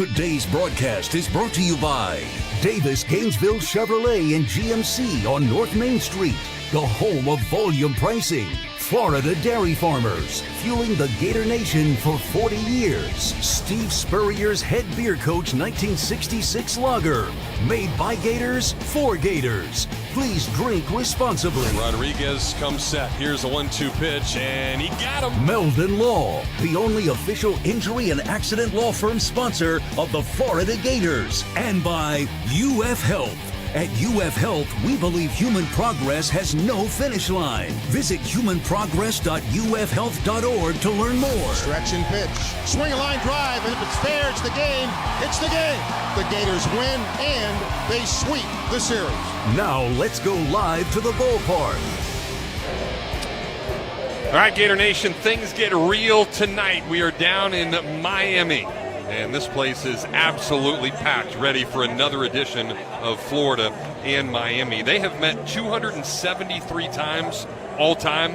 Today's broadcast is brought to you by Davis Gainesville Chevrolet and GMC on North Main Street, the home of volume pricing. Florida Dairy Farmers, fueling the Gator Nation for 40 years. Steve Spurrier's head beer coach 1966 lager, made by Gators for Gators. Please drink responsibly. Rodriguez comes set. Here's a 1-2 pitch, and he got him. Meldon Law, the only official injury and accident law firm sponsor of the Florida Gators. And by UF Health. At UF Health, we believe human progress has no finish line. Visit humanprogress.ufhealth.org to learn more. Stretch and pitch. Swing a line drive, and if it's fair, it's the game. It's the game. The Gators win, and they sweep the series. Now let's go live to the ballpark. All right, Gator Nation, things get real tonight. We are down in Miami, and this place is absolutely packed, ready for another edition of Florida and Miami. They have met 273 times all time,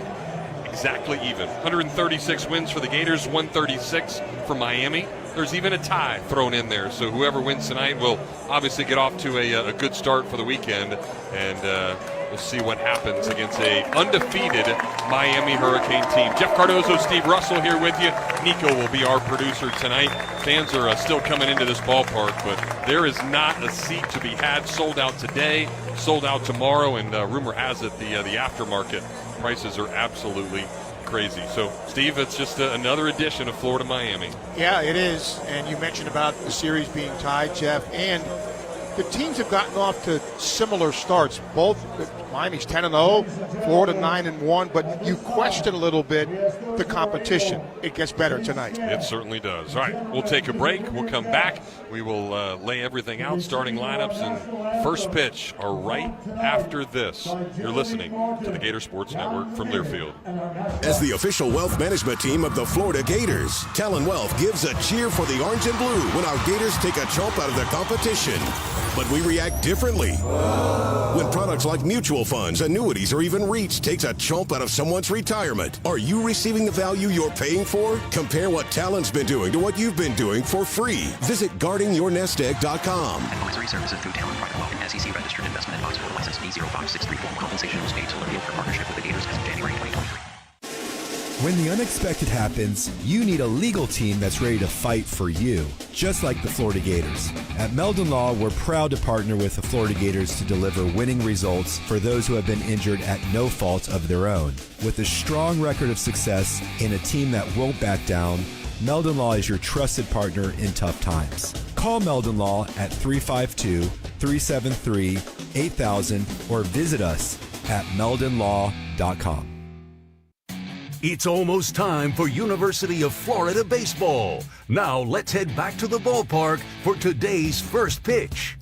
exactly even. 136 wins for the Gators, 136 for Miami. There's even a tie thrown in there, so whoever wins tonight will obviously get off to a good start for the weekend, and we'll see what happens against a undefeated Miami Hurricane team. Jeff Cardozo, Steve Russell here with you. Nico will be our producer tonight. Fans are still coming into this ballpark, but there is not a seat to be had. Sold out today, sold out tomorrow, and rumor has it the aftermarket prices are absolutely crazy. So, Steve, it's just another edition of Florida Miami. Yeah, it is. And you mentioned about the series being tied, Jeff, and the teams have gotten off to similar starts. Both Miami's 10-0, Florida 9-1, but you question a little bit the competition. It gets better tonight. It certainly does. All right, we'll take a break. We'll come back. We will lay everything out, starting lineups and first pitch are right after this. You're listening to the Gator Sports Network from Learfield. As the official wealth management team of the Florida Gators, Talon Wealth gives a cheer for the orange and blue when our Gators take a chomp out of their competition. But we react differently. When products like mutual funds, annuities, or even REITs takes a chomp out of someone's retirement, are you receiving the value you're paying for? Compare what Talon's been doing to what you've been doing for free. Visit guardingyournestegg.com. Advisory services through Talon Private Wealth and SEC registered investment advisor. License B05634. Compensation was paid to Learfield for partnership with the Gators as of January 2023. When the unexpected happens, you need a legal team that's ready to fight for you, just like the Florida Gators. At Meldon Law, we're proud to partner with the Florida Gators to deliver winning results for those who have been injured at no fault of their own. With a strong record of success and a team that won't back down, Meldon Law is your trusted partner in tough times. Call Meldon Law at 352-373-8000 or visit us at meldonlaw.com. It's almost time for University of Florida baseball. Now let's head back to the ballpark for today's first pitch.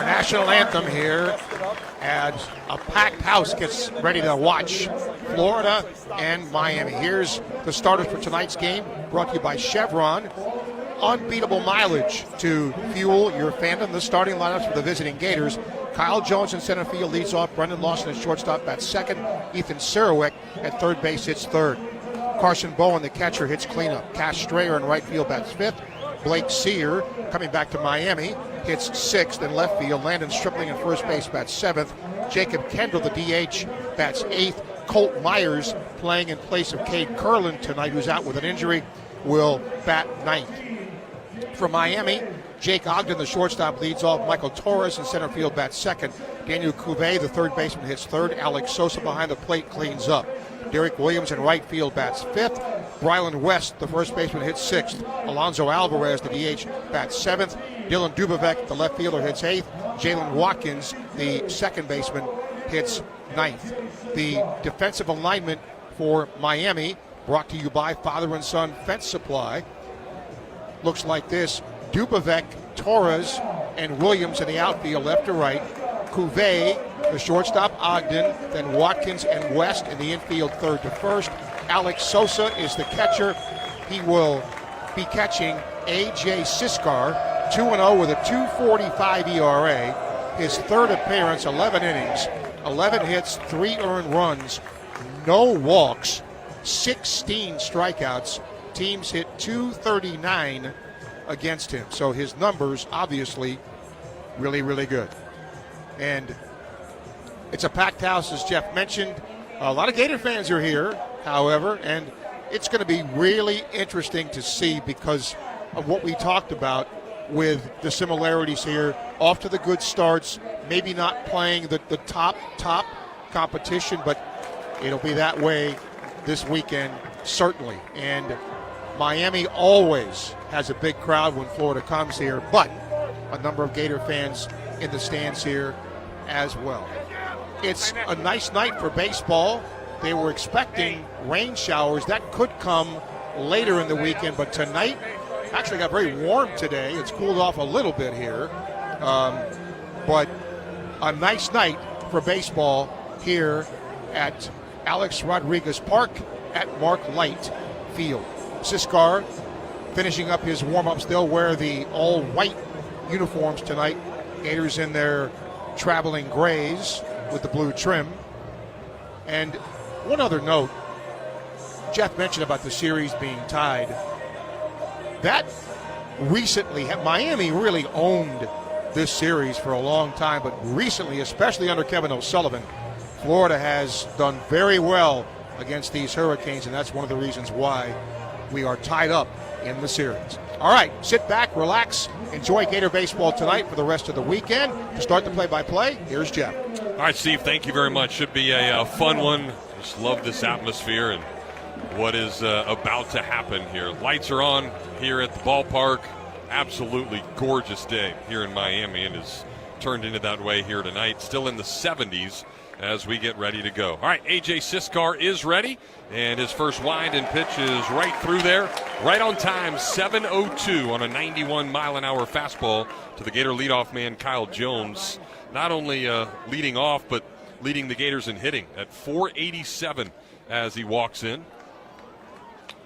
National anthem here as a packed house gets ready to watch Florida and Miami. Here's the starters for tonight's game, brought to you by Chevron. Unbeatable mileage to fuel your fandom. The starting lineups for the visiting Gators. Kyle Jones in center field leads off. Brendan Lawson at shortstop bats second. Ethan Sarowick at third base hits third. Carson Bowen, the catcher, hits cleanup. Cash Strayer in right field bats fifth. Blake Sear, coming back to Miami, hits sixth in left field. Landon Stripling in first base bats seventh. Jacob Kendall, the DH, bats eighth. Colt Myers, playing in place of Cade Curlin tonight, who's out with an injury, will bat ninth. For Miami, Jake Ogden, the shortstop, leads off. Michael Torres in center field bats second. Daniel Cuvée, the third baseman, hits third. Alex Sosa behind the plate cleans up. Derek Williams in right field bats fifth. Brylan West, the first baseman, hits sixth. Alonzo Alvarez, the DH, bats seventh. Dylan Dubovec, the left fielder, hits eighth. Jalen Watkins, the second baseman, hits ninth. The defensive alignment for Miami, brought to you by Father and Son Fence Supply, looks like this. Dubovec, Torres, and Williams in the outfield, left to right. Cuvée, the shortstop, Ogden, then Watkins and West in the infield, third to first. Alex Sosa is the catcher. He will be catching A.J. Siskar, 2-0 with a 2.45 ERA. His third appearance, 11 innings, 11 hits, 3 earned runs, no walks, 16 strikeouts. Teams hit 239 against him. So his numbers, obviously, really, really good. And it's a packed house, as Jeff mentioned. A lot of Gator fans are here, however, and it's going to be really interesting to see because of what we talked about with the similarities here. Off to the good starts, maybe not playing the top competition, but it'll be that way this weekend, certainly. And Miami always has a big crowd when Florida comes here, but a number of Gator fans in the stands here as well. It's a nice night for baseball. They were expecting rain showers. That could come later in the weekend, but tonight actually got very warm today. It's cooled off a little bit here. But a nice night for baseball here at Alex Rodriguez Park at Mark Light Field. Siskar finishing up his warm-ups. They'll wear the all-white uniforms tonight. Gators in their traveling grays with the blue trim. And one other note, Jeff mentioned about the series being tied. That recently, Miami really owned this series for a long time, but recently, especially under Kevin O'Sullivan, Florida has done very well against these Hurricanes, and that's one of the reasons why we are tied up in the series. All right, sit back, relax, enjoy Gator baseball tonight for the rest of the weekend. To start the play-by-play, here's Jeff. All right, Steve, thank you very much. Should be a fun one. Just love this atmosphere and what is about to happen here. Lights are on here at the ballpark. Absolutely gorgeous day here in Miami, and is turned into that way here tonight. Still in the 70s as we get ready to go. All right, A.J. Siskar is ready, and his first wind and pitch is right through there, right on time, 7:02 on a 91-mile-an-hour fastball to the Gator leadoff man, Kyle Jones. Not only leading off, but leading the Gators in hitting at 487 as he walks in.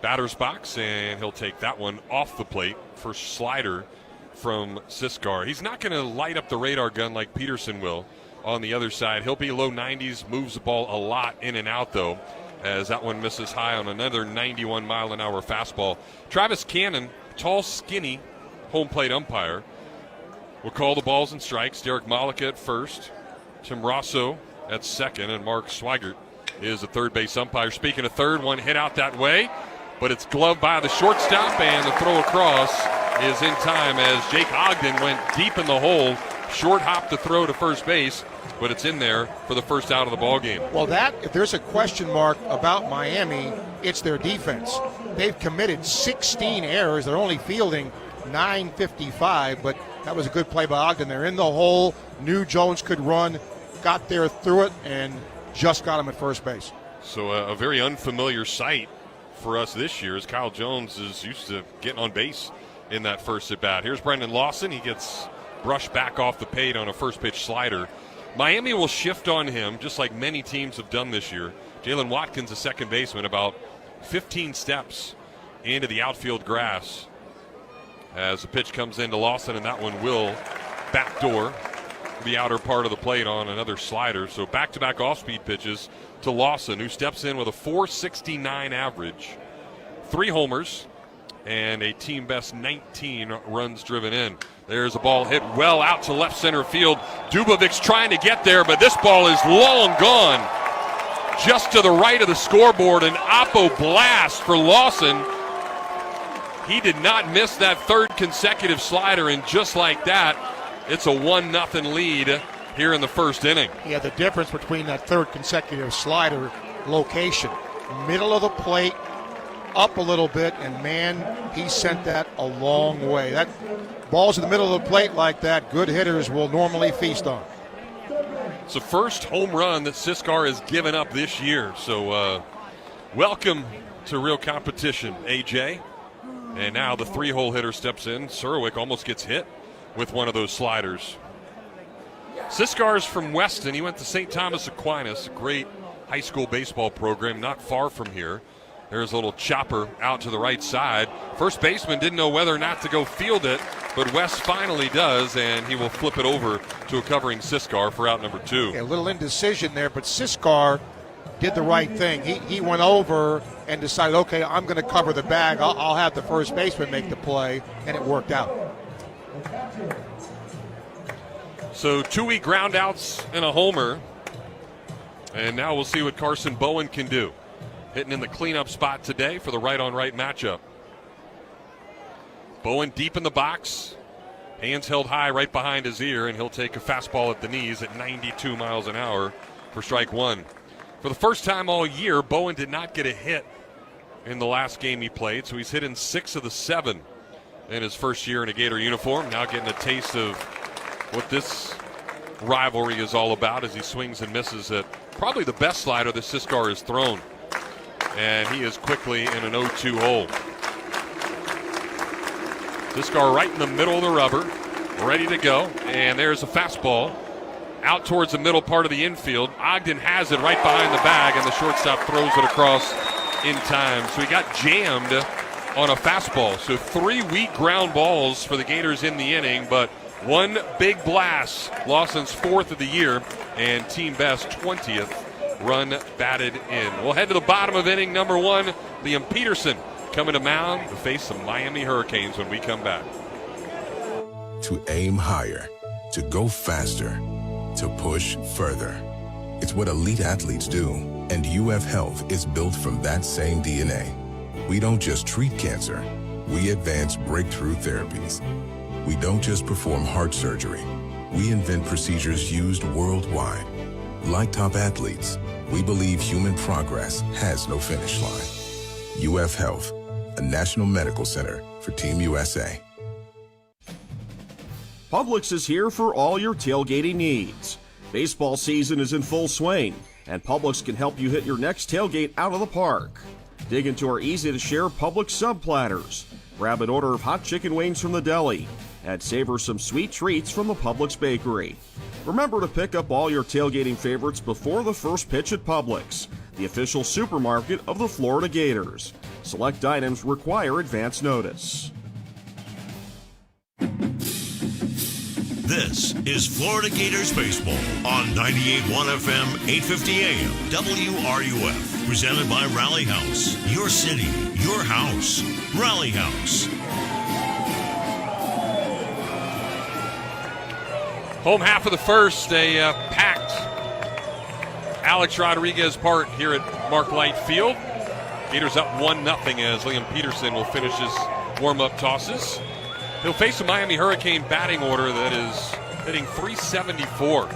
Batter's box, and he'll take that one off the plate. First slider from Siskar. He's not going to light up the radar gun like Peterson will on the other side. He'll be low 90s, moves the ball a lot in and out, though, as that one misses high on another 91-mile-an-hour fastball. Travis Cannon, tall, skinny home plate umpire, will call the balls and strikes. Derek Malika at first, Tim Rosso at second, and Mark Swigert is the third base umpire. Speaking of third, one hit out that way, but it's gloved by the shortstop, and the throw across is in time as Jake Ogden went deep in the hole, short hop to throw to first base, but it's in there for the first out of the ball game. Well, if there's a question mark about Miami, it's their defense. They've committed 16 errors. They're only fielding 955, but that was a good play by Ogden. They're in the hole, knew Jones could run, got there through it, and just got him at first base. So a very unfamiliar sight for us this year, as Kyle Jones is used to getting on base in that first at bat. Here's Brendan Lawson. He gets brushed back off the plate on a first pitch slider. Miami will shift on him, just like many teams have done this year. Jalen Watkins, a second baseman, about 15 steps into the outfield grass as the pitch comes into Lawson, and that one will backdoor the outer part of the plate on another slider. So back-to-back off-speed pitches to Lawson, who steps in with a 469 average, 3 homers, and a team best 19 runs driven in. There's a ball hit well out to left center field. Dubovic's trying to get there, but this ball is long gone. Just to the right of the scoreboard, an oppo blast for Lawson. He did not miss that third consecutive slider, and just like that, it's a 1-0 lead here in the first inning. Yeah, the difference between that third consecutive slider location, middle of the plate, up a little bit, and man, he sent that a long way. That balls in the middle of the plate like that, good hitters will normally feast on. It's the first home run that Siskar has given up this year. So welcome to real competition, AJ. And now the 3-hole hitter steps in. Surwick almost gets hit with one of those sliders. Siskar's from Weston. He went to St. Thomas Aquinas, a great high school baseball program not far from here. There's a little chopper out to the right side. First baseman didn't know whether or not to go field it, but West finally does, and he will flip it over to a covering Siskar for out number 2. A little indecision there, but Siskar did the right thing. He went over and decided, okay, I'm going to cover the bag. I'll have the first baseman make the play, and it worked out. So 2 weak ground outs and a homer. And now we'll see what Carson Bowen can do. Hitting in the cleanup spot today for the right-on-right matchup. Bowen deep in the box. Hands held high right behind his ear, and he'll take a fastball at the knees at 92 miles an hour for strike 1. For the first time all year, Bowen did not get a hit in the last game he played, so he's hit in 6 of the 7 in his first year in a Gator uniform. Now getting a taste of what this rivalry is all about as he swings and misses at probably the best slider that Siskar has thrown. And he is quickly in an 0-2 hole. Siskar right in the middle of the rubber, ready to go. And there's a fastball out towards the middle part of the infield. Ogden has it right behind the bag, and the shortstop throws it across in time. So he got jammed on a fastball. So 3 weak ground balls for the Gators in the inning, but one big blast. Lawson's 4th of the year and team best 20th run batted in. We'll head to the bottom of inning number 1. Liam Peterson coming to mound to face the Miami Hurricanes when we come back. To aim higher, to go faster, to push further. It's what elite athletes do, and UF Health is built from that same DNA. We don't just treat cancer, we advance breakthrough therapies. We don't just perform heart surgery, we invent procedures used worldwide. Like top athletes, we believe human progress has no finish line. UF Health, a national medical center for Team USA. Publix is here for all your tailgating needs. Baseball season is in full swing, and Publix can help you hit your next tailgate out of the park. Dig into our easy-to-share Publix sub platters. Grab an order of hot chicken wings from the deli, and savor some sweet treats from the Publix bakery. Remember to pick up all your tailgating favorites before the first pitch at Publix, the official supermarket of the Florida Gators. Select items require advance notice. This is Florida Gators Baseball on 98.1 FM, 850 AM, WRUF. Presented by Rally House. Your city, your house. Rally House. Home half of the first, a packed Alex Rodriguez Park here at Mark Light Field. Gators up 1-0 as Liam Peterson will finish his warm-up tosses. He'll face a Miami Hurricane batting order that is hitting .374.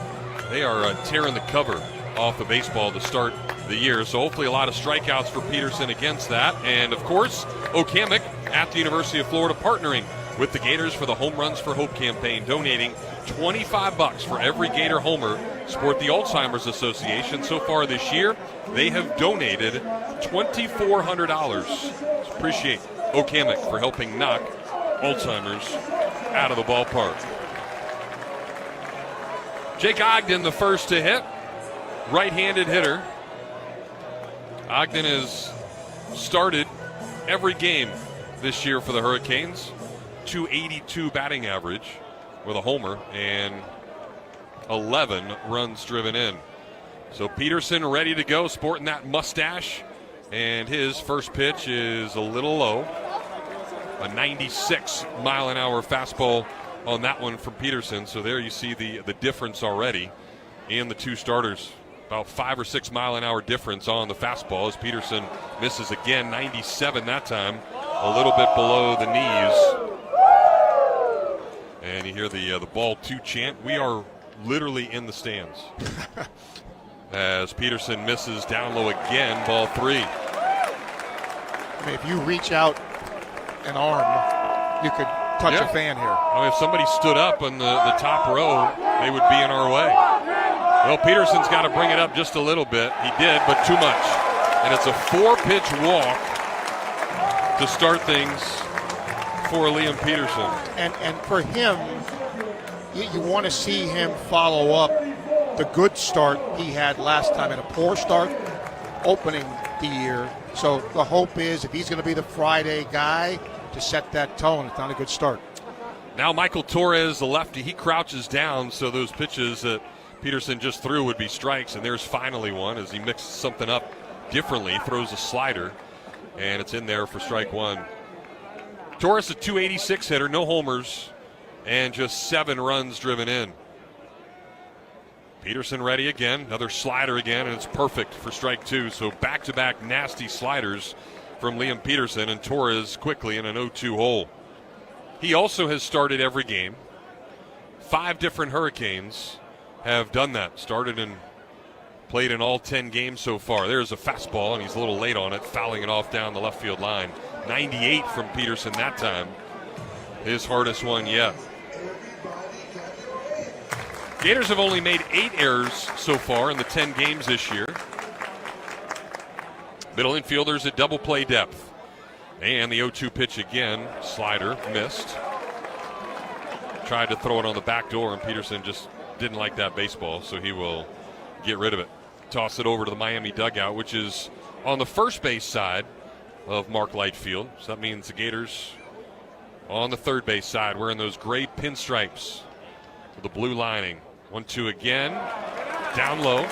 They are tearing the cover off the baseball to start the year, so hopefully a lot of strikeouts for Peterson against that. And, of course, Okamic at the University of Florida partnering with the Gators for the Home Runs for Hope campaign, donating $25 for every Gator homer. Support the Alzheimer's Association. So far this year, they have donated $2,400. Appreciate Okamic for helping knock Alzheimer's out of the ballpark. Jake Ogden, the first to hit. Right-handed hitter. Ogden has started every game this year for the Hurricanes. .282 batting average with a homer and 11 runs driven in. So Peterson ready to go, sporting that mustache. And his first pitch is a little low. A 96-mile-an-hour fastball on that one from Peterson. So there you see the difference already in the two starters. About 5 or 6 mile-an-hour difference on the fastball as Peterson misses again. 97 that time, a little bit below the knees. And you hear the ball 2 chant. We are literally in the stands as Peterson misses down low again, ball 3. I mean, if you reach out an arm, you could touch a fan here. I mean, if somebody stood up on the top row, they would be in our way. Well, Peterson's got to bring it up just a little bit. He did, but too much. And it's a 4-pitch walk to start things for Liam Peterson. And for him, you want to see him follow up the good start he had last time, and a poor start opening the year. So the hope is if he's going to be the Friday guy to set that tone, it's not a good start. Now Michael Torres, the lefty, he crouches down, so those pitches that Peterson just threw would be strikes, and there's finally one as he mixes something up differently, throws a slider, and it's in there for strike one. Torres, a 286 hitter, no homers, and just 7 runs driven in. Peterson ready again, another slider again, and it's perfect for strike 2. So back-to-back nasty sliders from Liam Peterson, and Torres quickly in an 0-2 hole. He also has started every game. 5 different Hurricanes have done that. Started and played in all 10 games so far. There's a fastball, and he's a little late on it, fouling it off down the left field line. 98 from Peterson that time. His hardest one yet. Gators have only made 8 errors so far in the 10 games this year. Middle infielders at double play depth. And the 0-2 pitch again. Slider missed. Tried to throw it on the back door, and Peterson just didn't like that baseball, so he will get rid of it. Toss it over to the Miami dugout, which is on the first base side of Mark Lightfield. So that means the Gators on the third base side wearing those gray pinstripes with the blue lining. 1-2 again. Down low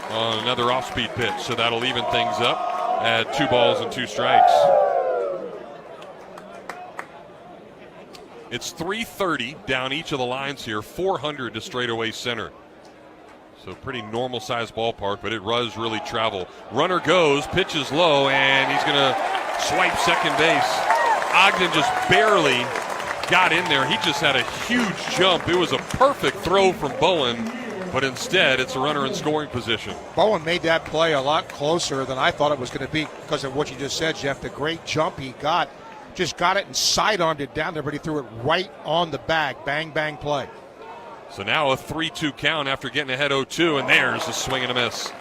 on another off-speed pitch, so that'll even things up at 2 balls and 2 strikes. It's 330 down each of the lines here, 400 to straightaway center. So pretty normal sized ballpark, but it does really travel. Runner goes, pitches low, and he's going to swipe second base. Ogden just barely got in there. He just had a huge jump. It was a perfect throw from Bowen, but instead it's a runner in scoring position. Bowen made that play a lot closer than I thought it was going to be because of what you just said, Jeff. The great jump he got. Just got it and sidearmed it down there, but he threw it right on the bag. Bang, bang play. So now a 3-2 count after getting ahead 0-2, and there's a swing and a miss.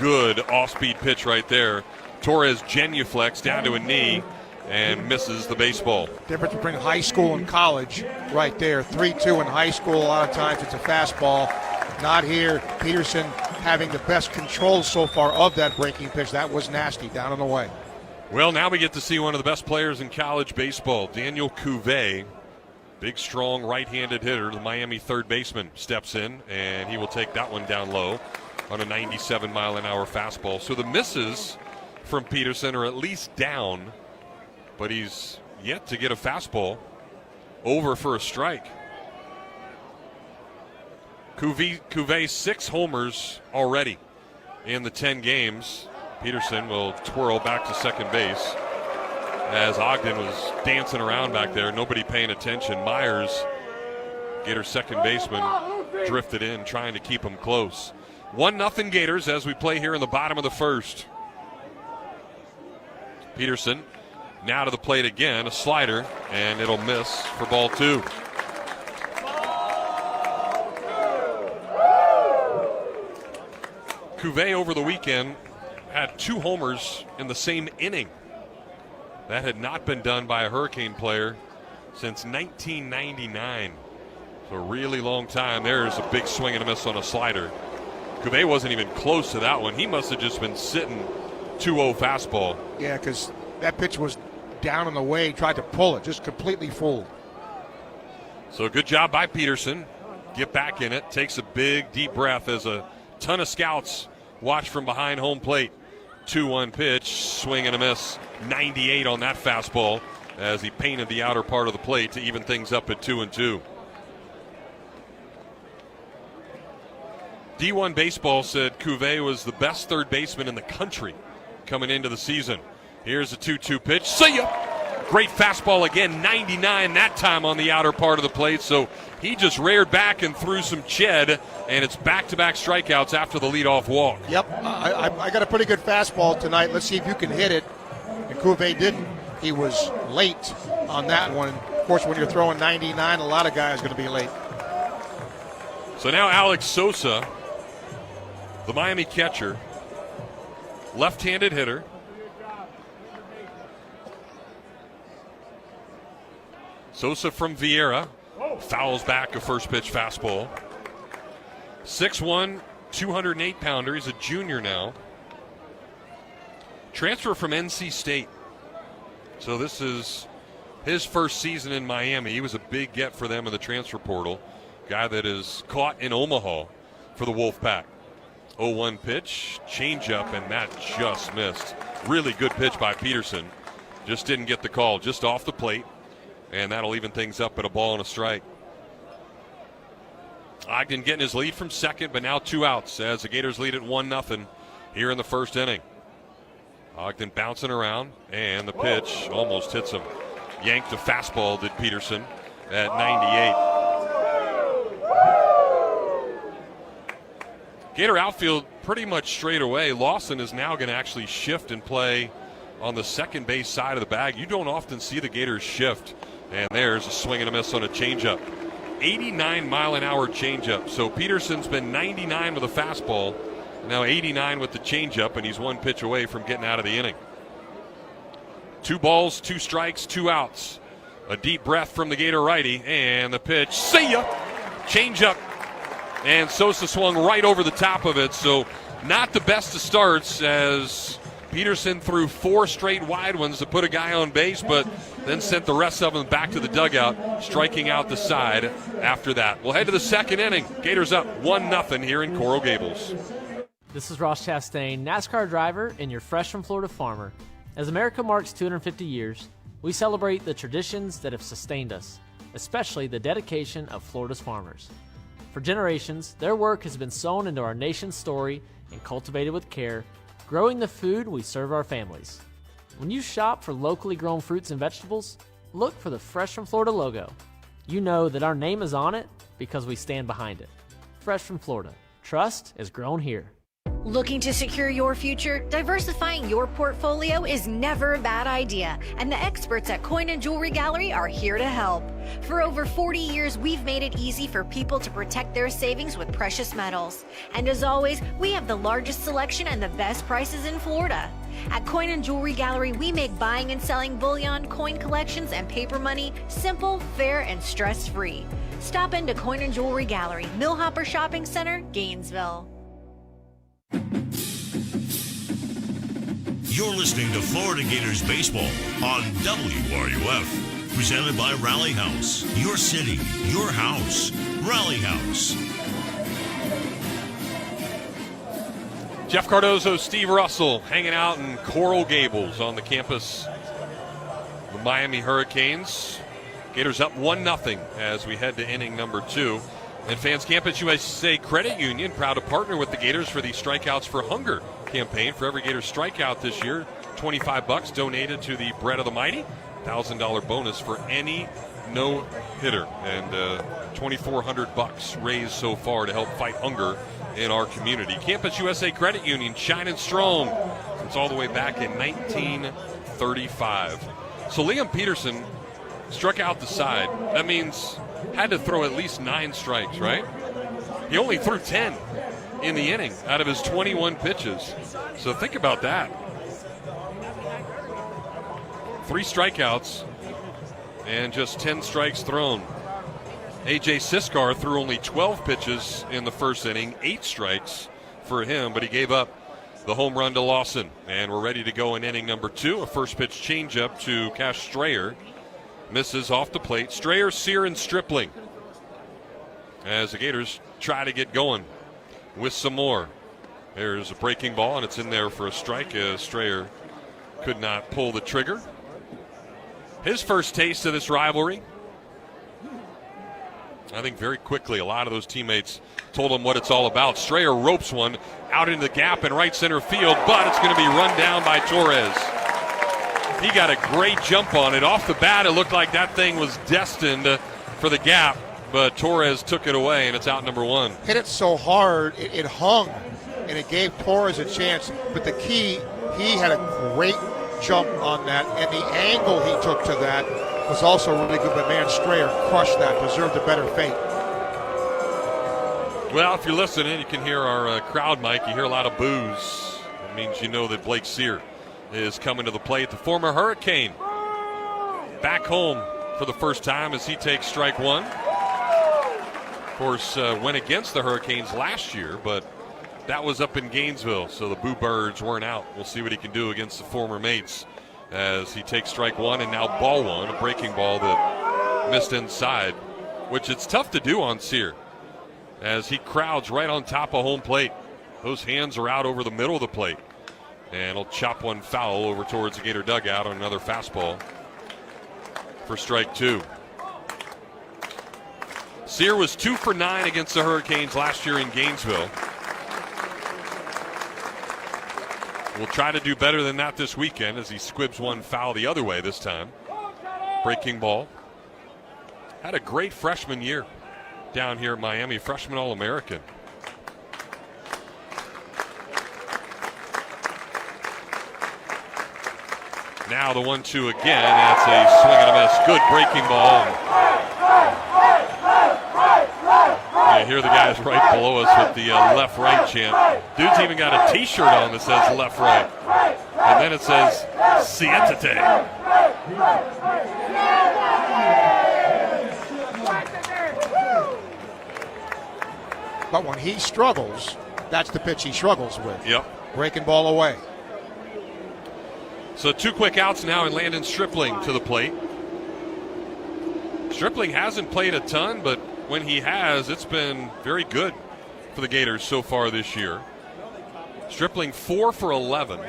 Good off-speed pitch right there. Torres genuflects down to a knee and misses the baseball. Difference between high school and college right there. 3-2 in high school, a lot of times it's a fastball. Not here. Peterson having the best control so far of that breaking pitch. That was nasty, down and away. Well, now we get to see one of the best players in college baseball, Daniel Cuvée. Big, strong, right-handed hitter. The Miami third baseman steps in, and he will take that one down low on a 97-mile-an-hour fastball. So the misses from Peterson are at least down, but he's yet to get a fastball over for a strike. Cuvée 6 homers already in the 10 games. Peterson will twirl back to second base as Ogden was dancing around back there, nobody paying attention. Myers, Gators second baseman, drifted in trying to keep him close. 1-0 Gators as we play here in the bottom of the first. Peterson now to the plate again, a slider, and it'll miss for ball 2. Cuvée over the weekend had 2 homers in the same inning. That had not been done by a Hurricane player since 1999. So a really long time. There's a big swing and a miss on a slider. Cuvée wasn't even close to that one. He must have just been sitting 2-0 fastball. Yeah, because that pitch was down and away. He tried to pull it, just completely fooled. So good job by Peterson. Get back in it. Takes a big, deep breath as a ton of scouts watch from behind home plate. 2-1 pitch, swing and a miss. 98 on that fastball as he painted the outer part of the plate to even things up at 2-2. D1 Baseball said Cuvée was the best third baseman in the country coming into the season. Here's a 2-2 pitch. See ya! Great fastball again, 99 that time on the outer part of the plate. So he just reared back and threw some ched, and it's back-to-back strikeouts after the leadoff walk. Yep, I got a pretty good fastball tonight. Let's see if you can hit it. And Cuvée didn't. He was late on that one. Of course, when you're throwing 99, a lot of guys are going to be late. So now Alex Sosa, the Miami catcher, left-handed hitter. Sosa from Vieira, Fouls back a first pitch fastball. 6'1", 208-pounder. He's a junior now. Transfer from NC State. So this is his first season in Miami. He was a big get for them in the transfer portal. Guy that is caught in Omaha for the Wolfpack. 0-1 pitch, changeup, and that just missed. Really good pitch by Peterson. Just didn't get the call, just off the plate. And that'll even things up at a ball and a strike. Ogden getting his lead from second, but now 2 outs as the Gators lead at 1-0 here in the first inning. Ogden bouncing around, and the pitch almost hits him. Yanked a fastball, did Peterson, at 98. Gator outfield pretty much straight away. Lawson is now going to actually shift and play on the second base side of the bag. You don't often see the Gators shift. And there's a swing and a miss on a changeup. 89-mile-an-hour changeup. So Peterson's been 99 with a fastball, now 89 with the changeup, and he's 1 pitch away from getting out of the inning. 2 balls, 2 strikes, 2 outs. A deep breath from the Gator righty, and the pitch, see ya! Changeup. And Sosa swung right over the top of it, so not the best of starts as Peterson threw 4 straight wide ones to put a guy on base, but then sent the rest of them back to the dugout, striking out the side after that. We'll head to the second inning. Gators up 1-0 here in Coral Gables. This is Ross Chastain, NASCAR driver and your Fresh from Florida farmer. As America marks 250 years, we celebrate the traditions that have sustained us, especially the dedication of Florida's farmers. For generations, their work has been sewn into our nation's story and cultivated with care, growing the food we serve our families. When you shop for locally grown fruits and vegetables, look for the Fresh from Florida logo. You know that our name is on it because we stand behind it. Fresh from Florida. Trust is grown here. Looking to secure your future? Diversifying your portfolio is never a bad idea, and the experts at Coin and Jewelry Gallery are here to help. For over 40 years, we've made it easy for people to protect their savings with precious metals. And as always, we have the largest selection and the best prices in Florida. At Coin and Jewelry Gallery, we make buying and selling bullion, coin collections, and paper money simple, fair, and stress-free. Stop into Coin and Jewelry Gallery, Millhopper Shopping Center, Gainesville. You're listening to Florida Gators Baseball on WRUF. Presented by Rally House. Your city, your house. Rally House. Jeff Cardozo, Steve Russell hanging out in Coral Gables on the campus of the Miami Hurricanes. Gators up 1-0 as we head to inning number 2. And fans, Campus USA Credit Union proud to partner with the Gators for the Strikeouts for Hunger campaign. For every Gator strikeout this year, $25 donated to the Bread of the Mighty. $1,000 bonus for any no-hitter. And $2,400 raised so far to help fight hunger in our community. Campus USA Credit Union shining strong since all the way back in 1935. So Liam Peterson struck out the side. That means had to throw at least 9 strikes, right? He only threw 10 in the inning out of his 21 pitches. So think about that. 3 strikeouts and just 10 strikes thrown. A.J. Siskar threw only 12 pitches in the first inning, 8 strikes for him, but he gave up the home run to Lawson. And we're ready to go in inning number 2. A first pitch changeup to Cash Strayer. Misses off the plate. Strayer, Sear, and Stripling as the Gators try to get going with some more. There's a breaking ball, and it's in there for a strike as Strayer could not pull the trigger. His first taste of this rivalry. I think very quickly a lot of those teammates told him what it's all about. Strayer ropes one out into the gap in right center field, but it's going to be run down by Torres. He got a great jump on it. Off the bat, it looked like that thing was destined for the gap, but Torres took it away, and it's out number 1. Hit it so hard, it hung, and it gave Torres a chance. But the key, he had a great jump on that, and the angle he took to that was also really good. But man, Strayer crushed that, deserved a better fate. Well, if you're listening, you can hear our crowd mic. You hear a lot of boos. It means you know that Blake Sear is coming to the plate. The former Hurricane back home for the first time as he takes strike 1. course, went against the Hurricanes last year, but that was up in Gainesville, so the Boo Birds weren't out. We'll see what he can do against the former mates as he takes strike one and now ball one, a breaking ball that missed inside, which it's tough to do on Sear as he crowds right on top of home plate. Those hands are out over the middle of the plate, and he'll chop one foul over towards the Gator dugout on another fastball for strike two. Sear was 2 for 9 against the Hurricanes last year in Gainesville. We'll try to do better than that this weekend as he squibs one foul the other way this time. Breaking ball. Had a great freshman year down here at Miami, freshman All-American. Now the 1-2 again. That's a swing and a miss. Good breaking ball. You hear the guys right below us with the left-right chant. Dude's even got a T-shirt on that says left-right. And then it says, Siéntate. But when he struggles, that's the pitch he struggles with. Yep. Breaking ball away. So 2 quick outs now, and Landon Stripling to the plate. Stripling hasn't played a ton, but when he has, it's been very good for the Gators so far this year. Stripling 4 for 11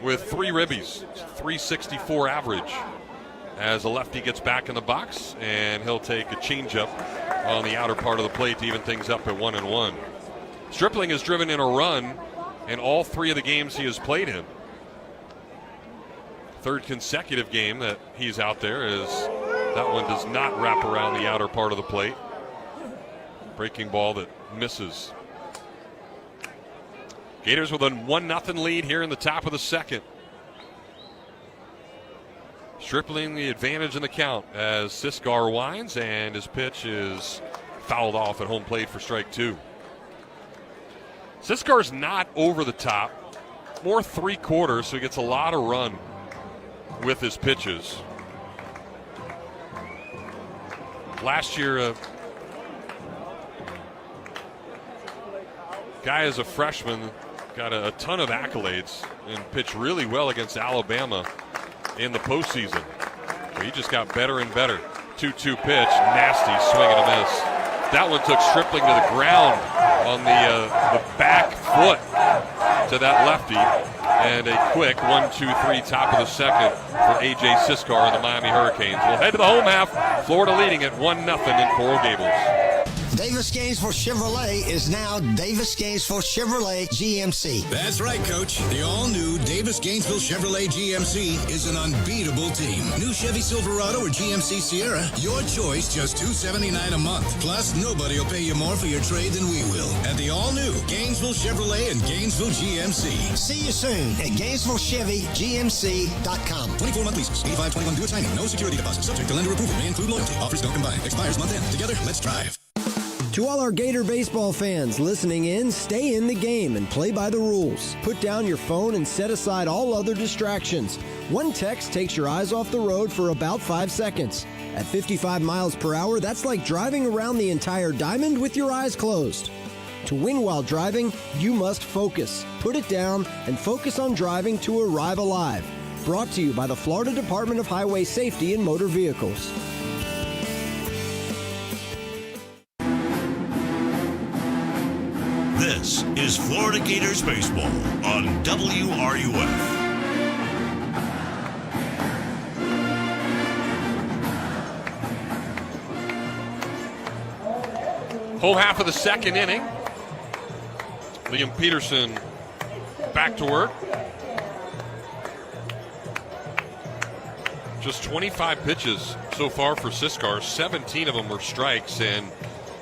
with 3 ribbies, 364 average. As a lefty gets back in the box, and he'll take a changeup on the outer part of the plate to even things up at 1-1. Stripling has driven in a run in all 3 of the games he has played in. Third consecutive game that he's out there as that one does not wrap around the outer part of the plate. Breaking ball that misses. Gators with a 1-0 lead here in the top of the second. Stripling the advantage in the count as Siskar winds, and his pitch is fouled off at home plate for strike 2. Siskar's not over the top, more 3/4, so he gets a lot of run with his pitches. Last year, guy as a freshman got a ton of accolades and pitched really well against Alabama in the postseason. So he just got better and better. 2-2 pitch, nasty swing and a miss. That one took Stripling to the ground on the back foot to that lefty. And a quick 1-2-3 top of the second for A.J. Siskar and the Miami Hurricanes. We'll head to the home half. Florida leading at 1-0 in Coral Gables. Davis Gainesville Chevrolet is now Davis Gainesville Chevrolet GMC. That's right, Coach. The all-new Davis Gainesville Chevrolet GMC is an unbeatable team. New Chevy Silverado or GMC Sierra, your choice, just $279 a month. Plus, nobody will pay you more for your trade than we will. At the all-new Gainesville Chevrolet and Gainesville GMC. See you soon at GainesvilleChevyGMC.com. 24-month leases, 85-21 due at signing, no security deposit, subject to lender approval, may include loyalty. Offers don't combine. Expires month end. Together, let's drive. To all our Gator baseball fans listening in, stay in the game and play by the rules. Put down your phone and set aside all other distractions. One text takes your eyes off the road for about 5 seconds. At 55 miles per hour, that's like driving around the entire diamond with your eyes closed. To win while driving, you must focus. Put it down and focus on driving to arrive alive. Brought to you by the Florida Department of Highway Safety and Motor Vehicles. This is Florida Gators Baseball on WRUF. Whole half of the second inning. Liam Peterson back to work. Just 25 pitches so far for Siskar. 17 of them were strikes, and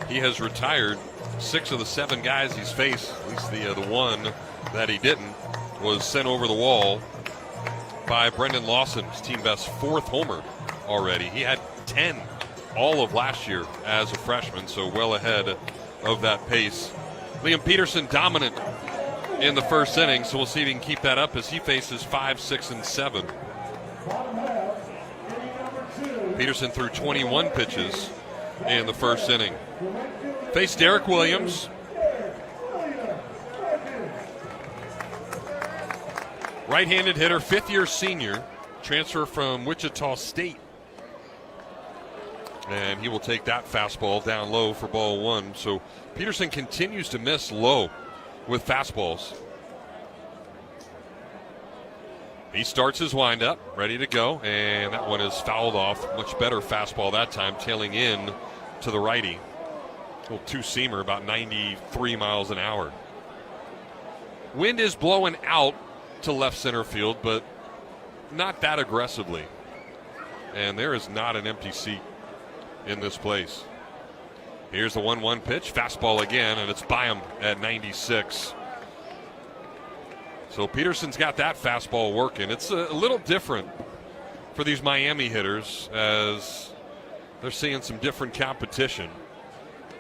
he has retired 6 of the 7 guys he's faced. At least the one that he didn't was sent over the wall by Brendan Lawson, his team best 4th homer already. He had 10 all of last year as a freshman, so well ahead of that pace. Liam Peterson dominant in the first inning, so we'll see if he can keep that up as he faces 5, 6, and 7. Peterson threw 21 pitches in the first inning. face Derek Williams. Right-handed hitter, fifth-year senior, transfer from Wichita State. And he will take that fastball down low for ball one. So Peterson continues to miss low with fastballs. He starts his windup, ready to go, and that one is fouled off. Much better fastball that time, tailing in to the righty. A little two-seamer, about 93 miles an hour. Wind is blowing out to left center field, but not that aggressively. And there is not an empty seat in this place. Here's the 1-1 pitch, fastball again, and it's by him at 96. So Peterson's got that fastball working. It's a little different for these Miami hitters as they're seeing some different competition.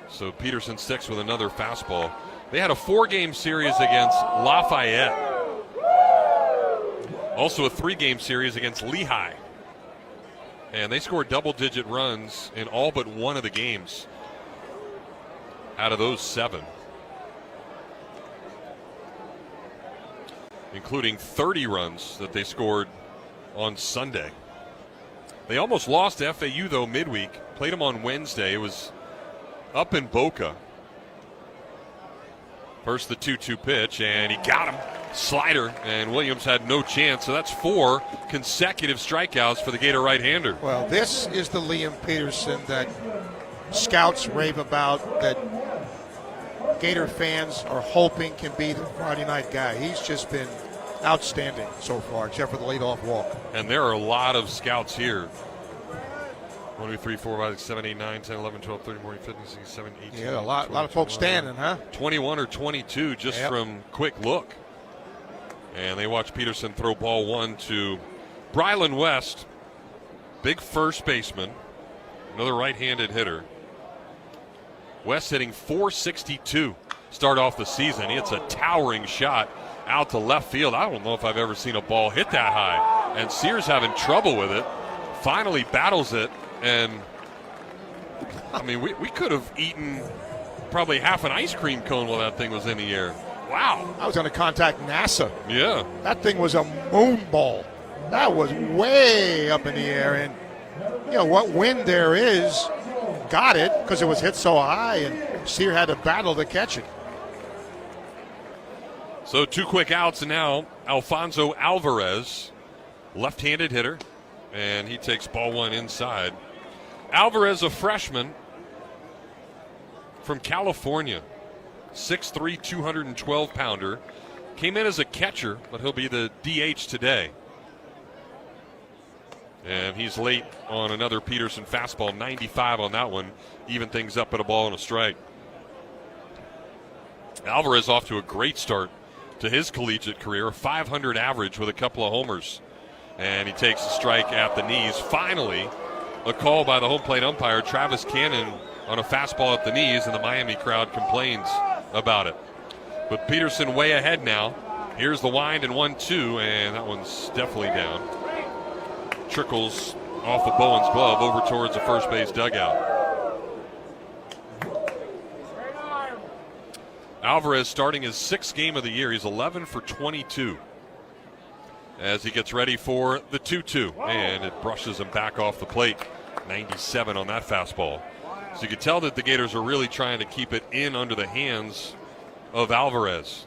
So Peterson sticks with another fastball. They had a 4-game series against Lafayette. Also a 3-game series against Lehigh. And they scored double-digit runs in all but one of the games out of those 7. Including 30 runs that they scored on Sunday. They almost lost to FAU, though, midweek. Played them on Wednesday. It was up in Boca. First the 2-2 pitch, and he got him. Slider, and Williams had no chance. So that's 4 consecutive strikeouts for the Gator right-hander. Well, this is the Liam Peterson that scouts rave about, that Gator fans are hoping can be the Friday night guy. He's just been outstanding so far, except for the leadoff walk. And there are a lot of scouts here. 1, 2, 3, 4, 5, 6, 7, 8, 9, 10, 11, 12, 13, 14, 15, 16, 17, 18. Yeah, a lot of folks standing, huh? 21 or 22 just from quick look. And they watch Peterson throw ball 1 to Brylan West, big first baseman, another right-handed hitter. West hitting .462 start off the season. He hits a towering shot out to left field. I don't know if I've ever seen a ball hit that high. And Sears having trouble with it. Finally battles it. And, I mean, we could have eaten probably half an ice cream cone while that thing was in the air. Wow. I was going to contact NASA. Yeah. That thing was a moon ball. That was way up in the air. And, you know, what wind there is, got it because it was hit so high, and Sear had to battle to catch it. So 2 quick outs, and now Alfonso Alvarez, left-handed hitter, and he takes ball 1 inside. Alvarez, a freshman from California, 6'3", 212-pounder. Came in as a catcher, but he'll be the DH today. And he's late on another Peterson fastball, 95 on that one. Even things up at a ball and a strike. Alvarez off to a great start to his collegiate career, a .500 average with a couple of homers. And he takes a strike at the knees. Finally, a call by the home plate umpire, Travis Cannon, on a fastball at the knees, and the Miami crowd complains about it. But Peterson way ahead now. Here's the wind and 1-2, and that one's definitely down. Trickles off of Bowen's glove over towards the first base dugout. Alvarez starting his 6th game of the year. He's 11 for 22 as he gets ready for the 2-2, and it brushes him back off the plate. 97 on that fastball. So you can tell that the Gators are really trying to keep it in under the hands of Alvarez.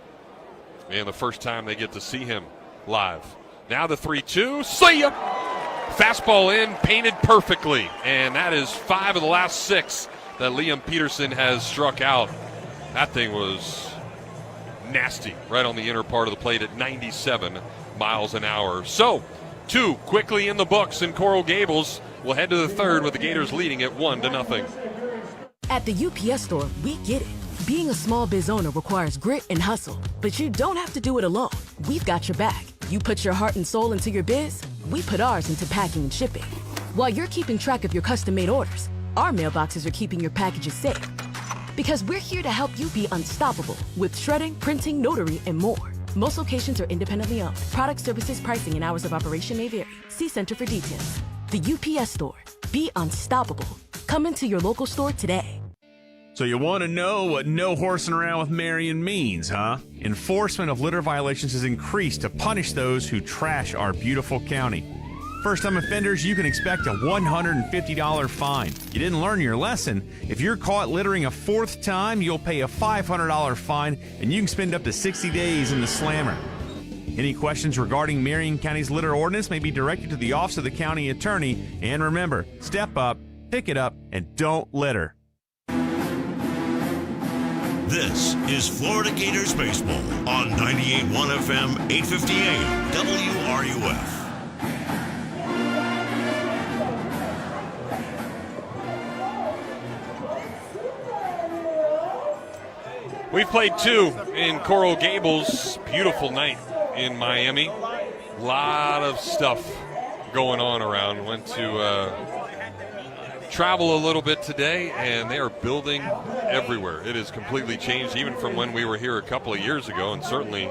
And the first time they get to see him live. Now the 3-2. See ya! Fastball in, painted perfectly. And that is 5 of the last 6 that Liam Peterson has struck out. That thing was nasty right on the inner part of the plate at 97 miles an hour. So, 2 quickly in the books in Coral Gables. We'll head to the 3rd with the Gators leading at 1-0. At the UPS store, we get it. Being a small biz owner requires grit and hustle, but you don't have to do it alone. We've got your back. You put your heart and soul into your biz, we put ours into packing and shipping. While you're keeping track of your custom-made orders, our mailboxes are keeping your packages safe. Because we're here to help you be unstoppable with shredding, printing, notary, and more. Most locations are independently owned. Product, services, pricing, and hours of operation may vary. See Center for details. The UPS store. Be unstoppable. Come into your local store today. So you want to know what no horsing around with Marion means, huh? Enforcement of litter violations has increased to punish those who trash our beautiful county. First-time offenders, you can expect a $150 fine. You didn't learn your lesson. If you're caught littering a fourth time, you'll pay a $500 fine, and you can spend up to 60 days in the slammer. Any questions regarding Marion County's litter ordinance may be directed to the Office of the County Attorney. And remember, step up, pick it up, and don't litter. This is Florida Gators Baseball on 98.1 FM, 850 AM, WRUF. We've played two in Coral Gables. Beautiful night in Miami. A lot of stuff going on around. Went to travel a little bit today, and they are building everywhere. It has completely changed, even from when we were here a couple of years ago, and certainly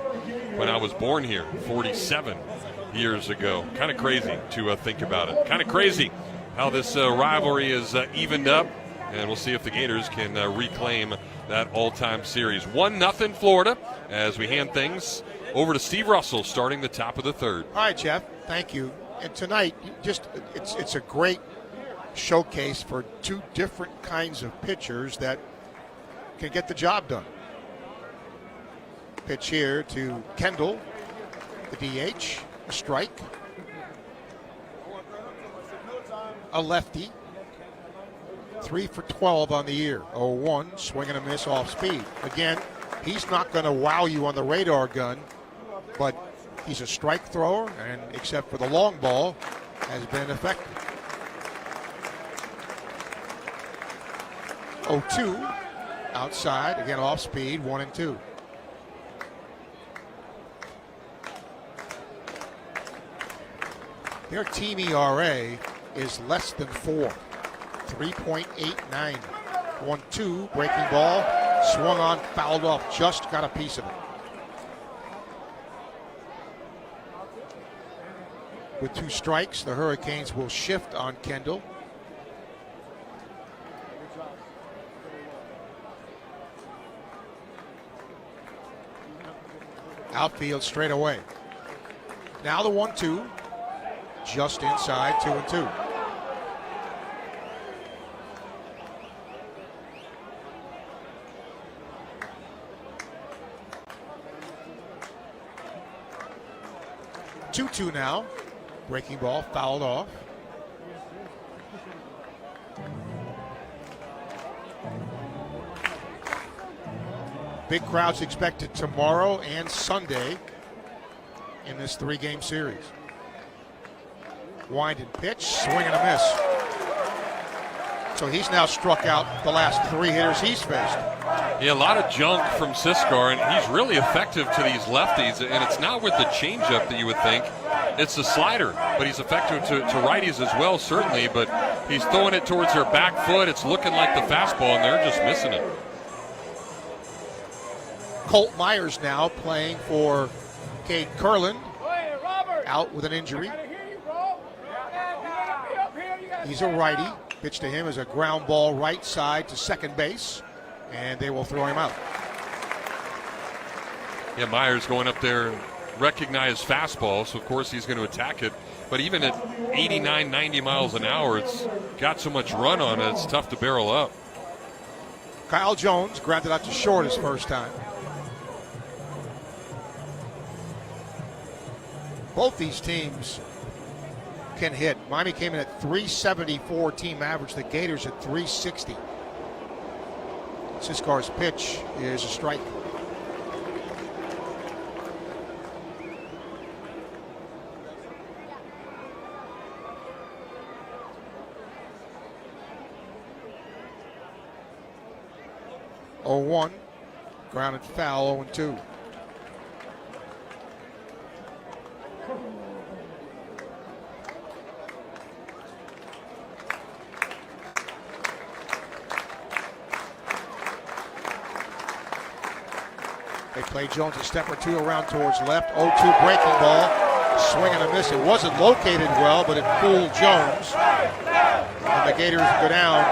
when I was born here 47 years ago. Kind of crazy to think about it. Kind of crazy how this rivalry is evened up, and we'll see if the Gators can reclaim that all-time series. 1-0 Florida as we hand things over to Steve Russell starting the top of the third. All right, Jeff, thank you. And tonight, it's a great showcase for two different kinds of pitchers that can get the job done. Pitch here to Kendall, the DH, a strike. A lefty. 3 for 12 on the year. 0-1, swing and a miss off speed. Again, he's not going to wow you on the radar gun, but he's a strike thrower, and except for the long ball, has been effective. 0-2, outside, again off speed, 1-2. Their team ERA is less than 4. 3.89. 1-2, breaking ball, swung on, fouled off, just got a piece of it. With 2 strikes, the Hurricanes will shift on Kendall. Outfield straight away. Now the 1-2, just inside, 2-2. Two now. Breaking ball, fouled off. Big crowds expected tomorrow and Sunday in this 3-game series. Wind and pitch, swing and a miss. So he's now struck out the last 3 hitters he's faced. Yeah, a lot of junk from Siskar, and he's really effective to these lefties, and it's not with the changeup that you would think. It's the slider, but he's effective to righties as well, certainly, but he's throwing it towards their back foot. It's looking like the fastball, and they're just missing it. Colt Myers now playing for Cade Kurland, out with an injury. He's a righty. Pitch to him is a ground ball right side to second base, and they will throw him out. Yeah, Myers going up there, recognized fastball, so of course he's going to attack it. But even at 89, 90 miles an hour, it's got so much run on it, it's tough to barrel up. Kyle Jones grabbed it out to short his first time. Both these teams can hit. Miami came in at 374 team average. The Gators at 360. Siskar's pitch is a strike. Oh, 1, grounded foul, 0-2. They play Jones a step or two around towards left. 0-2 breaking ball. Swing and a miss. It wasn't located well, but it fooled Jones. And the Gators go down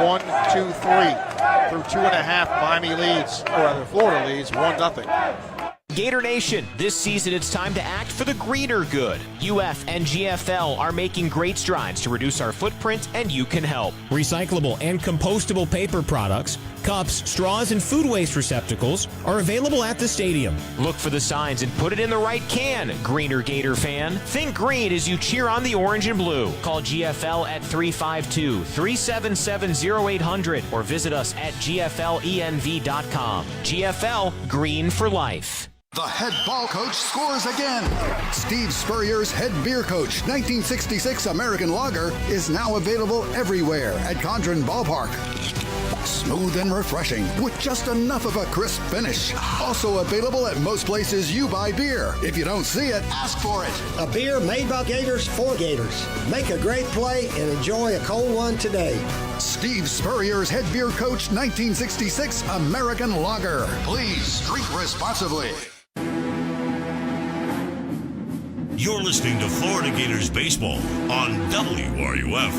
1-2-3. Through 2.5, Miami leads, or rather Florida leads 1-0. Gator Nation, this season it's time to act for the greener good. UF and GFL are making great strides to reduce our footprint, and you can help. Recyclable and compostable paper products, cups, straws, and food waste receptacles are available at the stadium. Look for the signs and put it in the right can, Greener Gator fan. Think green as you cheer on the orange and blue. Call GFL at 352-377-0800 or visit us at gflenv.com. GFL, green for life. The head ball coach scores again. Steve Spurrier's head beer coach 1966 American Lager is now available everywhere at Condren Ballpark. Smooth and refreshing with just enough of a crisp finish. Also available at most places you buy beer. If you don't see it, ask for it. A beer made by Gators for Gators. Make a great play and enjoy a cold one today. Steve Spurrier's head beer coach 1966 American Lager. Please drink responsibly. You're listening to Florida Gators Baseball on WRUF,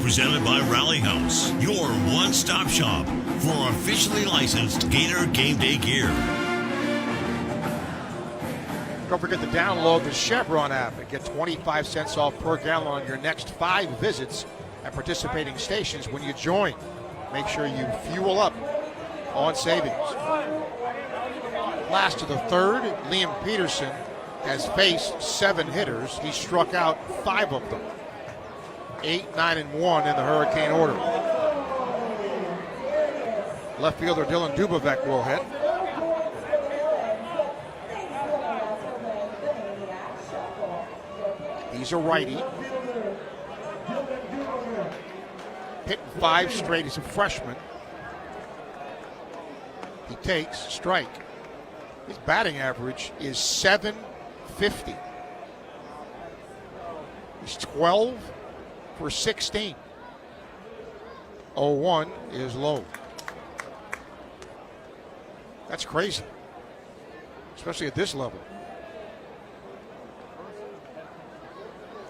presented by Rally House, your one-stop shop for officially licensed Gator Game Day gear. Don't forget to download the Chevron app and get 25 cents off per gallon on your next 5 visits at participating stations when you join. Make sure you fuel up on savings. Last of the third, Liam Peterson has faced 7 hitters. He struck out 5 of them. 8, 9, and 1 in the Hurricane order. Left fielder Dylan Dubovec will hit. He's a righty. Hit 5 straight as a freshman. He takes strike. His batting average is .750. He's 12 for 16. 0-1 is low. That's crazy, especially at this level.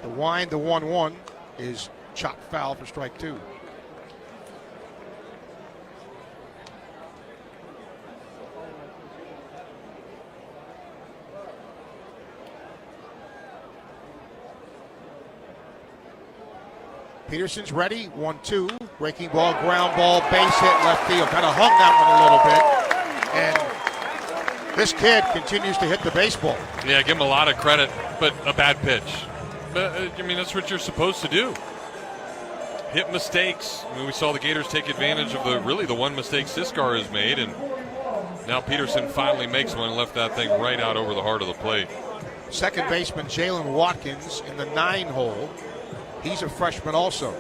The wind, the 1-1 is chopped foul for strike 2. Peterson's ready, 1-2, breaking ball, ground ball, base hit, left field. Kind of hung that one a little bit. And this kid continues to hit the baseball. Yeah, give him a lot of credit, but a bad pitch. But, I mean, that's what you're supposed to do. Hit mistakes. I mean, we saw the Gators take advantage of the one mistake Siskar has made, and now Peterson finally makes one and left that thing right out over the heart of the plate. Second baseman Jalen Watkins in the 9 hole. He's a freshman also.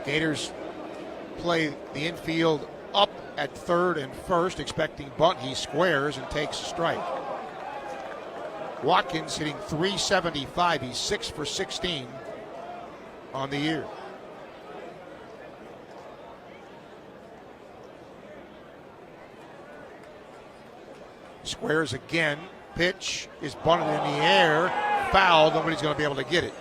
Gators play the infield up at third and first, expecting bunt. He squares and takes a strike. Watkins hitting .375. He's 6 for 16 on the year. Squares again. Pitch is bunted in the air. Foul. Nobody's going to be able to get it.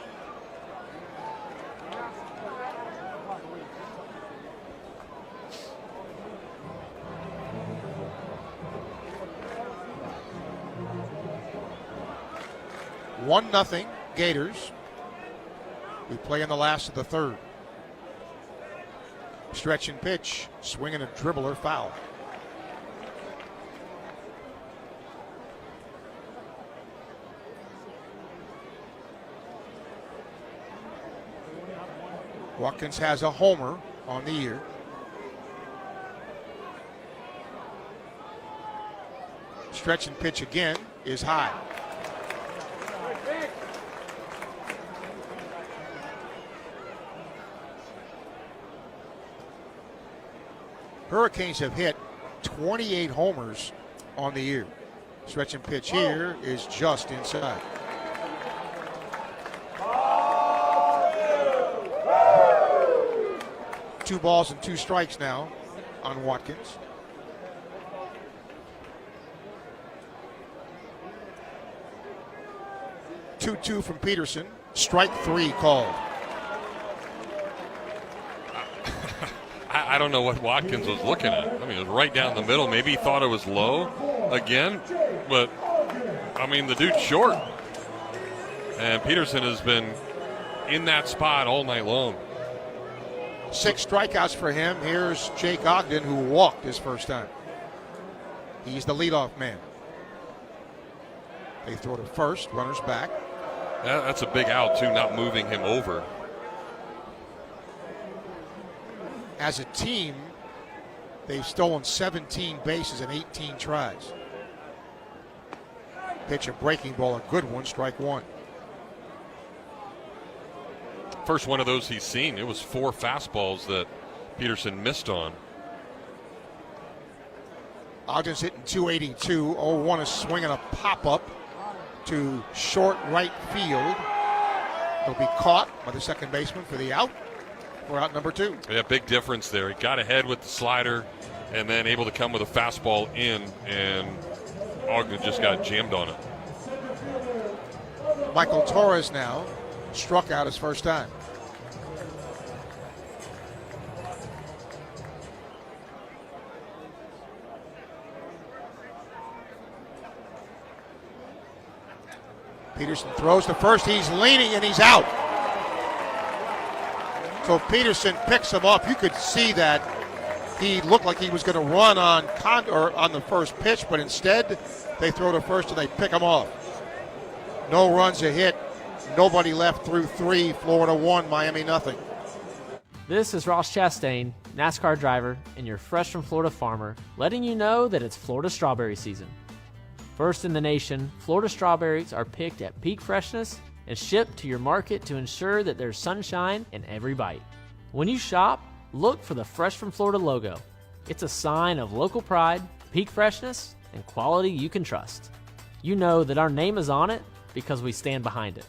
One nothing Gators. We play in the last of the third. Stretch and pitch. Swinging a dribbler. Foul. Watkins has a homer on the year. Stretch and pitch again is high. Hurricanes have hit 28 homers on the year. Stretch and pitch here is just inside. Two balls and 2 strikes now on Watkins. Two from Peterson. Strike 3 called. I don't know what Watkins was looking at. I mean, it was right down the middle. Maybe he thought it was low again, but I mean, the dude's short. And Peterson has been in that spot all night long. 6 strikeouts for him. Here's Jake Ogden, who walked his first time. He's the leadoff man. They throw to first, runners back. That's a big out, too, not moving him over. As a team, they've stolen 17 bases in 18 tries. Pitch a breaking ball, a good one, strike 1. First one of those he's seen. It was 4 fastballs that Peterson missed on. Ogden's hitting 282. 0-1 is swinging a pop-up to short right field. It'll be caught by the second baseman for the out. We're out number 2. Yeah, big difference there. He got ahead with the slider and then able to come with a fastball in, and Ogden just got jammed on it. Michael Torres now struck out his first time. Peterson throws to first. He's leaning and he's out. So Peterson picks him up. You could see that he looked like he was going to run on the first pitch, but instead they throw to first and they pick him off. No runs, a hit. Nobody left through 3. Florida 1, Miami nothing. This is Ross Chastain, NASCAR driver, and your Fresh from Florida farmer, letting you know that it's Florida strawberry season. First in the nation, Florida strawberries are picked at peak freshness and shipped to your market to ensure that there's sunshine in every bite. When you shop, look for the Fresh from Florida logo. It's a sign of local pride, peak freshness, and quality you can trust. You know that our name is on it because we stand behind it.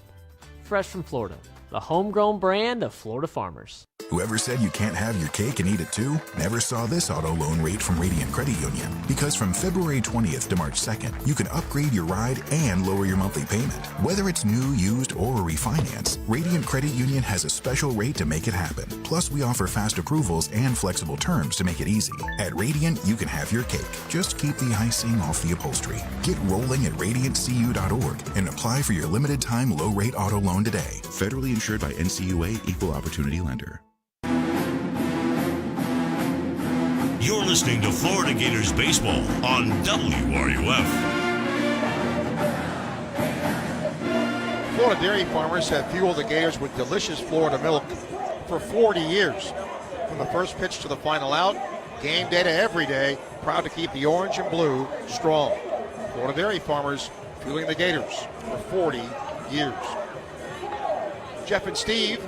Fresh from Florida, the homegrown brand of Florida farmers. Whoever said you can't have your cake and eat it too never saw this auto loan rate from Radiant Credit Union. Because from February 20th to March 2nd, you can upgrade your ride and lower your monthly payment. Whether it's new, used, or a refinance, Radiant Credit Union has a special rate to make it happen. Plus, we offer fast approvals and flexible terms to make it easy. At Radiant, you can have your cake. Just keep the icing off the upholstery. Get rolling at radiantcu.org and apply for your limited time low rate auto loan today. Federally insured by NCUA, Equal Opportunity Lender. You're listening to Florida Gators Baseball on WRUF. Florida dairy farmers have fueled the Gators with delicious Florida milk for 40 years. From the first pitch to the final out, game day to every day, proud to keep the orange and blue strong. Florida dairy farmers fueling the Gators for 40 years. Jeff and Steve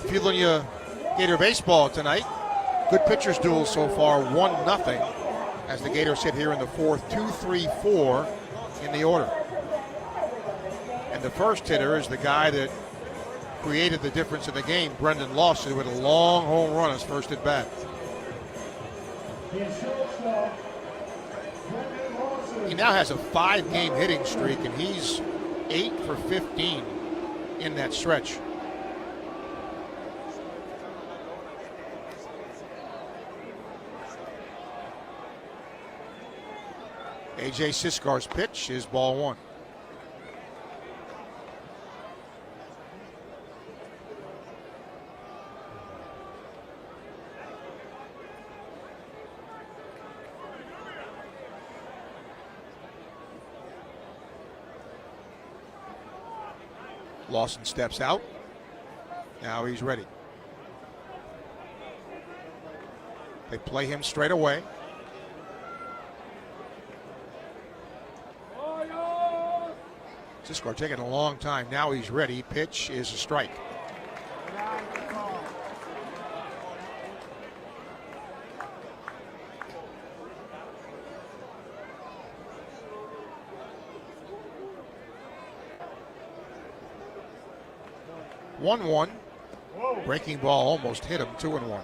fueling you Gator baseball tonight. Good pitchers duel so far, 1-0 as the Gators hit here in the fourth, 2-3-4 in the order. And the first hitter is the guy that created the difference in the game, Brendan Lawson, with a long home run his first at bat. He now has a 5-game hitting streak, and he's 8 for 15 in that stretch. A.J. Siskar's pitch is ball 1. Lawson steps out. Now he's ready. They play him straight away. Siskar taking a long time. Now he's ready. Pitch is a strike. One. Breaking ball almost hit him. 2-1.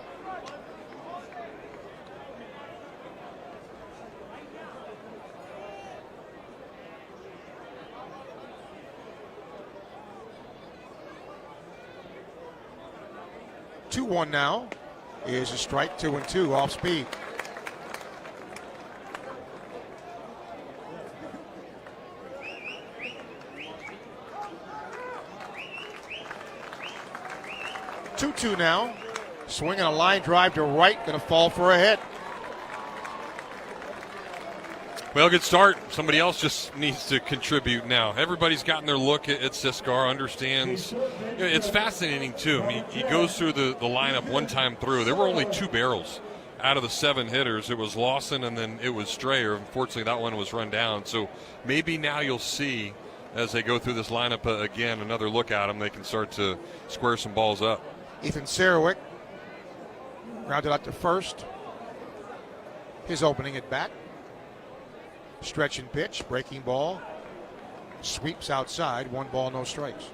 2-1 now is a strike, 2-2 off speed. Two now, swinging a line drive to right, going to fall for a hit. Well, good start. Somebody else just needs to contribute now. Everybody's gotten their look at Siskar, understands. It's fascinating, too. I mean, he goes through the lineup one time through. There were only 2 barrels out of the 7 hitters. It was Lawson and then it was Strayer. Unfortunately, that one was run down. So maybe now you'll see, as they go through this lineup again, another look at them, they can start to square some balls up. Ethan Sarowick grounded out to first. His opening at bat. Stretch and pitch, breaking ball. Sweeps outside, 1 ball, no strikes.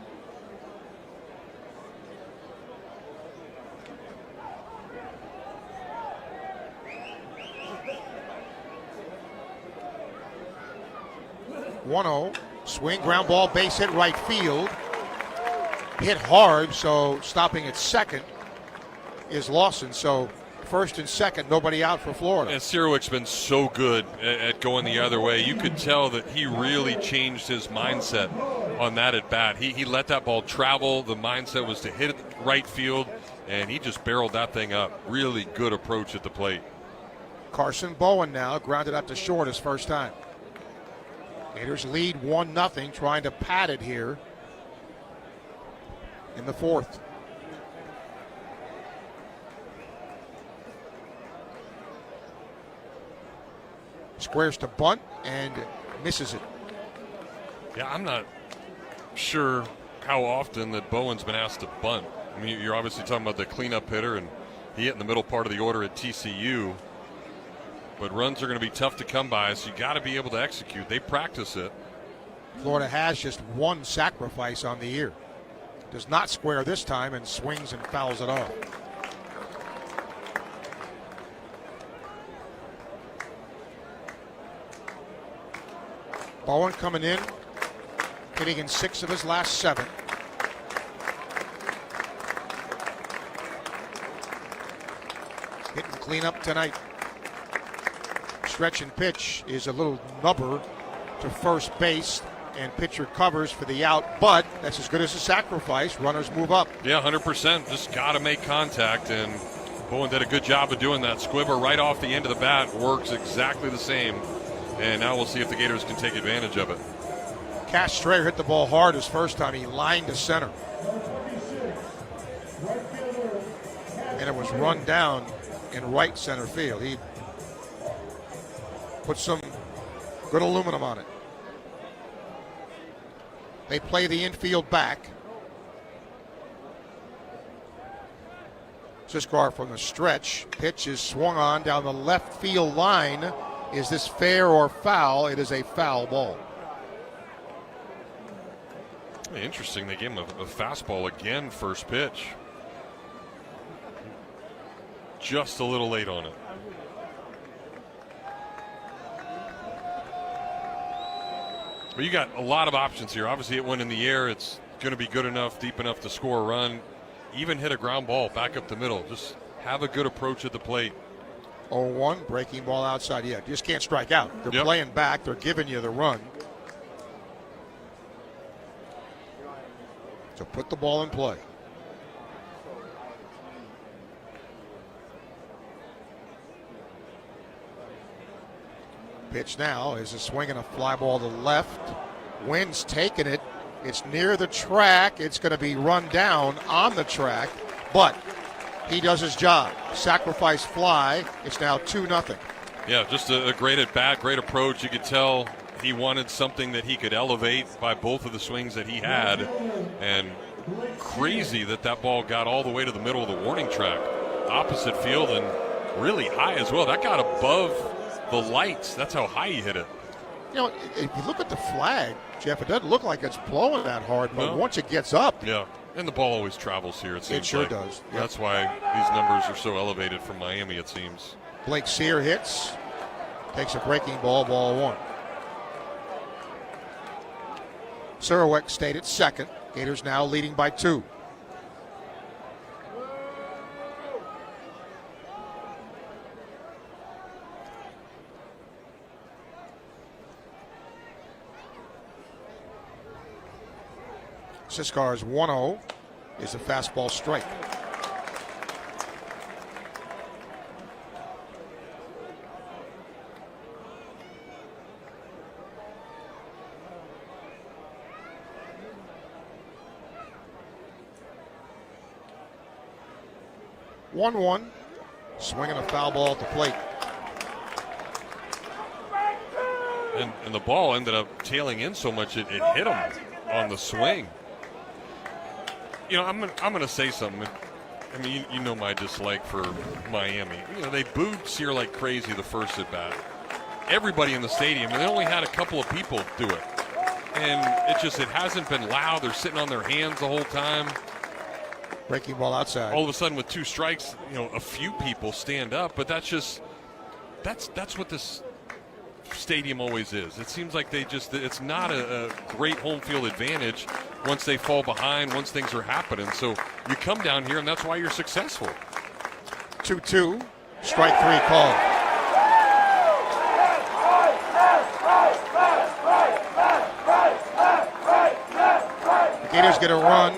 (1-0), swing, ground ball, base hit, right field. Hit hard, so stopping at second is Lawson. So first and second, nobody out for Florida. And Sarowick's been so good at going the other way. You could tell that he really changed his mindset on that at bat. He let that ball travel. The mindset was to hit it right field, and he just barreled that thing up. Really good approach at the plate. Carson Bowen now grounded out to short his first time. Gators lead 1-0, trying to pad it here in the 4th. Squares to bunt and misses it. Yeah, I'm not sure how often that Bowen's been asked to bunt. I mean, you're obviously talking about the cleanup hitter, and he hit in the middle part of the order at TCU. But runs are going to be tough to come by, so you got to be able to execute. They practice it. Florida has just 1 sacrifice on the year. Does not square this time and swings and fouls it off. Bowen coming in, hitting in 6 of his last 7. Hitting cleanup tonight. Stretch and pitch is a little nubber to first base, and pitcher covers for the out, but that's as good as a sacrifice. Runners move up. Yeah, 100%. Just got to make contact, and Bowen did a good job of doing that. Squibber right off the end of the bat works exactly the same. And now we'll see if the Gators can take advantage of it. Cash Strayer hit the ball hard his first time. He lined to center. And it was run down in right center field. He put some good aluminum on it. They play the infield back. Siskar from the stretch. Pitch is swung on down the left field line. Is this fair or foul? It is a foul ball. Interesting. They gave him a fastball again, first pitch. Just a little late on it. But you got a lot of options here. Obviously, it went in the air. It's going to be good enough, deep enough to score a run. Even hit a ground ball back up the middle. Just have a good approach at the plate. 0-1, breaking ball outside. Yeah, just can't strike out. They're playing back. They're giving you the run. So put the ball in play. Pitch now is a swing and a fly ball to left. Wind's taking it. It's near the track. It's going to be run down on the track, but he does his job. Sacrifice fly. It's now 2-0. Yeah, just a great at bat, great approach. You could tell he wanted something that he could elevate by both of the swings that he had. And crazy that ball got all the way to the middle of the warning track, opposite field, and really high as well. That got above the lights. That's how high he hit it. You know, if you look at the flag, Jeff, it doesn't look like it's blowing that hard, but once it gets up. Yeah, and the ball always travels here, it seems. It sure does. Yep. That's why these numbers are so elevated from Miami, it seems. Blake Sear hits, takes a breaking ball, ball 1. Sarowick stayed at second. Gators now leading by 2. Siskar's 1-0 is a fastball strike. One, swinging a foul ball at the plate. And the ball ended up tailing in so much it hit him on the swing. You know, I'm gonna say something. I mean, you know my dislike for Miami. You know, they booed Sear like crazy the first at bat. Everybody in the stadium, and they only had a couple of people do it. And it hasn't been loud. They're sitting on their hands the whole time. Breaking ball outside. All of a sudden, with 2 strikes, you know, a few people stand up. But that's what this stadium always is. It seems like it's not a great home field advantage once they fall behind, once things are happening. So you come down here, and that's why you're successful. 2-2, strike 3 called. The Gators get a run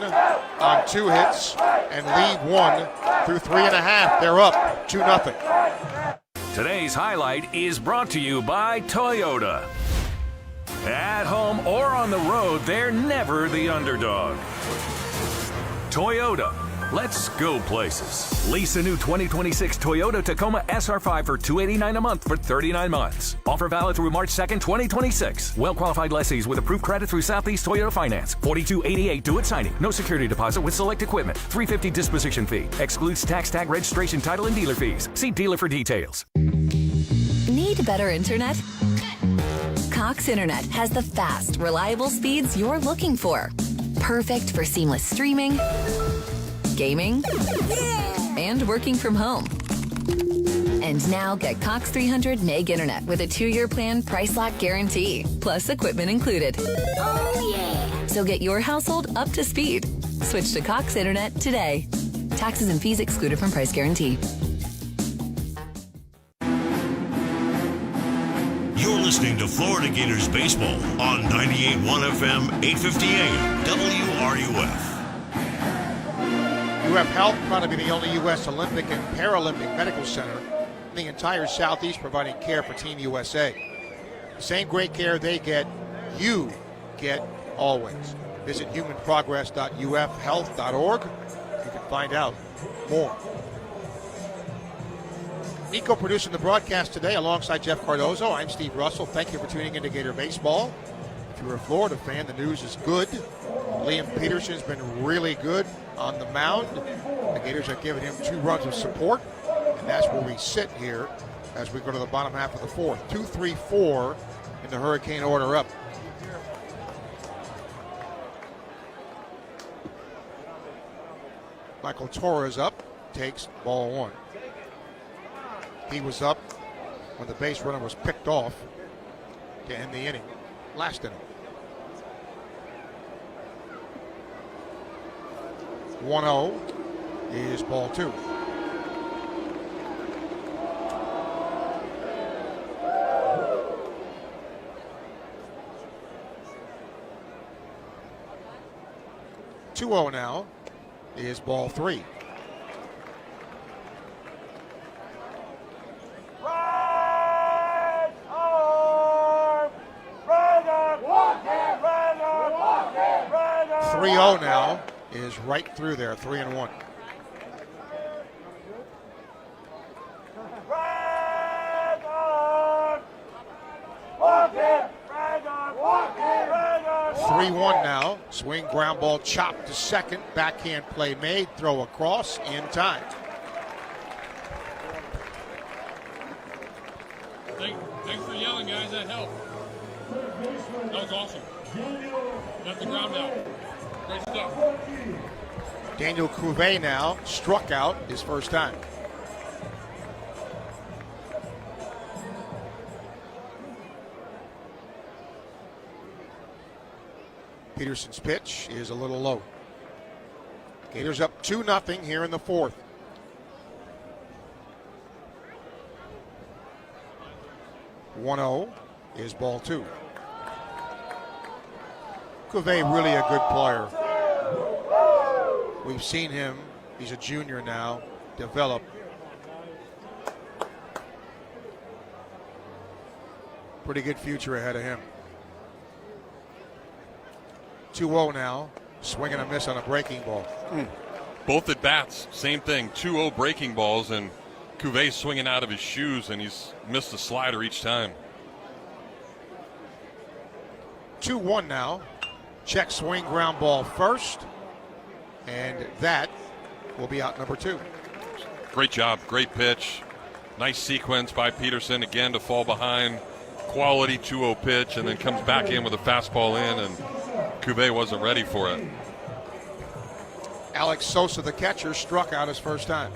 on 2 hits and lead 1 through 3.5. They're up 2-0. Today's highlight is brought to you by Toyota. At home or on the road, they're never the underdog. Toyota, let's go places. Lease a new 2026 Toyota Tacoma SR5 for $289 a month for 39 months. Offer valid through March 2nd, 2026. Well-qualified lessees with approved credit through Southeast Toyota Finance. $42.88 due at signing. No security deposit with select equipment. $350 disposition fee. Excludes tax, tag, registration, title, and dealer fees. See dealer for details. Need better internet? Cox Internet has the fast, reliable speeds you're looking for. Perfect for seamless streaming, gaming, and working from home. And now get Cox 300 meg internet with a 2-year plan price lock guarantee, plus equipment included. Oh yeah! So get your household up to speed. Switch to Cox Internet today. Taxes and fees excluded from price guarantee. You're listening to Florida Gators Baseball on 98.1 FM, 850 AM, WRUF. UF Health, proud to be the only U.S. Olympic and Paralympic medical center in the entire Southeast, providing care for Team USA. The same great care they get, you get always. Visit humanprogress.ufhealth.org. You can find out more. Nico producing the broadcast today alongside Jeff Cardozo. I'm Steve Russell. Thank you for tuning in to Gator Baseball. If you're a Florida fan, the news is good. Liam Peterson's been really good on the mound. The Gators are giving him 2 runs of support, and that's where we sit here as we go to the bottom half of the 4th. 2-3-4 in the Hurricane order up. Michael Torres up, takes ball 1. He was up when the base runner was picked off to end the inning, last inning. 1-0 is ball 2. Now is ball 3. Right arm, right arm, walk it, right arm, walk it, right arm. 3-0 now is right through there, 3-1. Right arm, walk it, right arm, walk it, right arm. 3-1 now. Swing, ground ball, chopped to second. Backhand play made. Throw across in time. Thanks for yelling, guys. That helped. That was awesome. Got the ground out. Great stuff. Daniel Couvet now struck out his first time. Peterson's pitch is a little low. Gators up 2-0 here in the 4th. Is ball 2. Couvet really a good player. We've seen him, he's a junior now, develop. Pretty good future ahead of him. 2-0 now. Swing and a miss on a breaking ball. Both at bats, same thing. 2-0 breaking balls, and Cuvée swinging out of his shoes, and he's missed a slider each time. 2-1 now. Check swing, ground ball first. And that will be out number 2. Great job, great pitch. Nice sequence by Peterson again to fall behind. Quality 2-0 pitch, and then comes back in with a fastball in, and Cuvée wasn't ready for it. Alex Sosa, the catcher, struck out his first time.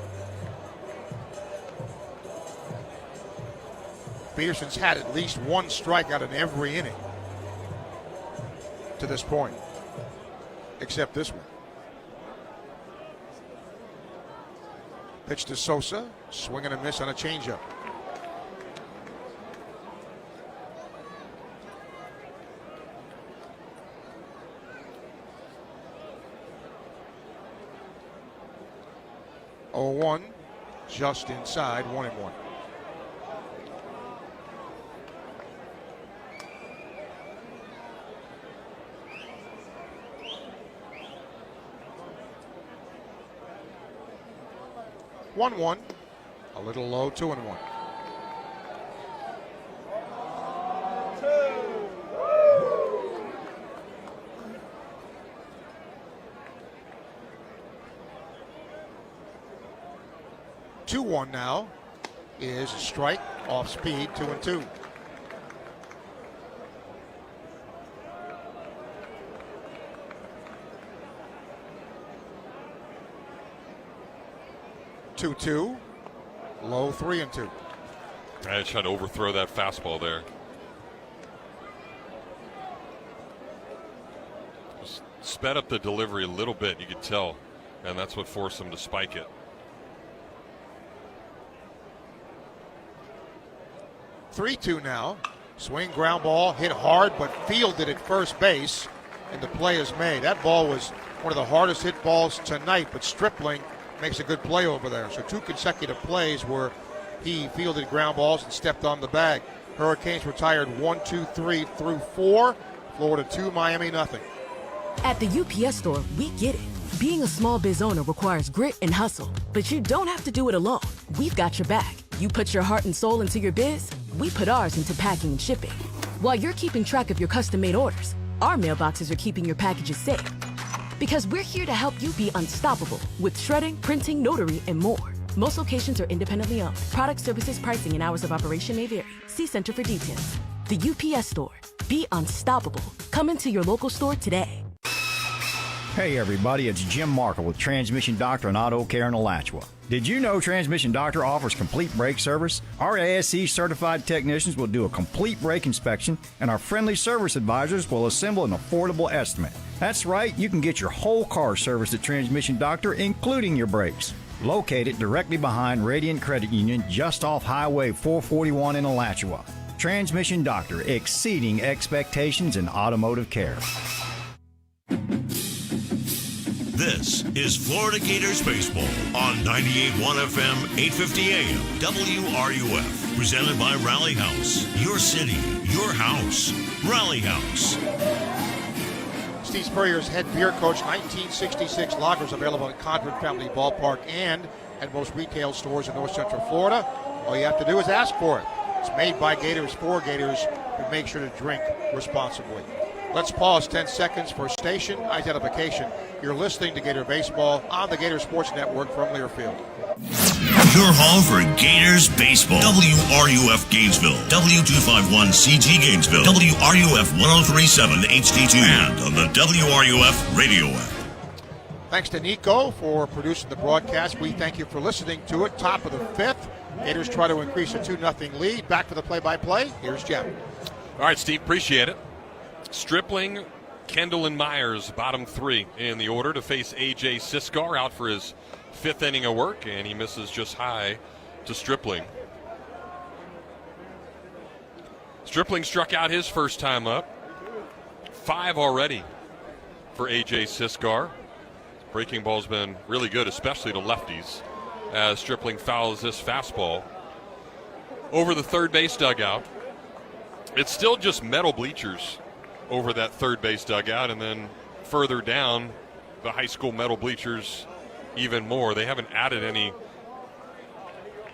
Peterson's had at least one strikeout in every inning to this point, except this one. Pitch to Sosa, swing and a miss on a changeup. Oh, 0-1, just inside, 1-1. A little low, 2-1. Now is a strike, off speed, 2-2. Two, low 3-2. I tried to overthrow that fastball there. Just sped up the delivery a little bit, you could tell, and that's what forced him to spike it. 3-2 now. Swing, ground ball, hit hard, but fielded at first base, and the play is made. That ball was one of the hardest hit balls tonight, but Stripling makes a good play over there. So 2 consecutive plays where he fielded ground balls and stepped on the bag. Hurricanes retired 1, 2, 3 through 4. Florida 2, Miami nothing. At the UPS store, we get it. Being a small biz owner requires grit and hustle, but you don't have to do it alone. We've got your back. You put your heart and soul into your biz, we put ours into packing and shipping. While you're keeping track of your custom-made orders, our mailboxes are keeping your packages safe. Because we're here to help you be unstoppable with shredding, printing, notary, and more. Most locations are independently owned. Product, services, pricing, and hours of operation may vary. See Center for details. The UPS store. Be unstoppable. Come into your local store today. Hey everybody, it's Jim Markle with Transmission Doctor and Auto Care in Alachua. Did you know Transmission Doctor offers complete brake service? Our ASE certified technicians will do a complete brake inspection, and our friendly service advisors will assemble an affordable estimate. That's right, you can get your whole car serviced at Transmission Doctor, including your brakes. Located directly behind Radiant Credit Union, just off Highway 441 in Alachua. Transmission Doctor, exceeding expectations in automotive care. This is Florida Gators Baseball on 98.1 FM, 850 AM, WRUF. Presented by Rally House. Your city, your house. Rally House. Steve Spurrier's head beer coach, 1966 lagers available at Condren Family Ballpark and at most retail stores in North Central Florida. All you have to do is ask for it. It's made by Gators for Gators, but make sure to drink responsibly. Let's pause 10 seconds for station identification. You're listening to Gator Baseball on the Gator Sports Network from Learfield. Your home for Gators Baseball. WRUF Gainesville, W251CG Gainesville, WRUF 1037 HD2, and on the WRUF radio app. Thanks to Nico for producing the broadcast. We thank you for listening to it. Top of the 5th. Gators try to increase a 2-0 lead. Back for the play-by-play. Here's Jeff. All right, Steve, appreciate it. Stripling, Kendall, and Myers, bottom 3 in the order to face A.J. Siskar, out for his 5th inning of work, and he misses just high to Stripling. Stripling struck out his first time up. 5 already for A.J. Siskar. Breaking ball's been really good, especially to lefties, as Stripling fouls this fastball over the third base dugout. It's still just metal bleachers over that third base dugout, and then further down, the high school metal bleachers even more. They haven't added any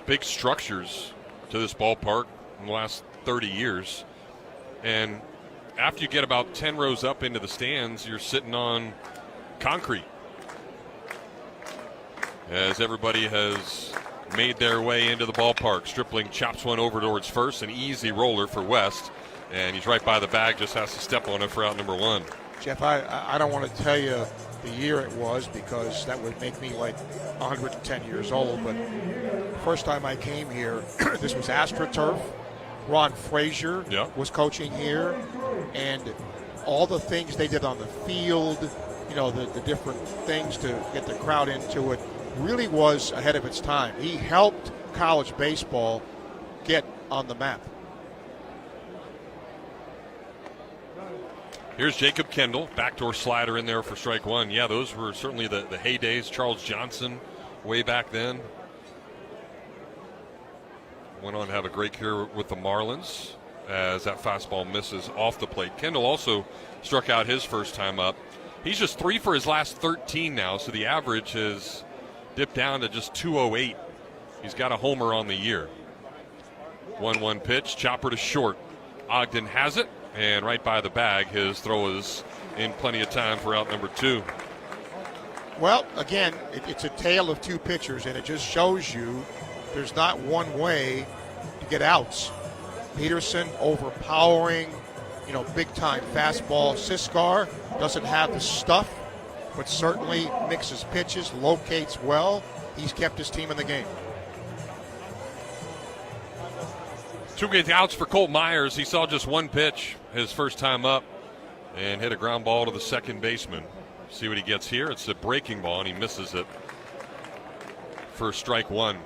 big structures to this ballpark in the last 30 years. And after you get about 10 rows up into the stands, you're sitting on concrete. As everybody has made their way into the ballpark, Stripling chops one over towards first, an easy roller for West, and he's right by the bag, just has to step on it for out number one. Jeff, I don't want to tell you the year it was because that would make me like 110 years old, but the first time I came here, this was AstroTurf. Ron Frazier was coaching here, and all the things they did on the field, you know, the different things to get the crowd into it, really was ahead of its time. He helped college baseball get on the map. Here's Jacob Kendall, backdoor slider in there for strike one. Yeah, those were certainly the heydays. Charles Johnson way back then. Went on to have a great career with the Marlins as that fastball misses off the plate. Kendall also struck out his first time up. He's just 3 for his last 13 now, so the average has dipped down to just 208. He's got a homer on the year. 1-1 pitch, chopper to short. Ogden has it, and right by the bag, his throw is in plenty of time for out number two. Well, again, it's a tale of two pitchers, and it just shows you there's not one way to get outs. Peterson overpowering, big-time fastball. Siskar doesn't have the stuff, but certainly mixes pitches, locates well. He's kept his team in the game. Two good outs for Colt Myers. He saw just one pitch his first time up and hit a ground ball to the second baseman. See what he gets here. It's a breaking ball, and he misses it for strike one.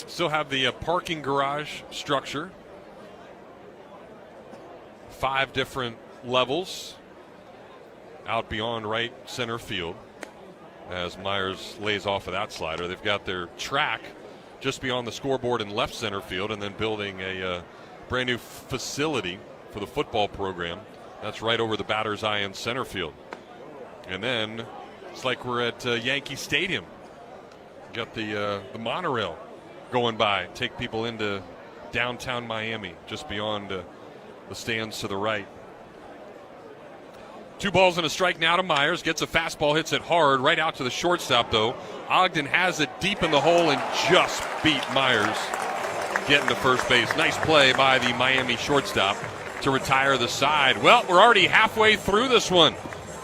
Still have the parking garage structure. 5 different levels out beyond right center field as Myers lays off of that slider. They've got their track just beyond the scoreboard in left center field, and then building a brand new facility for the football program. That's right over the batter's eye in center field. And then it's like we're at Yankee Stadium. Got the monorail going by, take people into downtown Miami, just beyond the stands to the right. 2 balls and a strike now to Myers. Gets a fastball, hits it hard, right out to the shortstop, though. Ogden has it deep in the hole and just beat Myers getting to first base. Nice play by the Miami shortstop to retire the side. Well, we're already halfway through this one.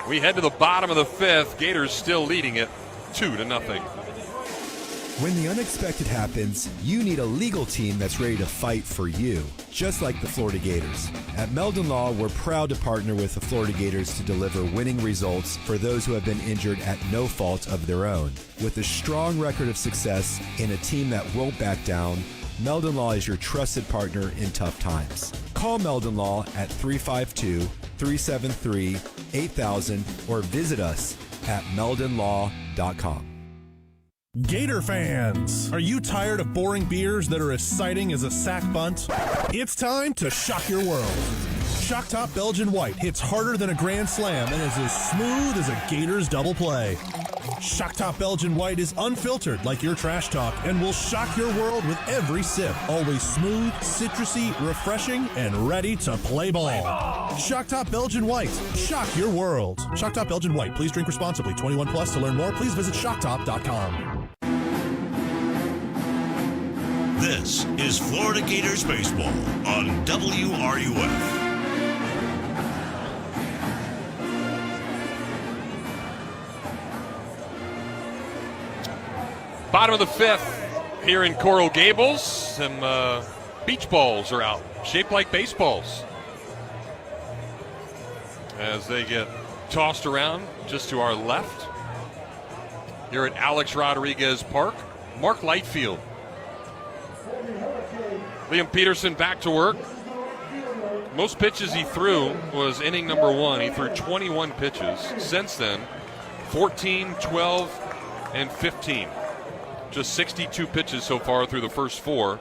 We head to the bottom of the 5th. Gators still leading it 2-0. When the unexpected happens, you need a legal team that's ready to fight for you, just like the Florida Gators. At Meldon Law, we're proud to partner with the Florida Gators to deliver winning results for those who have been injured at no fault of their own. With a strong record of success and a team that won't back down, Meldon Law is your trusted partner in tough times. Call Meldon Law at 352-373-8000 or visit us at meldonlaw.com. Gator fans, are you tired of boring beers that are as exciting as a sack bunt? It's time to shock your world. Shock Top Belgian White hits harder than a grand slam and is as smooth as a Gators double play. Shock Top Belgian White is unfiltered like your trash talk and will shock your world with every sip. Always smooth, citrusy, refreshing, and ready to play ball. Shock Top Belgian White. Shock your world. Shock Top Belgian White. Please drink responsibly. 21 plus. To learn more, please visit shocktop.com. This is Florida Gators Baseball on WRUF. Bottom of the 5th here in Coral Gables. Some beach balls are out, shaped like baseballs, as they get tossed around just to our left here at Alex Rodriguez Park. Mark Lightfield. Liam Peterson back to work. Most pitches he threw was inning number 1. He threw 21 pitches. Since then, 14, 12, and 15. Just 62 pitches so far through the first 4,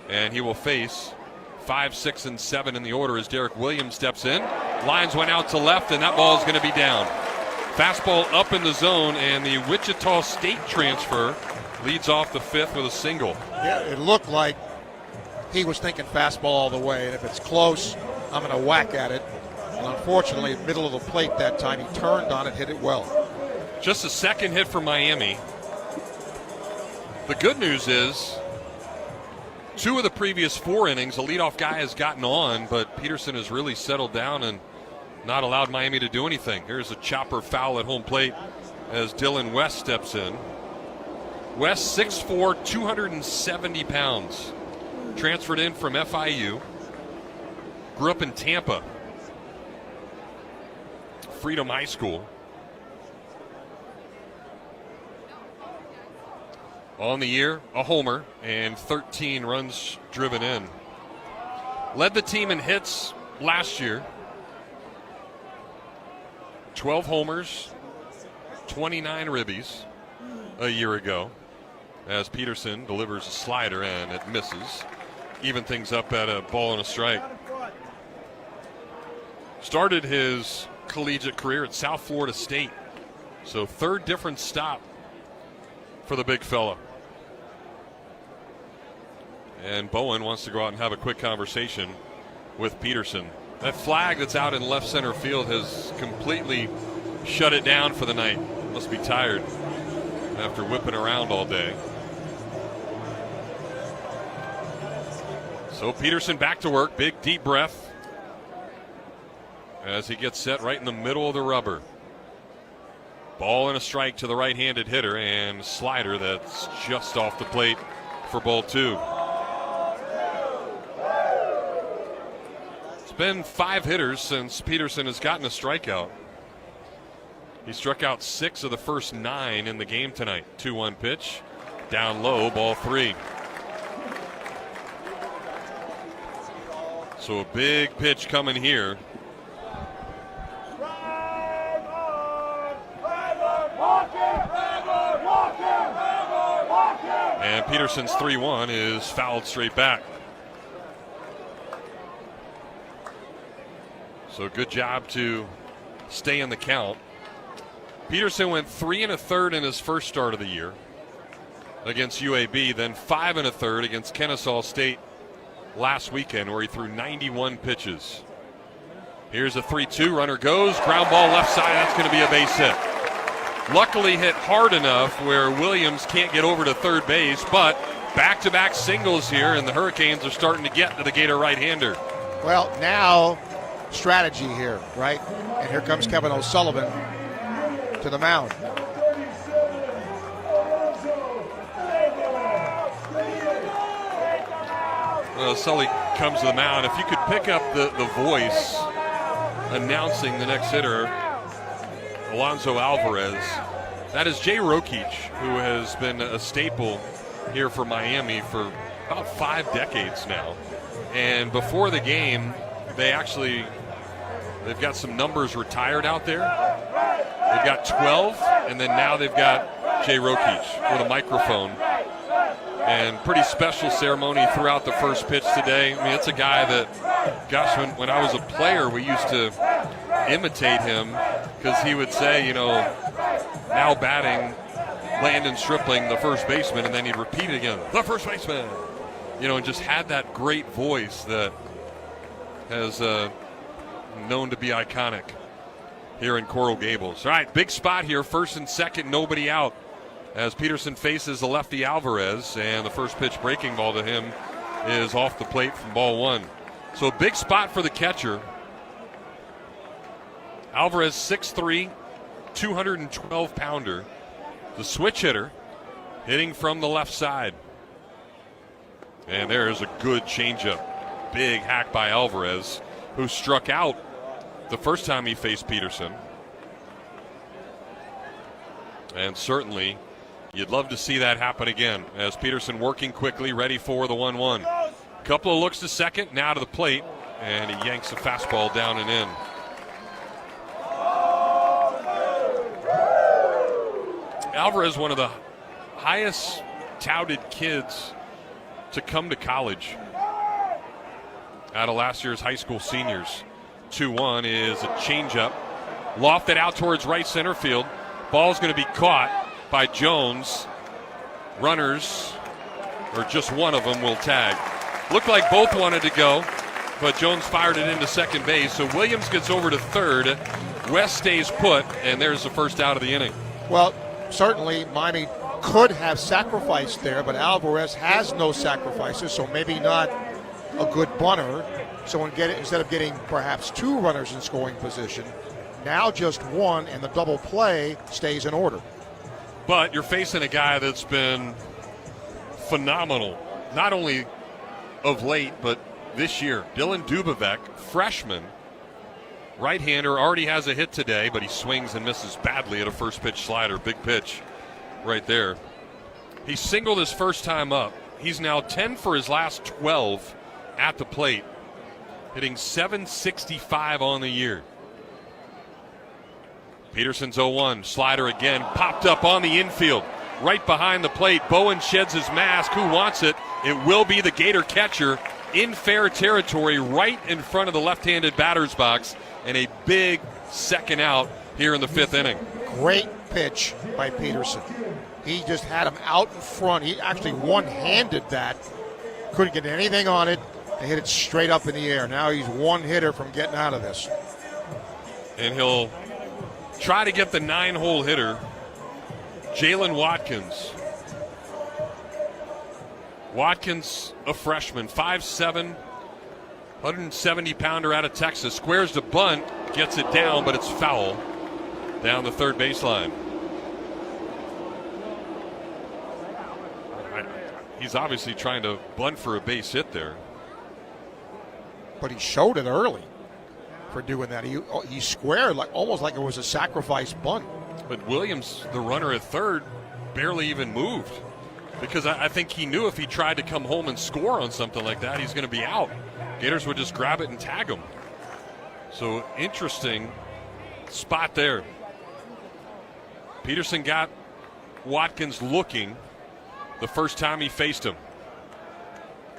and he will face 5, 6, and 7 in the order as Derek Williams steps in. Lines went out to left, and that ball is going to be down. Fastball up in the zone, and the Wichita State transfer leads off the 5th with a single. Yeah, it looked like he was thinking fastball all the way, and if it's close, I'm going to whack at it. And unfortunately, middle of the plate that time, he turned on it, hit it well. Just a second hit for Miami. The good news is 2 of the previous 4 innings, a leadoff guy has gotten on, but Peterson has really settled down and not allowed Miami to do anything. Here's a chopper foul at home plate as Dylan West steps in. West, 6'4", 270 pounds. Transferred in from FIU. Grew up in Tampa. Freedom High School. On the year, a homer and 13 runs driven in. Led the team in hits last year. 12 homers, 29 ribbies a year ago, as Peterson delivers a slider and it misses. Even things up at a ball and a strike. Started his collegiate career at South Florida State. So 3rd different stop for the big fella. And Bowen wants to go out and have a quick conversation with Peterson. That flag that's out in left center field has completely shut it down for the night. Must be tired after whipping around all day. So Peterson back to work. Big deep breath as he gets set right in the middle of the rubber. Ball and a strike to the right-handed hitter, and slider that's just off the plate for ball 2. It's been 5 hitters since Peterson has gotten a strikeout. He struck out 6 of the first 9 in the game tonight. 2-1 pitch, down low, ball 3. So a big pitch coming here. And Peterson's 3-1 is fouled straight back. So good job to stay in the count. Peterson went 3 1/3 in his first start of the year against UAB, then 5 1/3 against Kennesaw State last weekend, where he threw 91 pitches. Here's a 3-2, runner goes, ground ball left side, that's going to be a base hit. Luckily hit hard enough where Williams can't get over to third base, but back-to-back singles here, and the Hurricanes are starting to get to the Gator right-hander. Well, now strategy here, right? And here comes Kevin O'Sullivan to the mound. Sully comes to the mound. If you could pick up the voice announcing the next hitter, Alonso Alvarez, that is Jay Rokich, who has been a staple here for Miami for about 5 decades now. And before the game, they've got some numbers retired out there. They've got 12, and then now they've got Jay Rokich with a microphone. And pretty special ceremony throughout the first pitch today. I mean, it's a guy that, gosh, when I was a player, we used to imitate him because he would say, now batting Landon Stripling, the first baseman, and then he'd repeat it again, the first baseman. And just had that great voice that has known to be iconic here in Coral Gables. All right, big spot here, first and second, nobody out, as Peterson faces the lefty Alvarez, and the first pitch breaking ball to him is off the plate from ball 1. So a big spot for the catcher. Alvarez, 6'3", 212-pounder. The switch hitter, hitting from the left side. And there's a good changeup. Big hack by Alvarez, who struck out the first time he faced Peterson. And certainly, you'd love to see that happen again, as Peterson working quickly, ready for the 1-1. Couple of looks to second, now to the plate, and he yanks a fastball down and in. Alvarez, one of the highest touted kids to come to college out of last year's high school seniors. 2-1 is a changeup. Lofted out towards right center field. Ball's going to be caught by Jones. Runners, or just one of them, will tag. Looked like both wanted to go, but Jones fired it into second base. So Williams gets over to third. West stays put, and there's the first out of the inning. Well, certainly Miami could have sacrificed there, but Alvarez has no sacrifices, so maybe not a good bunter. So instead of getting perhaps 2 runners in scoring position, now just 1, and the double play stays in order. But you're facing a guy that's been phenomenal, not only of late, but this year. Dylan Dubovec, freshman, right-hander, already has a hit today, but he swings and misses badly at a first pitch slider. Big pitch right there. He singled his first time up. He's now 10 for his last 12 at the plate, hitting .765 on the year. Peterson's 0-1, slider again, popped up on the infield, right behind the plate. Bowen sheds his mask. Who wants it? It will be the Gator catcher in fair territory, right in front of the left-handed batter's box, and a big second out here in the 5th inning. Great pitch by Peterson. He just had him out in front. He actually one-handed that. Couldn't get anything on it. They hit it straight up in the air. Now he's one hitter from getting out of this. And he'll try to get the 9-hole hitter, Jalen Watkins. Watkins, a freshman, 5'7", 170-pounder out of Texas. Squares the bunt, gets it down, but it's foul down the third baseline. He's obviously trying to bunt for a base hit there. But he showed it early for doing that. He squared almost like it was a sacrifice bunt. But Williams, the runner at third, barely even moved, because I think he knew if he tried to come home and score on something like that, he's going to be out. Gators would just grab it and tag him. So interesting spot there. Peterson got Watkins looking the first time he faced him.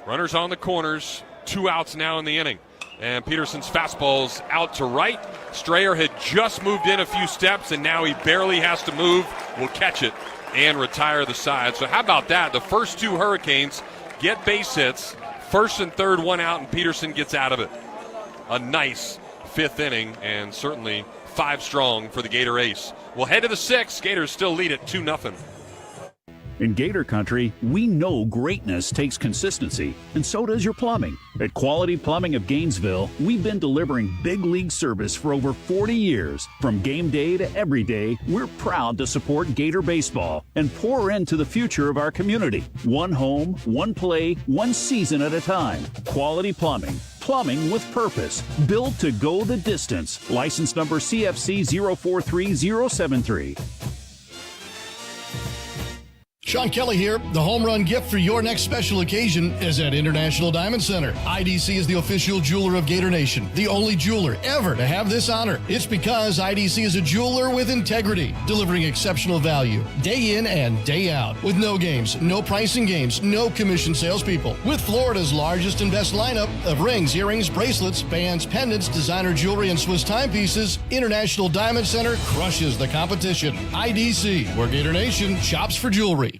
Runners on the corners, 2 outs now in the inning. And Peterson's fastball's out to right. Strayer had just moved in a few steps, and now he barely has to move. Will catch it and retire the side. So how about that? The first 2 Hurricanes get base hits. First and third, 1 out, and Peterson gets out of it. A nice 5th inning, and certainly 5 strong for the Gator ace. We'll head to the 6th. Gators still lead it 2-0. In Gator Country, we know greatness takes consistency, and so does your plumbing. At Quality Plumbing of Gainesville, we've been delivering big league service for over 40 years. From game day to every day, we're proud to support Gator baseball and pour into the future of our community. One home, one play, one season at a time. Quality Plumbing. Plumbing with purpose. Built to go the distance. License number CFC 043073. Sean Kelly here. The home run gift for your next special occasion is at International Diamond Center. IDC is the official jeweler of Gator Nation, the only jeweler ever to have this honor. It's because IDC is a jeweler with integrity, delivering exceptional value day in and day out, with no games, no pricing games, no commission salespeople. With Florida's largest and best lineup of rings, earrings, bracelets, bands, pendants, designer jewelry, and Swiss timepieces, International Diamond Center crushes the competition. IDC, where Gator Nation shops for jewelry.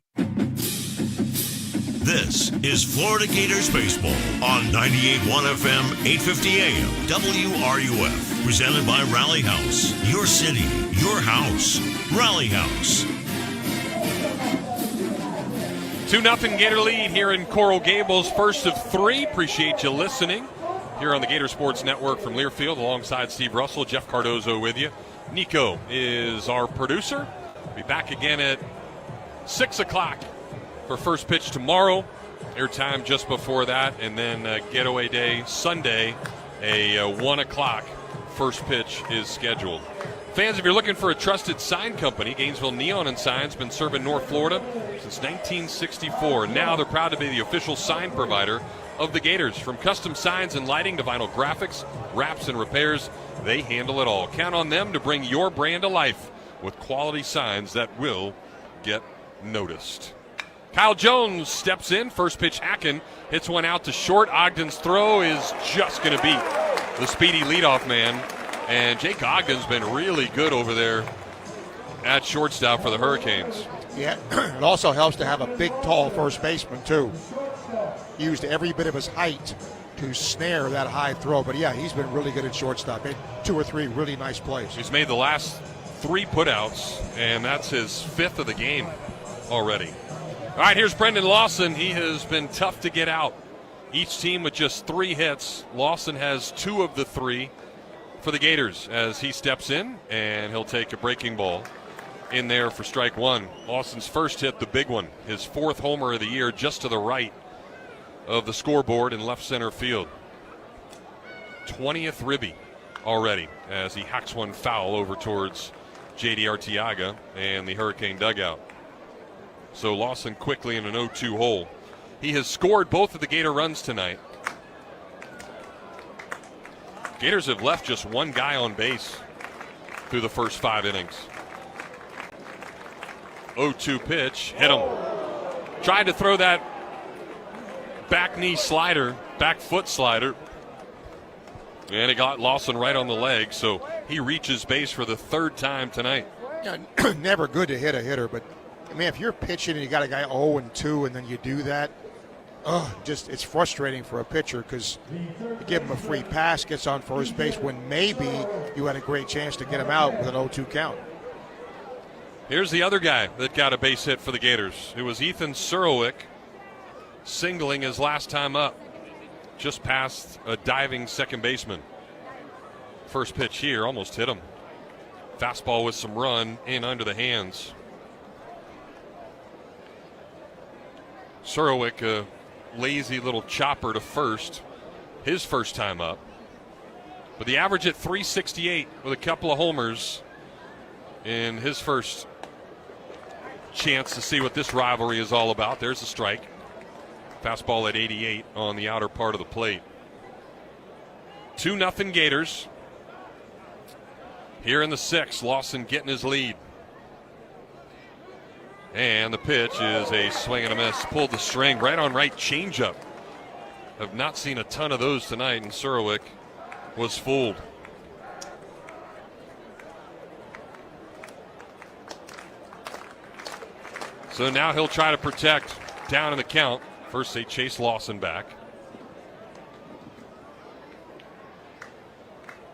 This is Florida Gators Baseball on 98.1 FM, 850 AM, WRUF. Presented by Rally House. Your city, your house. Rally House. 2-0 Gator lead here in Coral Gables. First of 3. Appreciate you listening here on the Gator Sports Network from Learfield alongside Steve Russell. Jeff Cardozo with you. Nico is our producer. Be back again at 6 o'clock for first pitch tomorrow. Airtime just before that, and then Getaway Day Sunday, a 1 o'clock first pitch is scheduled. Fans, if you're looking for a trusted sign company, Gainesville Neon and Signs been serving North Florida since 1964. Now they're proud to be the official sign provider of the Gators. From custom signs and lighting to vinyl graphics, wraps, and repairs, they handle it all. Count on them to bring your brand to life with quality signs that will get noticed. Kyle Jones steps in. First pitch, Hacken hits one out to short. Ogden's throw is just going to beat the speedy leadoff man. And Jake Ogden's been really good over there at shortstop for the Hurricanes. Yeah, it also helps to have a big, tall first baseman, too. Used every bit of his height to snare that high throw. But, yeah, he's been really good at shortstop. Made 2 or 3 really nice plays. He's made the last 3 putouts, and that's his 5th of the game already. All right, here's Brendan Lawson. He has been tough to get out. Each team with just 3 hits. Lawson has 2 of the 3 for the Gators as he steps in, and he'll take a breaking ball in there for strike 1. Lawson's first hit, the big one, his 4th homer of the year, just to the right of the scoreboard in left center field. 20th ribby already as he hacks one foul over towards J.D. Arteaga and the Hurricane dugout. So Lawson quickly in an 0-2 hole. He has scored both of the Gator runs tonight. Gators have left just 1 guy on base through the first 5 innings. 0-2 pitch, hit him. Tried to throw that back knee slider, back foot slider, and it got Lawson right on the leg, so he reaches base for the 3rd time tonight. Yeah, never good to hit a hitter, but I mean, if you're pitching and you got a guy 0-2 and then you do that, it's frustrating for a pitcher because you give him a free pass, gets on first base when maybe you had a great chance to get him out with an 0-2 count. Here's the other guy that got a base hit for the Gators. It was Ethan Surowick singling his last time up, just past a diving second baseman. First pitch here, almost hit him. Fastball with some run in under the hands. Surowick, a lazy little chopper to first, his first time up. But the average at 368 with a couple of homers in his first chance to see what this rivalry is all about. There's a strike. Fastball at 88 on the outer part of the plate. 2-0 Gators. Here in the 6th, Lawson getting his lead. And the pitch is a swing and a miss. Pulled the string right on right, changeup. Have not seen a ton of those tonight, and Surowick was fooled. So now he'll try to protect down in the count. First they chase Lawson back.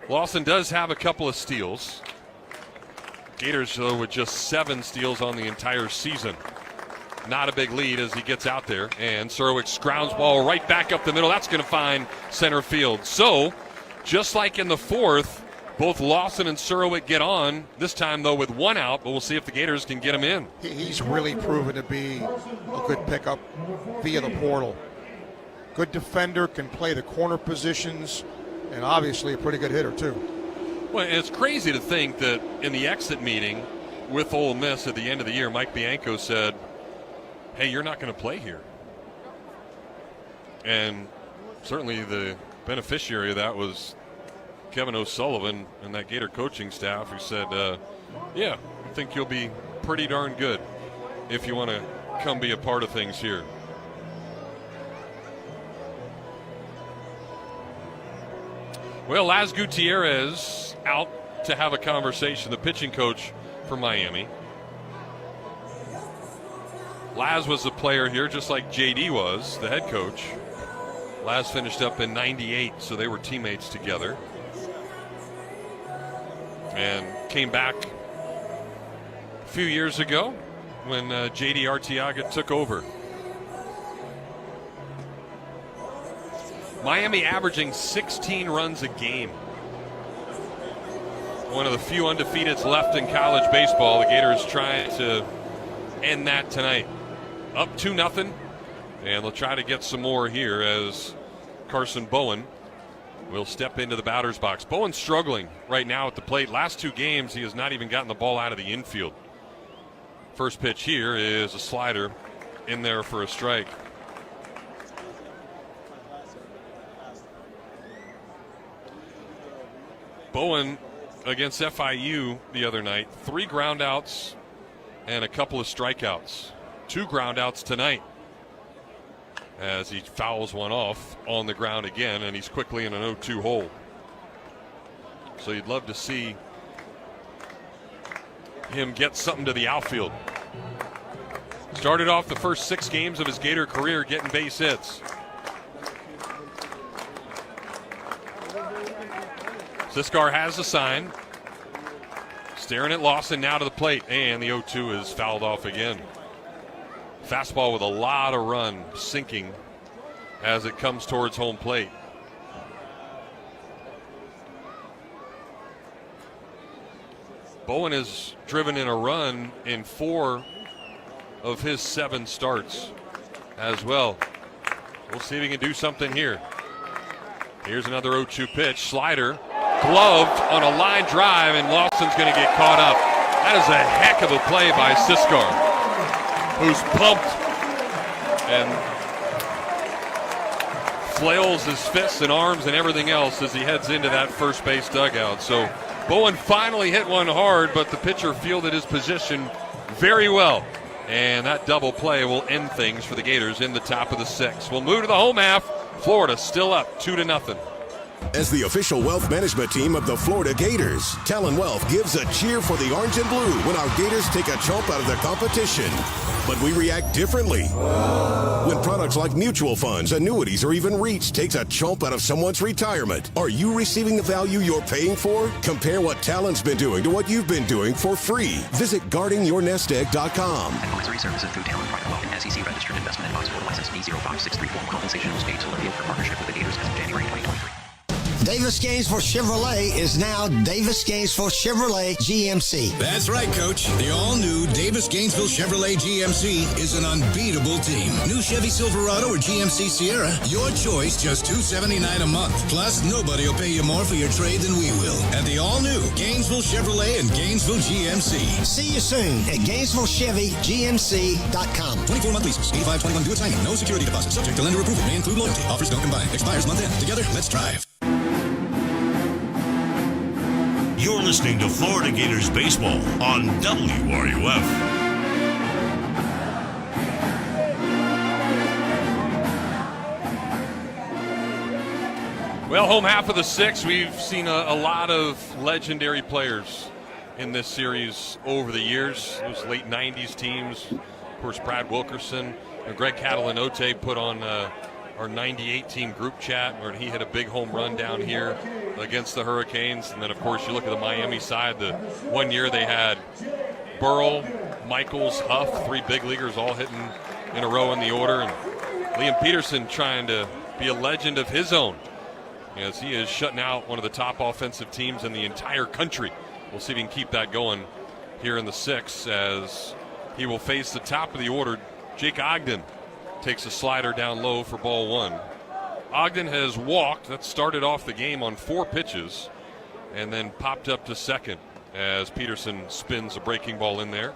Lawson does have a couple of steals. Gators, though, with just 7 steals on the entire season. Not a big lead as he gets out there. And Surowick's grounds ball right back up the middle. That's going to find center field. So, just like in the 4th, both Lawson and Surowick get on. This time, though, with 1 out. But we'll see if the Gators can get him in. He's really proven to be a good pickup via the portal. Good defender, can play the corner positions, and obviously a pretty good hitter, too. Well, it's crazy to think that in the exit meeting with Ole Miss at the end of the year, Mike Bianco said, hey, you're not going to play here. And certainly the beneficiary of that was Kevin O'Sullivan and that Gator coaching staff, who said, yeah, I think you'll be pretty darn good if you want to come be a part of things here. Well, Laz Gutierrez out to have a conversation, the pitching coach for Miami. Laz was a player here just like JD was, the head coach. Laz finished up in 98, so they were teammates together. And came back a few years ago when J.D. Arteaga took over. Miami averaging 16 runs a game. One of the few undefeateds left in college baseball. The Gators trying to end that tonight. Up 2-0, and they'll try to get some more here as Carson Bowen will step into the batter's box. Bowen's struggling right now at the plate. Last 2 games, he has not even gotten the ball out of the infield. First pitch here is a slider in there for a strike. Bowen against FIU the other night, 3 ground outs and a couple of strikeouts. 2 groundouts tonight as he fouls one off on the ground again, and he's quickly in an 0-2 hole. So you'd love to see him get something to the outfield. Started off the first 6 games of his Gator career getting base hits. Siskar has the sign. Staring at Lawson now to the plate, and the 0-2 is fouled off again. Fastball with a lot of run sinking as it comes towards home plate. Bowen has driven in a run in 4 of his 7 starts as well. We'll see if he can do something here. Here's another 0-2 pitch. Slider gloved on a line drive, and Lawson's going to get caught up. That is a heck of a play by Siskar, who's pumped and flails his fists and arms and everything else as he heads into that first base dugout. So Bowen finally hit one hard, but the pitcher fielded his position very well. And that double play will end things for the Gators in the top of the 6th. We'll move to the home half. Florida still up 2-0. As the official wealth management team of the Florida Gators, Talon Wealth gives a cheer for the orange and blue when our Gators take a chump out of their competition. But we react differently. When products like mutual funds, annuities, or even REITs takes a chump out of someone's retirement, are you receiving the value you're paying for? Compare what Talon's been doing to what you've been doing for free. Visit guardingyournestegg.com. Advisory services through Talon Private Wealth and SEC registered investment advisor with license B05634. Compensation was paid to Levy for partnership with the Gators as of January 2023. Davis Gainesville Chevrolet is now Davis Gainesville Chevrolet GMC. That's right, Coach. The all-new Davis Gainesville Chevrolet GMC is an unbeatable team. New Chevy Silverado or GMC Sierra, your choice, just $279 a month. Plus, nobody will pay you more for your trade than we will. At the all-new Gainesville Chevrolet and Gainesville GMC. See you soon at GainesvilleChevyGMC.com. 24-month leases, 85-21 due assignment, no security deposit, subject to lender approval, may include loyalty. Offers don't combine. Expires month end. Together, let's drive. You're listening to Florida Gators Baseball on WRUF. Well, home half of the 6th, we've seen a lot of legendary players in this series over the years. Those late 90s teams, of course, Brad Wilkerson and Greg Catalanote put on our 98 team group chat where he hit a big home run down here against the Hurricanes. And then, of course, you look at the Miami side. The one year they had Burrell, Michaels, Huff, 3 big leaguers all hitting in a row in the order. And Liam Peterson trying to be a legend of his own as he is shutting out one of the top offensive teams in the entire country. We'll see if he can keep that going here in the 6th as he will face the top of the order. Jake Ogden takes a slider down low for ball 1. Ogden has walked. That started off the game on 4 pitches and then popped up to second as Peterson spins a breaking ball in there.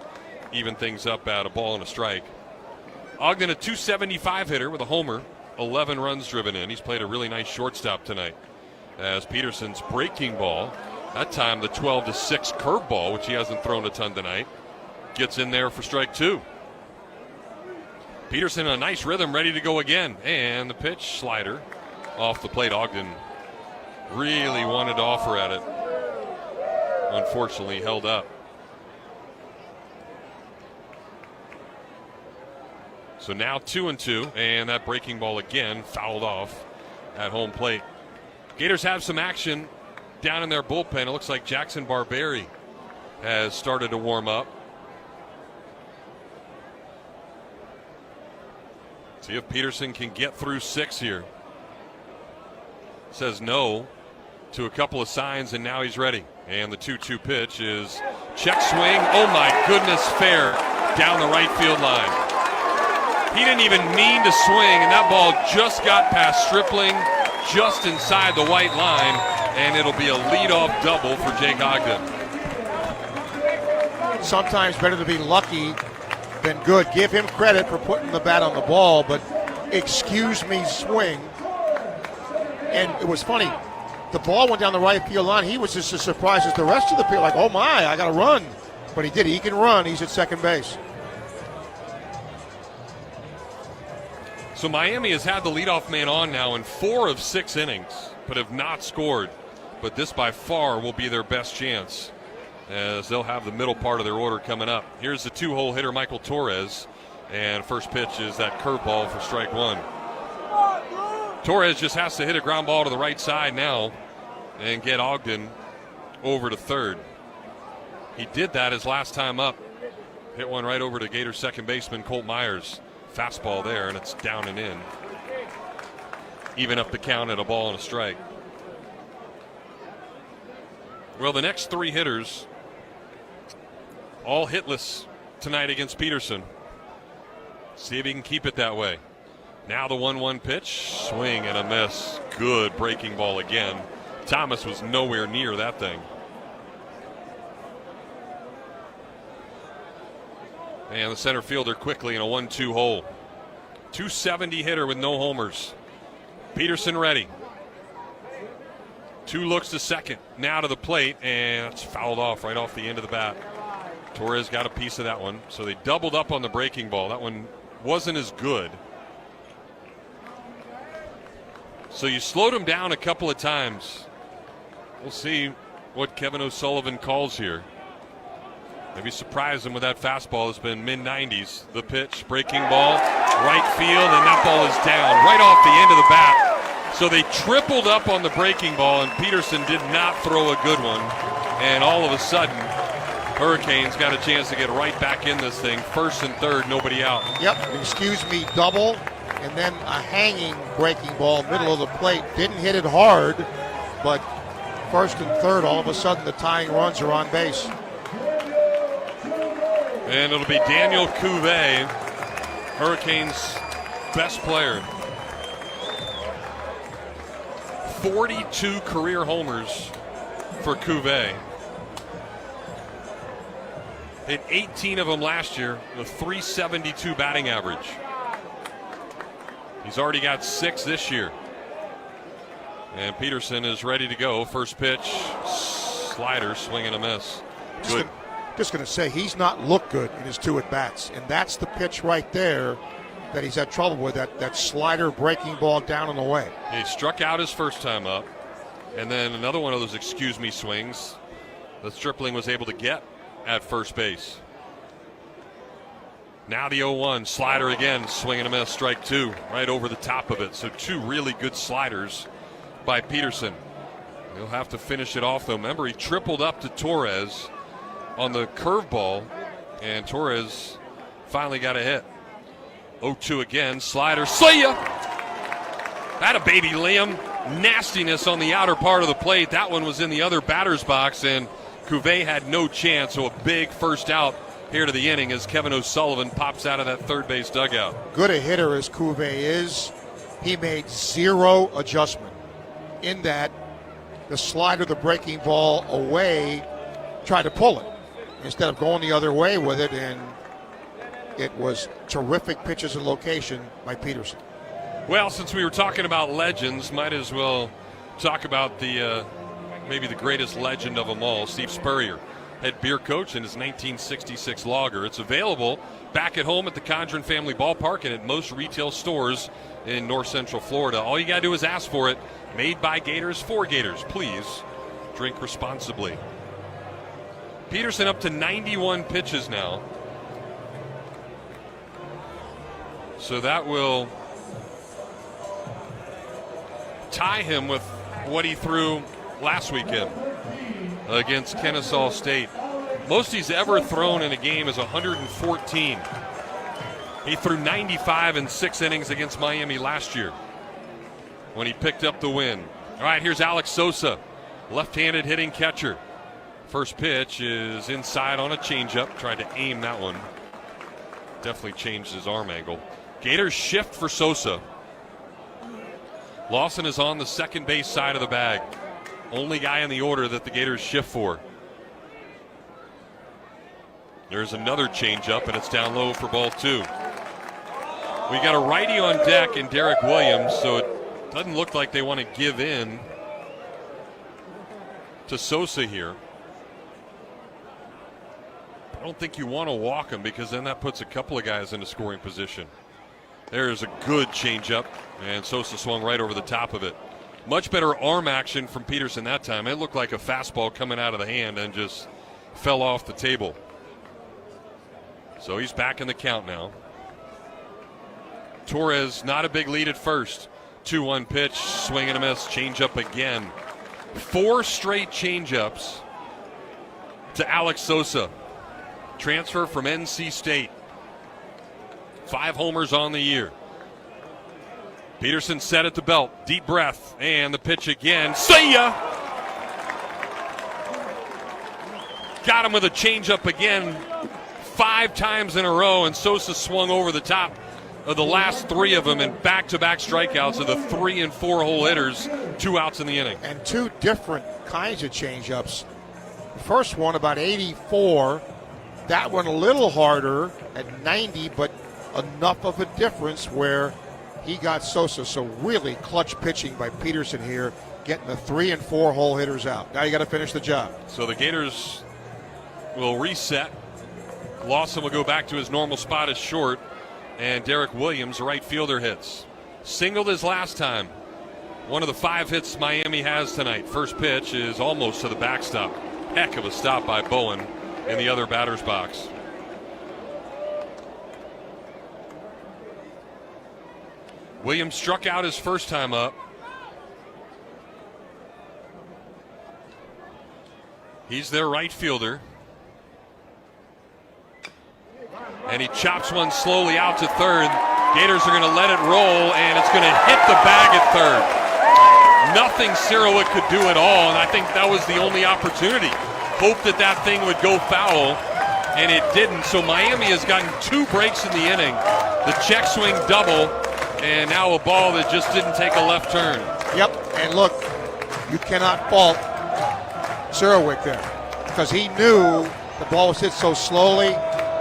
Even things up at a ball and a strike. Ogden, a .275 hitter with a homer, 11 runs driven in. He's played a really nice shortstop tonight as Peterson's breaking ball, that time the 12-6 curveball, which he hasn't thrown a ton tonight, gets in there for strike 2. Peterson in a nice rhythm, ready to go again. And the pitch, slider, off the plate. Ogden really wanted to offer at it. Unfortunately, held up. So now 2-2, and that breaking ball again fouled off at home plate. Gators have some action down in their bullpen. It looks like Jackson Barberi has started to warm up. See if Peterson can get through 6 here. Says no to a couple of signs, and now he's ready. And the 2-2 pitch is check swing. Oh my goodness, fair down the right field line. He didn't even mean to swing, and that ball just got past Stripling, just inside the white line, and it'll be a leadoff double for Jake Ogden. Sometimes better to be lucky than good. Give him credit for putting the bat on the ball, but excuse me swing. And it was funny. The ball went down the right field line. He was just as surprised as the rest of the field, like, oh my, I got to run. But he did. He can run. He's at second base. So Miami has had the leadoff man on now in 4 of 6 innings, but have not scored. But this by far will be their best chance, as they'll have the middle part of their order coming up. Here's the 2-hole hitter, Michael Torres, and first pitch is that curveball for strike 1. Torres just has to hit a ground ball to the right side now and get Ogden over to third. He did that his last time up. Hit one right over to Gators second baseman Colt Myers. Fastball there, and it's down and in. Even up the count at a ball and a strike. Well, the next 3 hitters all hitless tonight against Peterson. See if he can keep it that way. Now the 1-1 pitch, swing and a miss. Good breaking ball again. Thomas was nowhere near that thing. And the center fielder quickly in a 1-2 hole. 270 hitter with no homers. Peterson ready. 2 looks to second. Now to the plate, and it's fouled off right off the end of the bat. Torres got a piece of that one. So they doubled up on the breaking ball. That one wasn't as good. So you slowed him down a couple of times. We'll see what Kevin O'Sullivan calls here. Maybe surprise him with that fastball. It's been mid-90s. The pitch, breaking ball, right field, and that ball is down right off the end of the bat. So they tripled up on the breaking ball, and Peterson did not throw a good one. And all of a sudden, Hurricanes got a chance to get right back in this thing. First and third, nobody out. Yep, excuse me, double, and then a hanging breaking ball, middle of the plate. Didn't hit it hard, but first and third, all of a sudden the tying runs are on base. And it'll be Daniel Cuvée, Hurricanes' best player. 42 career homers for Cuvée. Hit 18 of them last year with .372 batting average. He's already got 6 this year. And Peterson is ready to go. First pitch, slider, swing and a miss. Good. Just going to say he's not looked good in his 2 at-bats, and that's the pitch right there that he's had trouble with, that slider breaking ball down and away. He struck out his first time up, and then another one of those excuse me swings that Stripling was able to get at first base. Now the 0-1, slider again, swing and a miss, strike 2, right over the top of it. So 2 really good sliders by Peterson. He'll have to finish it off, though. Remember, he tripled up to Torres on the curveball, and Torres finally got a hit. 0-2 again, slider, see ya! That a baby, Liam. Nastiness on the outer part of the plate. That one was in the other batter's box, and Cuvée had no chance, so a big first out here to the inning as Kevin O'Sullivan pops out of that third base dugout. Good a hitter as Cuvée is, he made 0 adjustment in that the slider, the breaking ball away, tried to pull it instead of going the other way with it, and it was terrific pitches and location by Peterson. Well, since we were talking about legends, might as well talk about the maybe the greatest legend of them all, Steve Spurrier, head beer coach in his 1966 lager. It's available back at home at the Condren Family Ballpark and at most retail stores in North Central Florida. All you got to do is ask for it. Made by Gators for Gators. Please drink responsibly. Peterson up to 91 pitches now. So that will tie him with what he threw last weekend against Kennesaw State. Most he's ever thrown in a game is 114. He threw 95 in 6 innings against Miami last year when he picked up the win. All right, here's Alex Sosa, left-handed hitting catcher. First pitch is inside on a changeup. Tried to aim that one. Definitely changed his arm angle. Gators shift for Sosa. Lawson is on the second base side of the bag. Only guy in the order that the Gators shift for. There's another changeup, and it's down low for ball 2. We got a righty on deck in Derek Williams, so it doesn't look like they want to give in to Sosa here. I don't think you want to walk him because then that puts a couple of guys into scoring position. There's a good changeup, and Sosa swung right over the top of it. Much better arm action from Peterson that time. It looked like a fastball coming out of the hand and just fell off the table. So he's back in the count now. Torres, not a big lead at first. 2-1 pitch, swing and a miss, changeup again. 4 straight changeups to Alex Sosa. Transfer from NC State. 5 homers on the year. Peterson set at the belt, deep breath, and the pitch again. See ya! Got him with a changeup again 5 times in a row, and Sosa swung over the top of the last 3 of them, and back-to-back strikeouts of the 3 and 4 hole hitters, 2 outs in the inning. And 2 different kinds of changeups. The first one about 84. That one a little harder at 90, but enough of a difference where he got Sosa. So really clutch pitching by Peterson here, getting the 3 and 4 hole hitters out. Now you got to finish the job. So the Gators will reset. Lawson will go back to his normal spot as short. And Derek Williams, the right fielder, hits. Singled his last time. One of the 5 hits Miami has tonight. First pitch is almost to the backstop. Heck of a stop by Bowen in the other batter's box. Williams struck out his first time up. He's their right fielder. And he chops one slowly out to third. Gators are going to let it roll, and it's going to hit the bag at third. Nothing Sirowick could do at all, and I think that was the only opportunity. Hoped that that thing would go foul, and it didn't. So Miami has gotten 2 breaks in the inning. The check swing double, and now a ball that just didn't take a left turn. Yep, and look, you cannot fault Sirowick there because he knew the ball was hit so slowly.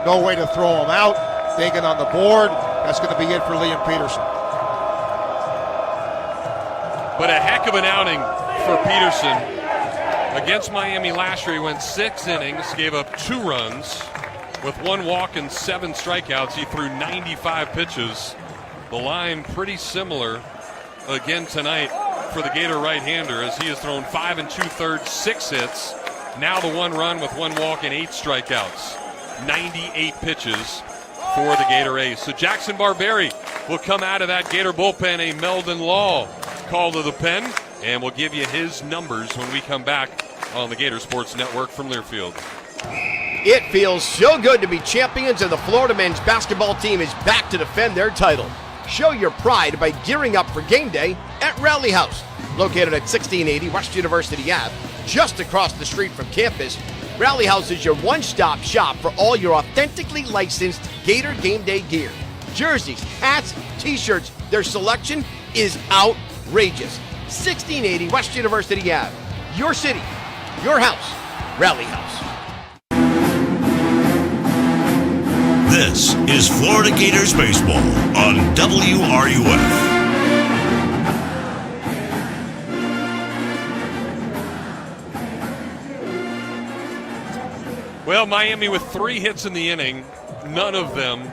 No way to throw him out. They get on the board. That's going to be it for Liam Peterson. But a heck of an outing for Peterson. Against Miami last year, he went 6 innings, gave up 2 runs. With 1 walk and 7 strikeouts, he threw 95 pitches. The line pretty similar again tonight for the Gator right-hander as he has thrown 5 2/3, 6 hits. Now the 1 run with 1 walk and 8 strikeouts. 98 pitches for the Gator Ace. So Jackson Barberi will come out of that Gator bullpen, a Meldon Law call to the pen, and we'll give you his numbers when we come back on the Gator Sports Network from Learfield. It feels so good to be champions, and the Florida men's basketball team is back to defend their title. Show your pride by gearing up for game day at Rally House. Located at 1680 West University Ave, just across the street from campus, Rally House is your one-stop shop for all your authentically licensed Gator game day gear. Jerseys, hats, t-shirts, their selection is outrageous. 1680 West University Ave. Your city, your house, Rally House. This is Florida Gators Baseball on WRUF. Well, Miami with 3 hits in the inning, none of them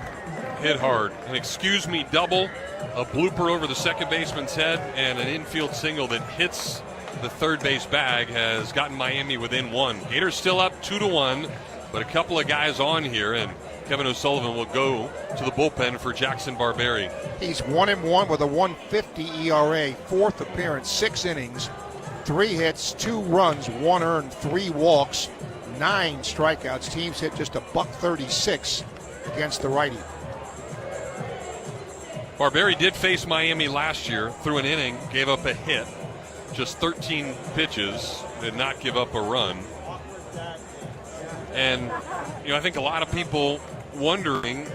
hit hard. An excuse me double, a blooper over the second baseman's head, and an infield single that hits the third base bag has gotten Miami within 1. Gators still up 2-1, but a couple of guys on here, and Kevin O'Sullivan will go to the bullpen for Jackson Barberi. He's 1-1 with a 1.50 ERA, 4th appearance, 6 innings, 3 hits, 2 runs, 1 earned, 3 walks, 9 strikeouts. Teams hit just a $136 against the righty. Barberi did face Miami last year through an inning, gave up a hit, just 13 pitches, did not give up a run. And, I think a lot of people wondering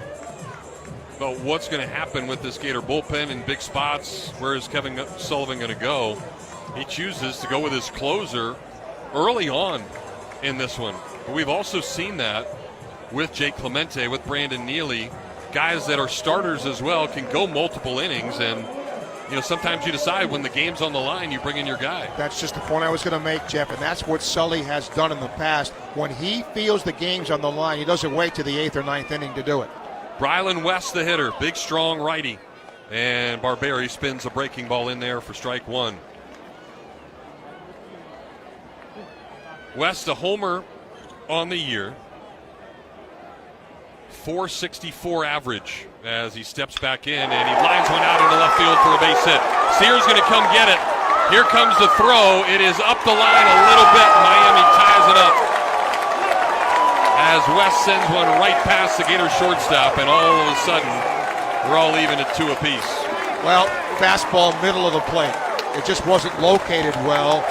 about what's going to happen with this Gator bullpen in big spots. Where is Kevin Sullivan going to go? He chooses to go with his closer early on in this one. But we've also seen that with Jake Clemente, with Brandon Neely. Guys that are starters as well can go multiple innings, and sometimes you decide when the game's on the line, you bring in your guy. That's just the point I was going to make, Jeff, and that's what Sully has done in the past. When he feels the game's on the line, he doesn't wait to the 8th or 9th inning to do it. Brylan West, the hitter, big, strong righty. And Barberi spins a breaking ball in there for strike one. West, a homer on the year. 464 average as he steps back in, and he lines one out into left field for a base hit. Sears going to come get it. Here comes the throw. It is up the line a little bit. Miami ties it up as West sends one right past the Gator shortstop, and all of a sudden, we're all even at 2 apiece. Well, fastball middle of the plate. It just wasn't located well.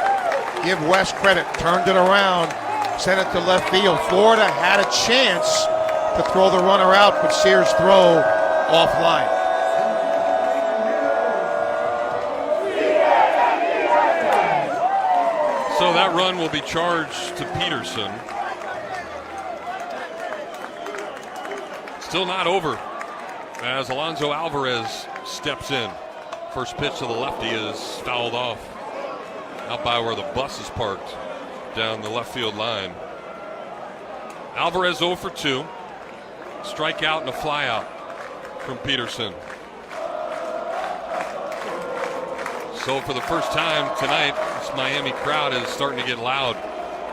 Give West credit. Turned it around. Sent it to left field. Florida had a chance to throw the runner out, but Sears' throw offline. So that run will be charged to Peterson. Still not over as Alonso Alvarez steps in. First pitch to the lefty is fouled off out by where the bus is parked down the left field line. Alvarez 0 for 2. Strikeout and a flyout from Peterson. So for the first time tonight, this Miami crowd is starting to get loud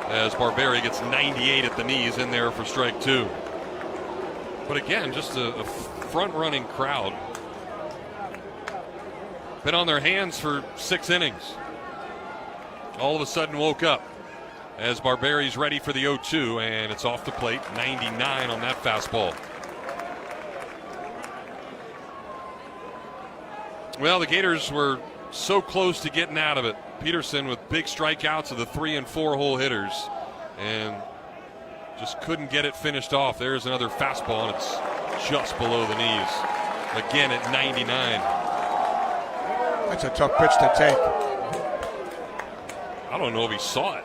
as Barberi gets 98 at the knees in there for strike 2. But again, just a front-running crowd. Been on their hands for 6 innings. All of a sudden woke up as Barberi's ready for the 0-2, and it's off the plate. 99 on that fastball. Well, the Gators were so close to getting out of it. Peterson with big strikeouts of the 3 and 4 hole hitters, and just couldn't get it finished off. There's another fastball, and it's just below the knees. Again at 99. That's a tough pitch to take. I don't know if he saw it.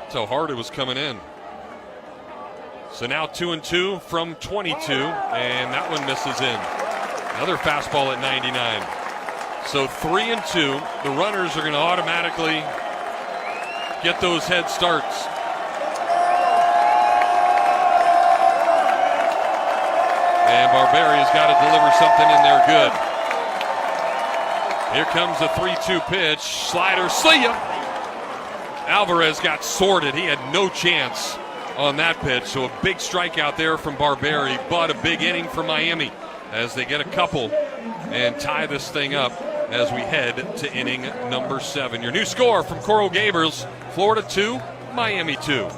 That's how hard it was coming in. So now 2-2 from 22, and that one misses in. Another fastball at 99. So 3-2. The runners are going to automatically get those head starts. And Barberi's got to deliver something in there good. Here comes the 3-2 pitch. Slider, see ya. Alvarez got sorted. He had no chance on that pitch. So a big strikeout there from Barberi, but a big inning for Miami as they get a couple and tie this thing up as we head to inning number 7. Your new score from Coral Gables, Florida 2, Miami 2.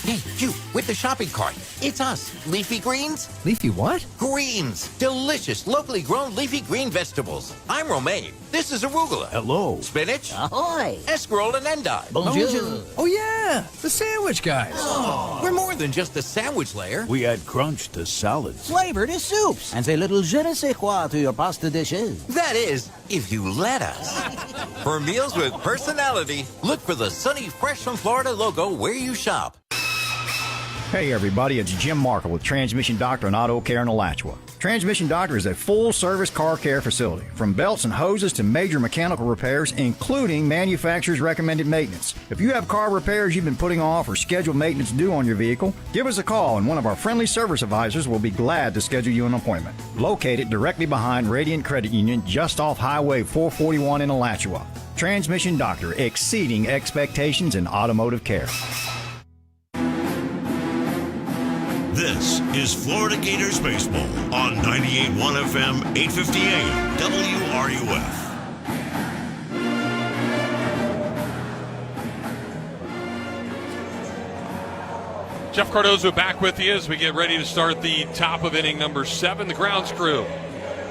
Hey, you, with the shopping cart. It's us, Leafy Greens. Leafy what? Greens. Delicious, locally grown leafy green vegetables. I'm Romaine. This is arugula. Hello. Spinach. Ahoy. Escarole and endive. Bonjour. Oh, yeah, the sandwich guys. Oh, we're more than just a sandwich layer. We add crunch to salads. Flavor to soups. And a little je ne sais quoi to your pasta dishes. That is, if you let us. For meals with personality, look for the Sunny Fresh from Florida logo where you shop. Hey everybody, it's Jim Markle with Transmission Doctor and Auto Care in Alachua. Transmission Doctor is a full-service car care facility, from belts and hoses to major mechanical repairs, including manufacturer's recommended maintenance. If you have car repairs you've been putting off or scheduled maintenance due on your vehicle, give us a call and one of our friendly service advisors will be glad to schedule you an appointment. Located directly behind Radiant Credit Union, just off Highway 441 in Alachua. Transmission Doctor, exceeding expectations in automotive care. This is Florida Gators Baseball on 98.1 FM, 850 AM, WRUF. Jeff Cardozo back with you as we get ready to start the top of inning number 7. The grounds crew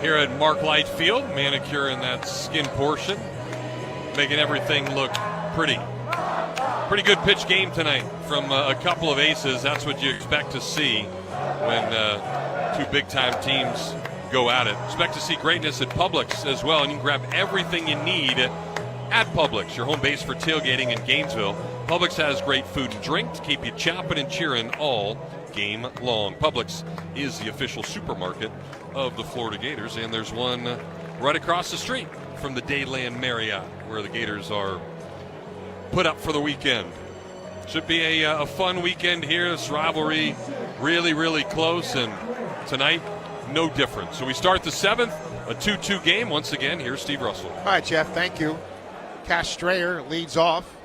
here at Mark Light Field, manicuring that skin portion, making everything look pretty. Pretty good pitch game tonight from a couple of aces. That's what you expect to see when 2 big-time teams go at it. Expect to see greatness at Publix as well, and you can grab everything you need at Publix, your home base for tailgating in Gainesville. Publix has great food and drink to keep you chopping and cheering all game long. Publix is the official supermarket of the Florida Gators, and there's one right across the street from the Dayland Marriott where the Gators are put up for the weekend. Should be a fun weekend here. This rivalry really, really close, and tonight, no different. So we start the 7th, a 2-2 game. Once again, here's Steve Russell. All right, Jeff, thank you. Cash Strayer leads off.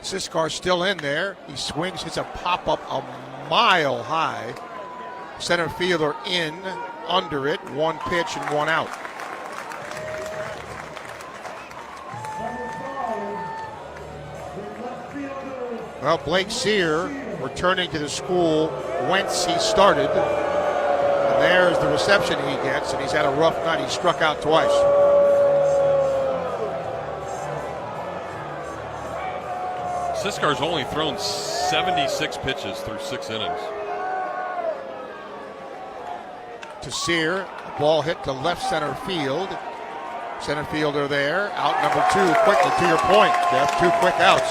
Siskar's still in there. He swings, hits a pop-up a mile high. Center fielder in, under it, one pitch and one out. Well, Blake Sear returning to the school whence he started. And there's the reception he gets, and he's had a rough night. He struck out twice. Siskar's only thrown 76 pitches through 6 innings. To Sear, the ball hit to left center field. Center fielder there, out number 2 quickly. To your point, Jeff, 2 quick outs.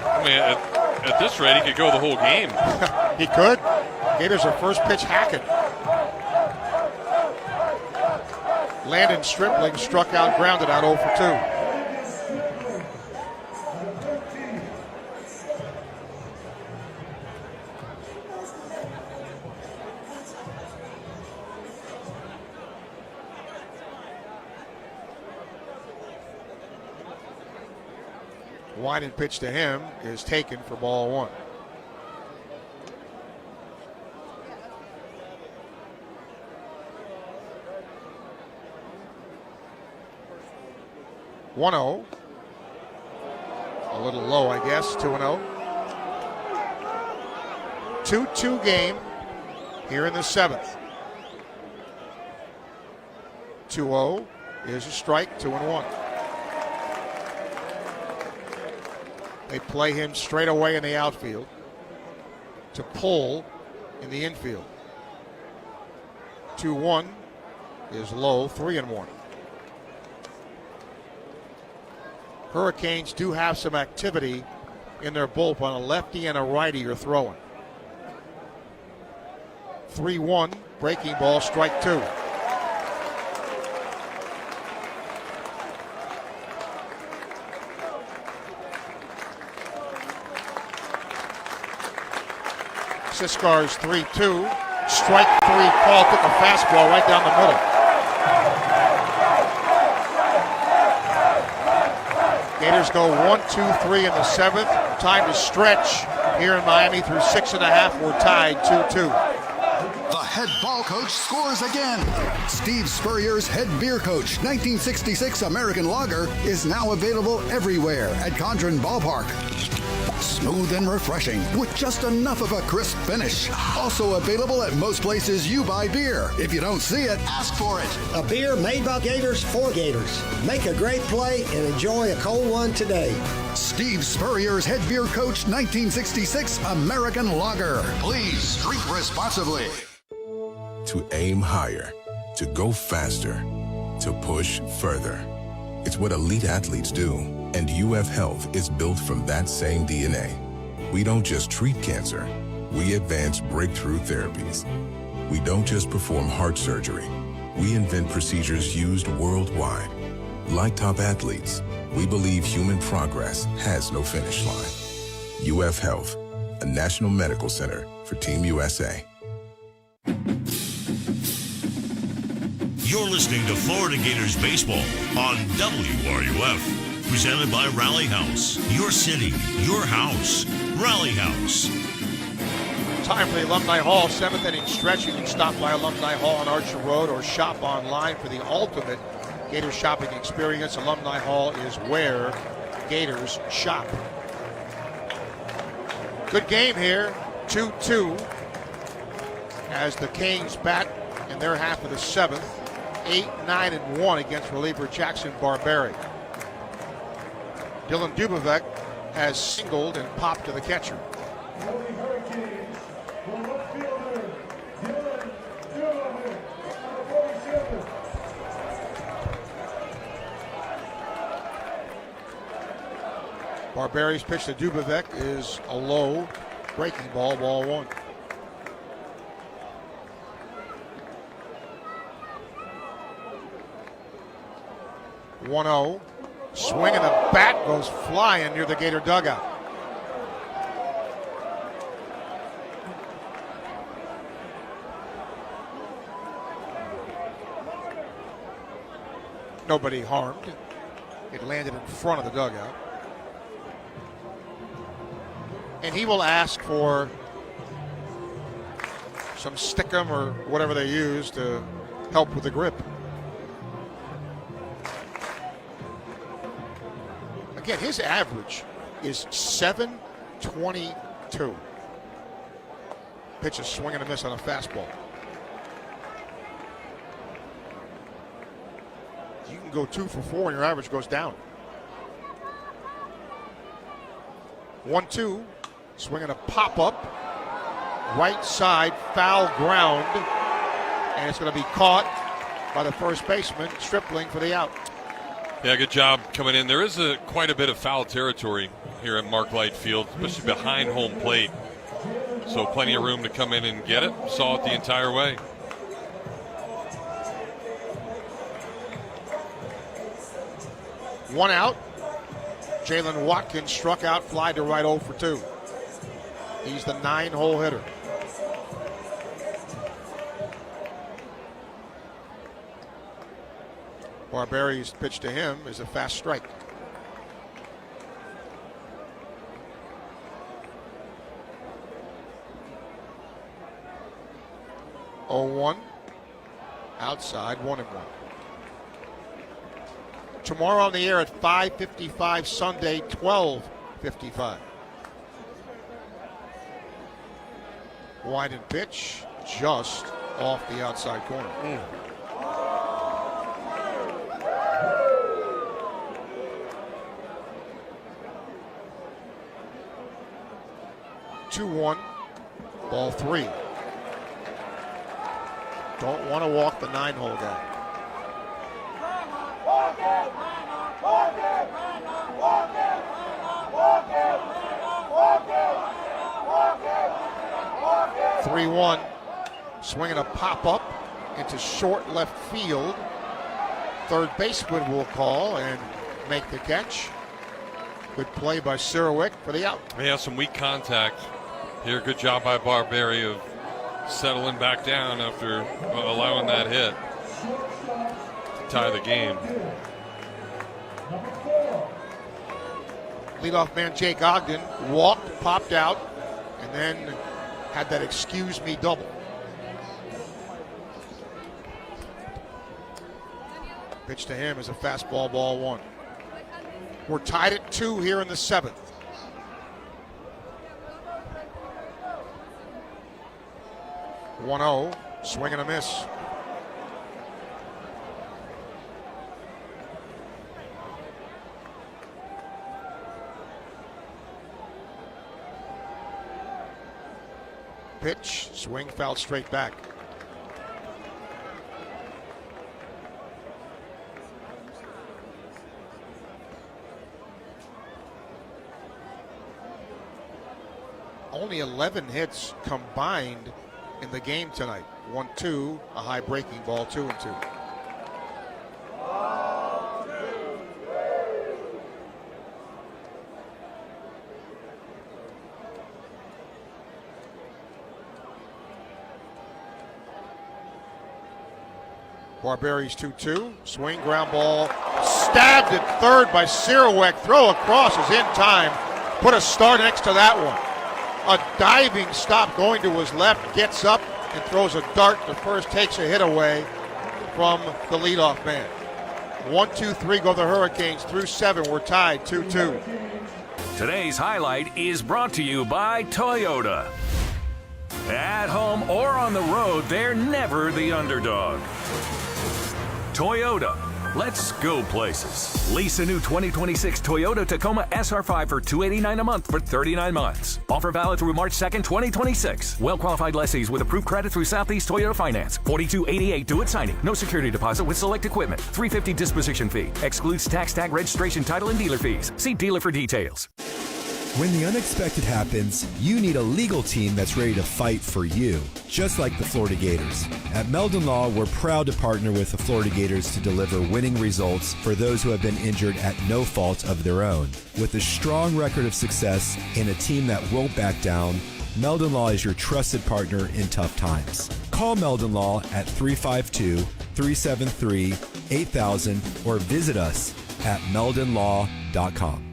I mean, at this rate, he could go the whole game. He could. Gators are first pitch hacking. Landon Stripling struck out, grounded out 0 for 2. Winding pitch to him is taken for ball 1. (1-0). A little low, I guess. 2-0. 2-2 game here in the 7th. 2-0 is a strike. 2-1. They play him straight away in the outfield to pull in the infield. 2-1 is low. 3-1. Hurricanes do have some activity in their bullpen. A lefty and a righty are throwing. 3-1, breaking ball, strike 2. Siskar's 3-2. Strike 3 call, took a fastball right down the middle. Gators go 1-2-3 in the 7th. Time to stretch here in Miami through 6.5. We're tied 2-2. The head ball coach scores again. Steve Spurrier's head beer coach 1966 American Lager is now available everywhere at Condren Ballpark. Smooth and refreshing with just enough of a crisp finish. Also available at most places you buy beer. If you don't see it, ask for it. A beer made by Gators for Gators. Make a great play and enjoy a cold one today. Steve Spurrier's head beer coach 1966 American Lager. Please drink responsibly. To aim higher, to go faster, to push further. It's what elite athletes do, and UF Health is built from that same DNA. We don't just treat cancer, we advance breakthrough therapies. We don't just perform heart surgery, we invent procedures used worldwide. Like top athletes, we believe human progress has no finish line. UF Health, a national medical center for Team USA. You're listening to Florida Gators Baseball on WRUF. Presented by Rally House. Your city, your house. Rally House. Time for the Alumni Hall 7th inning stretch. You can stop by Alumni Hall on Archer Road or shop online for the ultimate Gators shopping experience. Alumni Hall is where Gators shop. Good game here. 2-2 as the Canes bat in their half of the 7th. 8-9-1 against reliever Jackson Barberi. Dylan Dubovec has singled and popped to the catcher. Barberi's pitch to Dubovec is a low breaking ball, ball 1. 1-0. Swing and the bat goes flying near the Gator dugout. Nobody harmed. It landed in front of the dugout. And he will ask for some stickum or whatever they use to help with the grip. Again, his average is .722. Pitch a swing and a miss on a fastball. You can go 2 for 4 and your average goes down. 1-2, swinging a pop-up, right side, foul ground, and it's going to be caught by the first baseman, Stripling, for the out. Yeah, good job coming in. There is quite a bit of foul territory here at Mark Light Field, especially behind home plate. So plenty of room to come in and get it. Saw it the entire way. One out. Jalen Watkins struck out, fly to right 0 for 2. He's the 9-hole hitter. Barberi's pitch to him is a fast strike. (0-1) outside, 1-1. Tomorrow on the air at 5:55, Sunday 12:55. Wide and pitch, just off the outside corner. 2-1, ball 3. Don't want to walk the 9-hole guy. Walk it! 3-1, swinging a pop-up into short left field. Third baseman will call and make the catch. Good play by Sirowick for the out. Yeah, some weak contact here. Good job by Barberi of settling back down after allowing that hit to tie the game. Leadoff man Jake Ogden walked, popped out, and then had that excuse me double. Pitch to him is a fastball, ball 1. We're tied at 2 here in the 7th. (1-0), swing and a miss. Pitch, swing, foul straight back. Only 11 hits combined in the game tonight. 1-2, a high breaking ball, 2-2. Barberi's 2-2, swing, ground ball, stabbed at third by Sirowick. Throw across is in time. Put a star next to that one. A diving stop going to his left, gets up and throws a dart to first, takes a hit away from the leadoff man. 1-2-3 go the Hurricanes through 7. We're tied 2-2. Today's highlight is brought to you by Toyota. At home or on the road, they're never the underdog. Toyota. Let's go places. Lease a new 2026 Toyota Tacoma SR5 for $289 a month for 39 months. Offer valid through March 2nd, 2026. Well-qualified lessees with approved credit through Southeast Toyota Finance. $42.88 due at signing. No security deposit with select equipment. $350 disposition fee. Excludes tax, tag, registration, title, and dealer fees. See dealer for details. When the unexpected happens, you need a legal team that's ready to fight for you, just like the Florida Gators. At Meldon Law, we're proud to partner with the Florida Gators to deliver winning results for those who have been injured at no fault of their own. With a strong record of success and a team that won't back down, Meldon Law is your trusted partner in tough times. Call Meldon Law at 352-373-8000 or visit us at meldonlaw.com.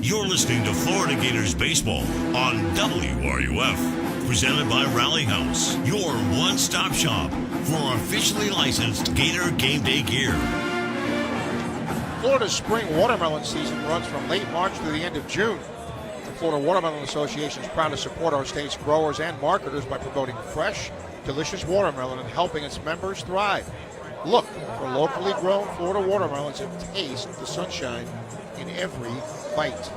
You're listening to Florida Gators Baseball on WRUF, presented by Rally House, your one-stop shop for officially licensed Gator game day gear. Florida's spring watermelon season runs from late March to the end of June. The Florida Watermelon Association is proud to support our state's growers and marketers by promoting fresh, delicious watermelon and helping its members thrive. Look for locally grown Florida watermelons and taste the sunshine in every bite.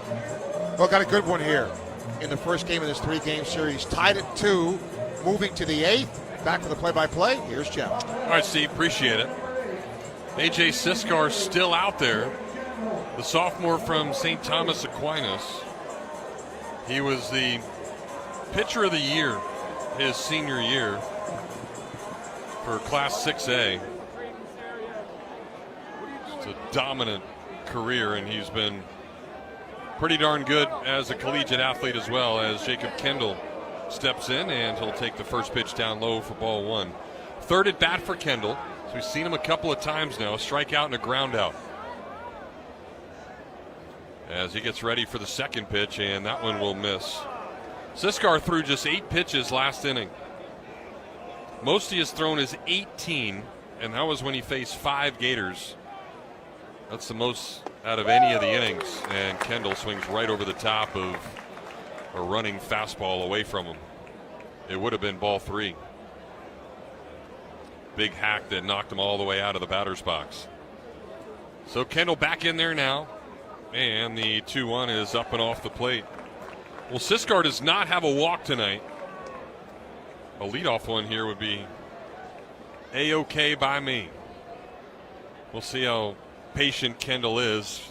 Well, got a good one here in the first game of this three-game series. Tied at 2, moving to the 8th. Back for the play-by-play. Here's Jeff. All right, Steve, appreciate it. A.J. Siskar still out there, the sophomore from St. Thomas Aquinas. He was the pitcher of the year his senior year for Class 6A. It's a dominant career, and he's been pretty darn good as a collegiate athlete as well, as Jacob Kendall steps in, and he'll take the first pitch down low for ball 1. Third at bat for Kendall. So we've seen him a couple of times now, a strikeout and a ground out. As he gets ready for the second pitch, and that one will miss. Siskar threw just 8 pitches last inning. Most he has thrown is 18, and that was when he faced 5 Gators. That's the most out of any of the innings, and Kendall swings right over the top of a running fastball away from him. It would have been ball 3. Big hack that knocked him all the way out of the batter's box. So Kendall back in there now, and the 2-1 is up and off the plate. Well, Siskar does not have a walk tonight. A leadoff one here would be A-OK by me. We'll see how patient Kendall is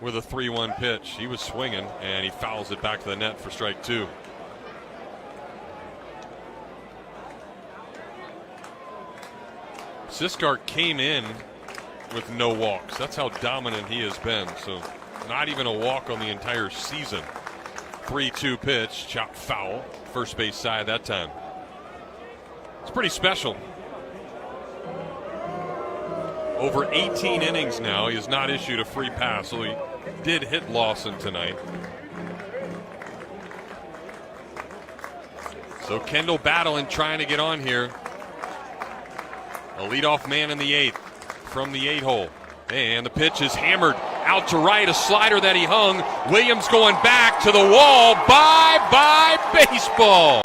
with a 3-1 pitch. He was swinging, and he fouls it back to the net for strike 2. Siskar came in with no walks. That's how dominant he has been. So not even a walk on the entire season. 3-2 pitch, chopped foul, first base side that time. It's pretty special. Over 18 innings now, he has not issued a free pass, so he did hit Lawson tonight. So Kendall battling, trying to get on here. A leadoff man in the 8th from the 8-hole. And the pitch is hammered out to right, a slider that he hung. Williams going back to the wall. Bye-bye baseball.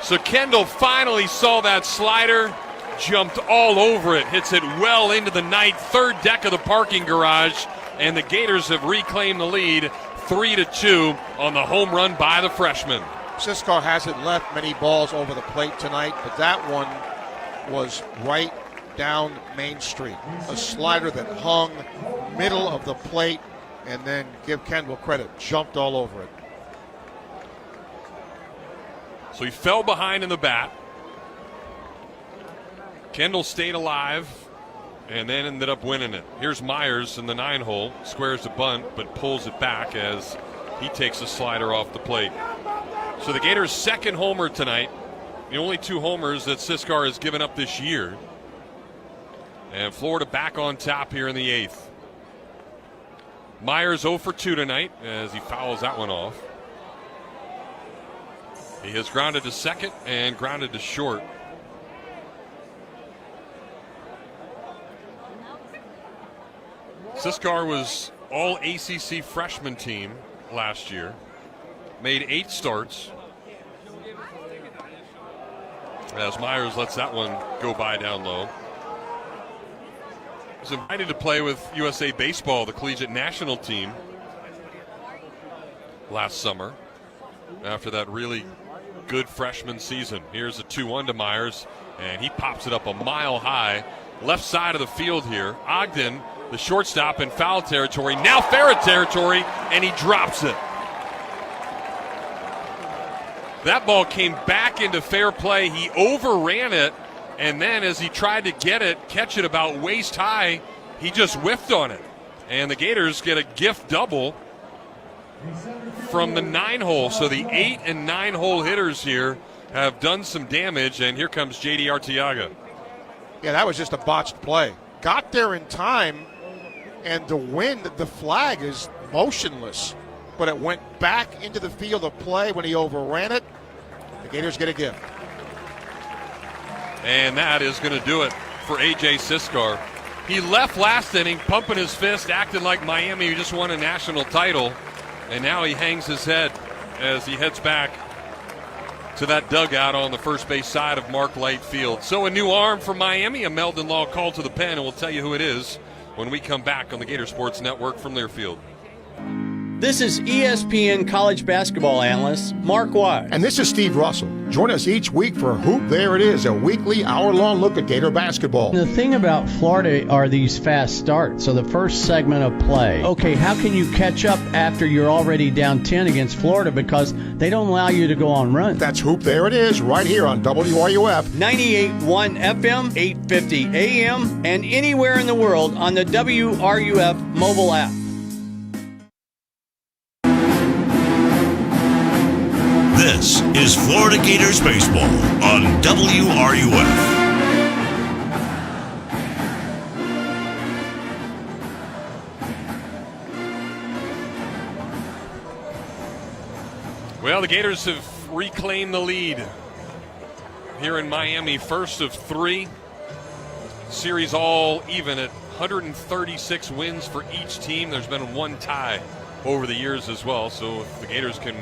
So Kendall finally saw that slider, jumped all over it, hits it well into the night, third deck of the parking garage, and the Gators have reclaimed the lead 3-2 on the home run by the freshman. Siskar hasn't left many balls over the plate tonight, but that one was right down Main Street. A slider that hung middle of the plate, and then give Kendall credit, jumped all over it. So he fell behind in the bat. Kendall stayed alive and then ended up winning it. Here's Myers in the 9-hole, squares the bunt, but pulls it back as he takes a slider off the plate. So the Gators' second homer tonight, the only 2 homers that Siskar has given up this year. And Florida back on top here in the 8th. Myers 0 for 2 tonight as he fouls that one off. He has grounded to second and grounded to short. Siskar was all ACC freshman team last year. Made 8 starts. As Myers lets that one go by down low. Was invited to play with USA Baseball, the collegiate national team, last summer after that really good freshman season. Here's a 2-1 to Myers, and he pops it up a mile high left side of the field here. Ogden, the shortstop, in foul territory, now fair territory, and he drops it. That ball came back into fair play. He overran it, and then as he tried to catch it about waist high, he just whiffed on it. And the Gators get a gift double from the 9-hole. So the 8 and 9-hole hitters here have done some damage, and here comes J.D. Arteaga. Yeah, that was just a botched play. Got there in time, and the flag is motionless, but it went back into the field of play when he overran it. The Gators get a gift. And that is going to do it for A.J. Siskar. He left last inning pumping his fist, acting like Miami just won a national title, and now he hangs his head as he heads back to that dugout on the first base side of Mark Light Field. So a new arm for Miami, a Meldon Law call to the pen, and we'll tell you who it is when we come back on the Gator Sports Network from Learfield. This is ESPN college basketball analyst Mark Wise. And this is Steve Russell. Join us each week for Hoop There It Is, a weekly hour-long look at Gator basketball. The thing about Florida are these fast starts. So the first segment of play. Okay, how can you catch up after you're already down 10 against Florida because they don't allow you to go on runs? That's Hoop There It Is right here on WRUF. 98.1 FM, 850 AM, and anywhere in the world on the WRUF mobile app. This is Florida Gators Baseball on WRUF. Well, the Gators have reclaimed the lead here in Miami, first of 3. Series all even at 136 wins for each team. There's been one tie over the years as well, so if the Gators can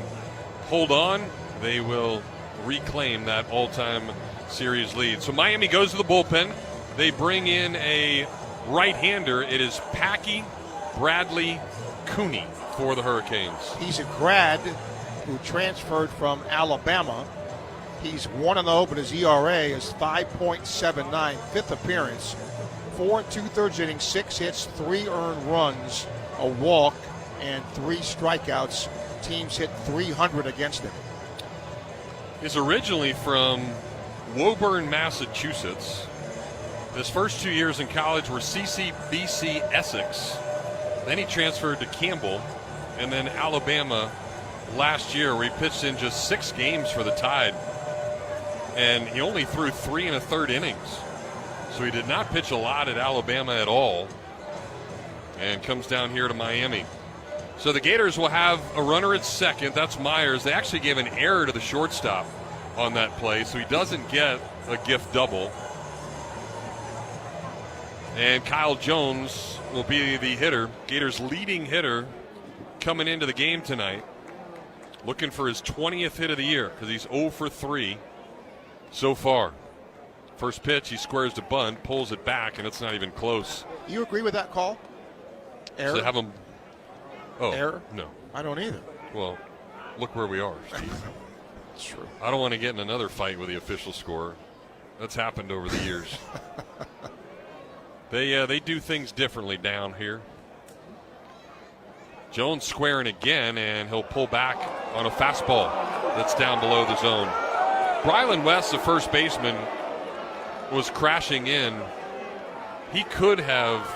hold on, they will reclaim that all-time series lead. So Miami goes to the bullpen. They bring in a right-hander. It is Packy Bradley Cooney for the Hurricanes. He's a grad who transferred from Alabama. He's 1-0, but his ERA is 5.79. Fifth appearance, 4 2/3 innings, 6 hits, 3 earned runs, a walk, and 3 strikeouts. Teams hit 300 against him. He's originally from Woburn, Massachusetts. His first 2 years in college were CCBC Essex. Then he transferred to Campbell, and then Alabama last year, where he pitched in just 6 games for the Tide. And he only threw 3 1/3 innings. So he did not pitch a lot at Alabama at all. And comes down here to Miami. So the Gators will have a runner at second. That's Myers. They actually gave an error to the shortstop on that play, so he doesn't get a gift double. And Kyle Jones will be the hitter, Gators' leading hitter coming into the game tonight. Looking for his 20th hit of the year because he's 0 for 3 so far. First pitch, he squares the bunt, pulls it back, and it's not even close. You agree with that call? Error? So have him. Oh, error? No. I don't either. Well, look where we are, Steve. It's true. I don't want to get in another fight with the official scorer. That's happened over the years. They do things differently down here. Jones squaring again, and he'll pull back on a fastball that's down below the zone. Brylan West, the first baseman, was crashing in. He could have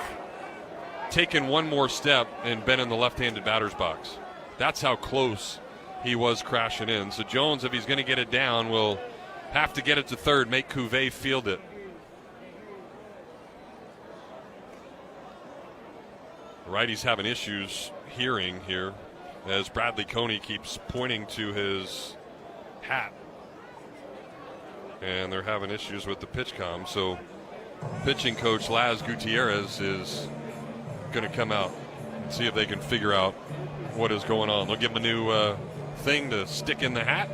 taken one more step and been in the left-handed batter's box. That's how close he was crashing in. So Jones, if he's going to get it down, will have to get it to third, make Cuvée field it. The righty's having issues hearing here as Bradley Coney keeps pointing to his hat. And they're having issues with the pitch comm. So pitching coach Laz Gutierrez is going to come out and see if they can figure out what is going on. They'll give him a new thing to stick in the hat,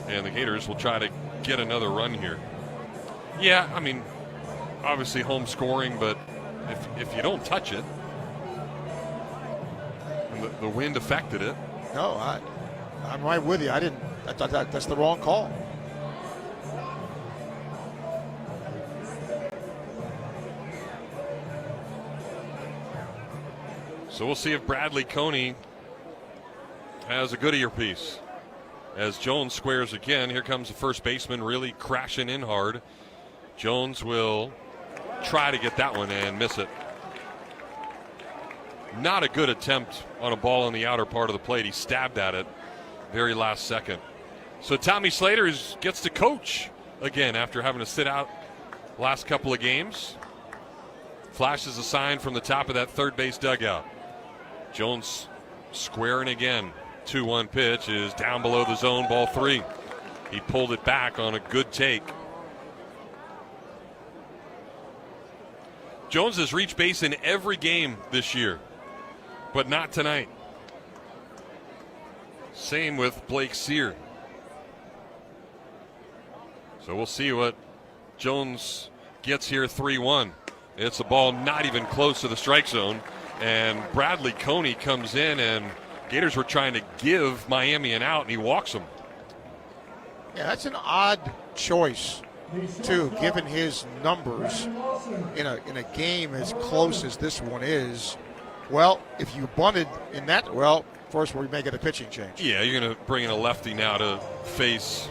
and the Gators will try to get another run here. Yeah, I mean, obviously home scoring, but if you don't touch it, and the wind affected it. No, I'm right with you. I thought that's the wrong call. So we'll see if Bradley Coney has a good earpiece. As Jones squares again, here comes the first baseman really crashing in hard. Jones will try to get that one and miss it. Not a good attempt on a ball in the outer part of the plate. He stabbed at it very last second. So Tommy Slater gets to coach again after having to sit out last couple of games. Flashes a sign from the top of that third base dugout. Jones squaring again. 2-1 pitch is down below the zone, ball 3. He pulled it back on a good take. Jones has reached base in every game this year, but not tonight. Same with Blake Sear. So we'll see what Jones gets here. 3-1. It's a ball not even close to the strike zone, and Bradley Coney comes in, and Gators were trying to give Miami an out, and he walks them. Yeah, that's an odd choice, too, given his numbers in a game as close as this one is. Well, if you bunted in that, well, first we may get a pitching change. Yeah, you're going to bring in a lefty now to face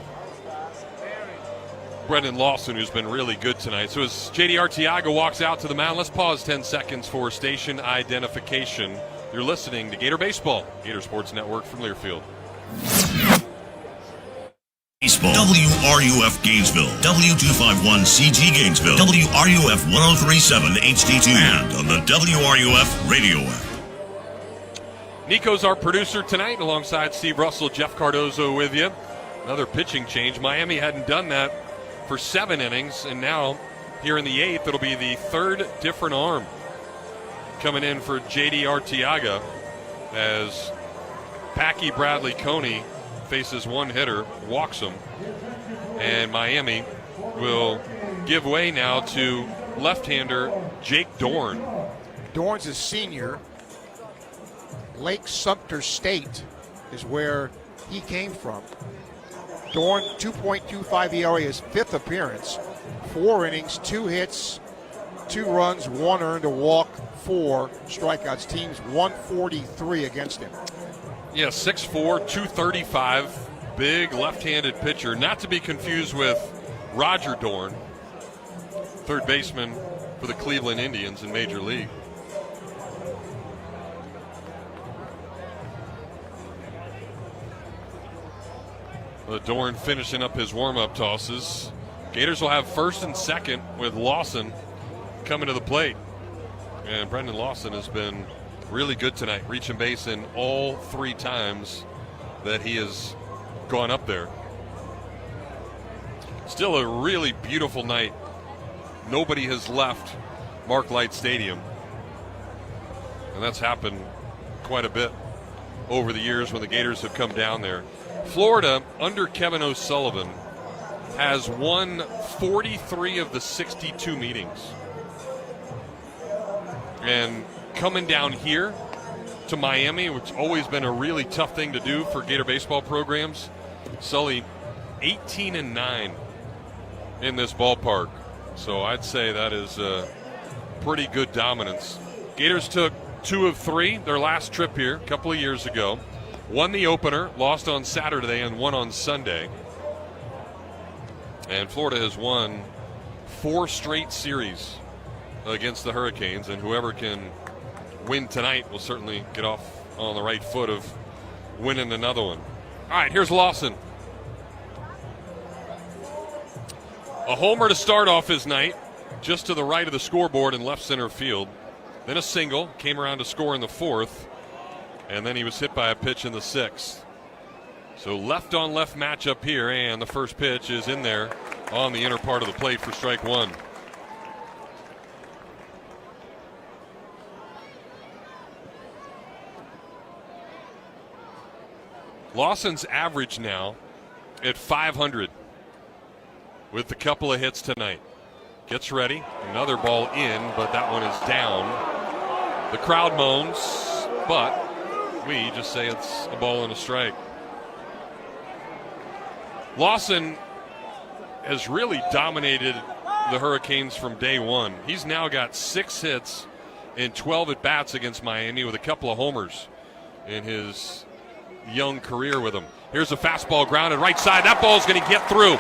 Brendan Lawson, who's been really good tonight. So as J.D. Arteaga walks out to the mound, let's pause 10 seconds for station identification. You're listening to Gator Baseball, Gator Sports Network from Learfield. Baseball. WRUF Gainesville, W251CG Gainesville, WRUF 1037 HD2, and on the WRUF radio app. Nico's our producer tonight, alongside Steve Russell, Jeff Cardozo with you. Another pitching change. Miami hadn't done that for 7 innings, and now here in the 8th, it'll be the third different arm coming in for J.D. Arteaga as Packy Bradley Coney faces one hitter, walks him, and Miami will give way now to left-hander Jake Dorn. Dorn's a senior. Lake Sumter State is where he came from. Dorn, 2.25 ERA, his 5th appearance. 4 innings, 2 hits, 2 runs, 1 earned, a walk, 4 strikeouts. Teams 143 against him. Yeah, 6'4", 235, big left-handed pitcher. Not to be confused with Roger Dorn, third baseman for the Cleveland Indians in Major League. Dorn finishing up his warm-up tosses. Gators will have first and second with Lawson coming to the plate. And Brendan Lawson has been really good tonight, reaching base in all 3 times that he has gone up there. Still a really beautiful night. Nobody has left Mark Light Stadium. And that's happened quite a bit over the years when the Gators have come down there. Florida, under Kevin O'Sullivan, has won 43 of the 62 meetings. And coming down here to Miami, which has always been a really tough thing to do for Gator baseball programs, Sully 18-9 in this ballpark. So I'd say that is a pretty good dominance. Gators took 2 of 3 their last trip here a couple of years ago. Won the opener, lost on Saturday, and won on Sunday. And Florida has won 4 straight series against the Hurricanes, and whoever can win tonight will certainly get off on the right foot of winning another one. All right, here's Lawson. A homer to start off his night, just to the right of the scoreboard in left center field. Then a single, came around to score in the 4th, and then he was hit by a pitch in the 6th. So left on left matchup here, and the first pitch is in there on the inner part of the plate for strike 1. Lawson's average now at 500 with a couple of hits tonight. Gets ready, another ball in, but that one is down. The crowd moans, but we just say it's a ball and a strike. Lawson has really dominated the Hurricanes from day one. He's now got 6 hits in 12 at-bats against Miami with a couple of homers in his young career with them. Here's a fastball grounded right side. That ball's going to get through.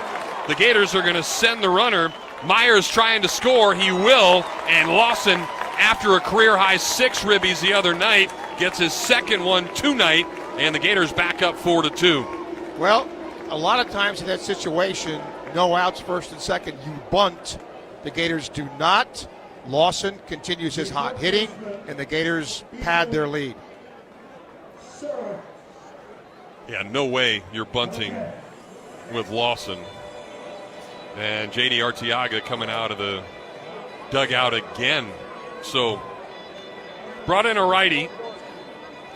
The Gators are going to send the runner. Myers trying to score. He will. And Lawson, after a career-high 6 ribbies the other night, gets his second one tonight, and the Gators back up 4-2. Well, a lot of times in that situation, no outs first and second, you bunt. The Gators do not. Lawson continues his hot hitting, and the Gators pad their lead. Yeah, no way you're bunting with Lawson. And J.D. Arteaga coming out of the dugout again. So, brought in a righty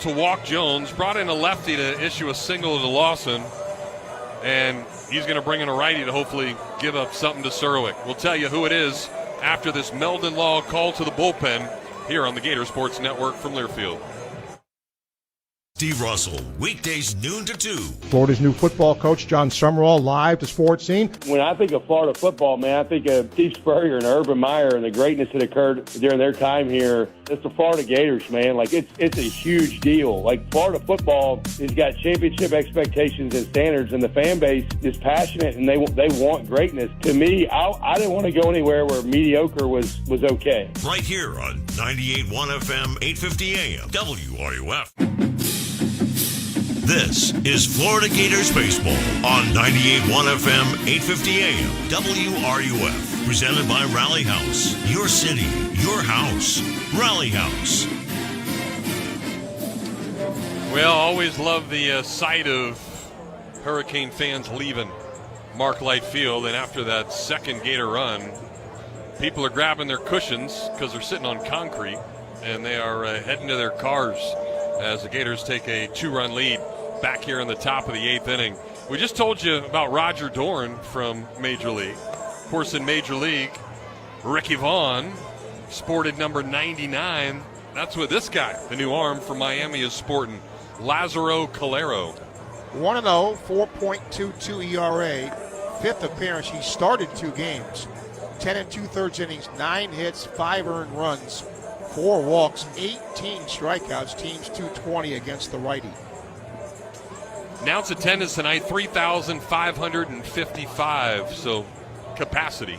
to walk Jones, brought in a lefty to issue a single to Lawson, and he's going to bring in a righty to hopefully give up something to Surowick. We'll tell you who it is after this Meldon Law call to the bullpen here on the Gator Sports Network from Learfield. Steve Russell, weekdays noon to 2. Florida's new football coach, John Summerall, live to Sports Scene. When I think of Florida football, man, I think of Steve Spurrier and Urban Meyer and the greatness that occurred during their time here. It's the Florida Gators, man. Like, it's a huge deal. Like, Florida football has got championship expectations and standards, and the fan base is passionate, and they want greatness. To me, I didn't want to go anywhere where mediocre was okay. Right here on 98.1 FM, 850 AM, WRUF. This is Florida Gators Baseball on 98.1 FM, 850 AM, WRUF. Presented by Rally House. Your city, your house. Rally House. Well, always love the sight of Hurricane fans leaving Mark Light Field. And after that second Gator run, people are grabbing their cushions because they're sitting on concrete. And they are heading to their cars as the Gators take a 2-run lead back here in the top of the 8th inning. We just told you about Roger Dorn from Major League. Of course, in Major League, Ricky Vaughn sported number 99. That's what this guy, the new arm for Miami, is sporting. Lazaro Calero. 1-0, 4.22 ERA. 5th appearance. He started 2 games. 10 2/3 innings, 9 hits, 5 earned runs, 4 walks, 18 strikeouts. Team's 220 against the righty. Announced attendance tonight, 3,555, so capacity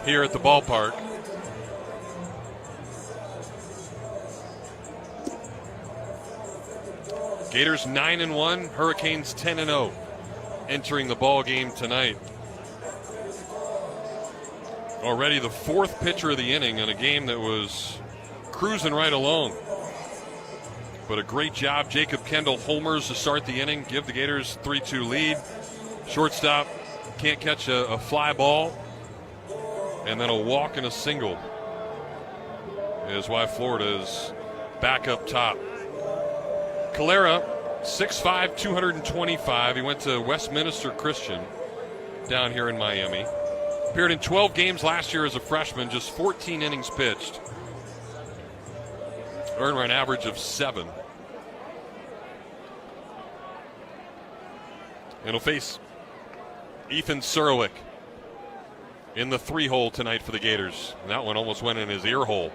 here at the ballpark. Gators 9-1, Hurricanes 10-0, entering the ball game tonight. Already the 4th pitcher of the inning in a game that was cruising right along. But a great job. Jacob Kendall homers to start the inning, give the Gators 3-2 lead. Shortstop can't catch a fly ball. And then a walk and a single is why Florida is back up top. Calera, 6'5", 225. He went to Westminster Christian down here in Miami. Appeared in 12 games last year as a freshman, just 14 innings pitched. Earned run average of 7. And he'll face Ethan Surowick in the 3-hole tonight for the Gators. And that one almost went in his ear hole.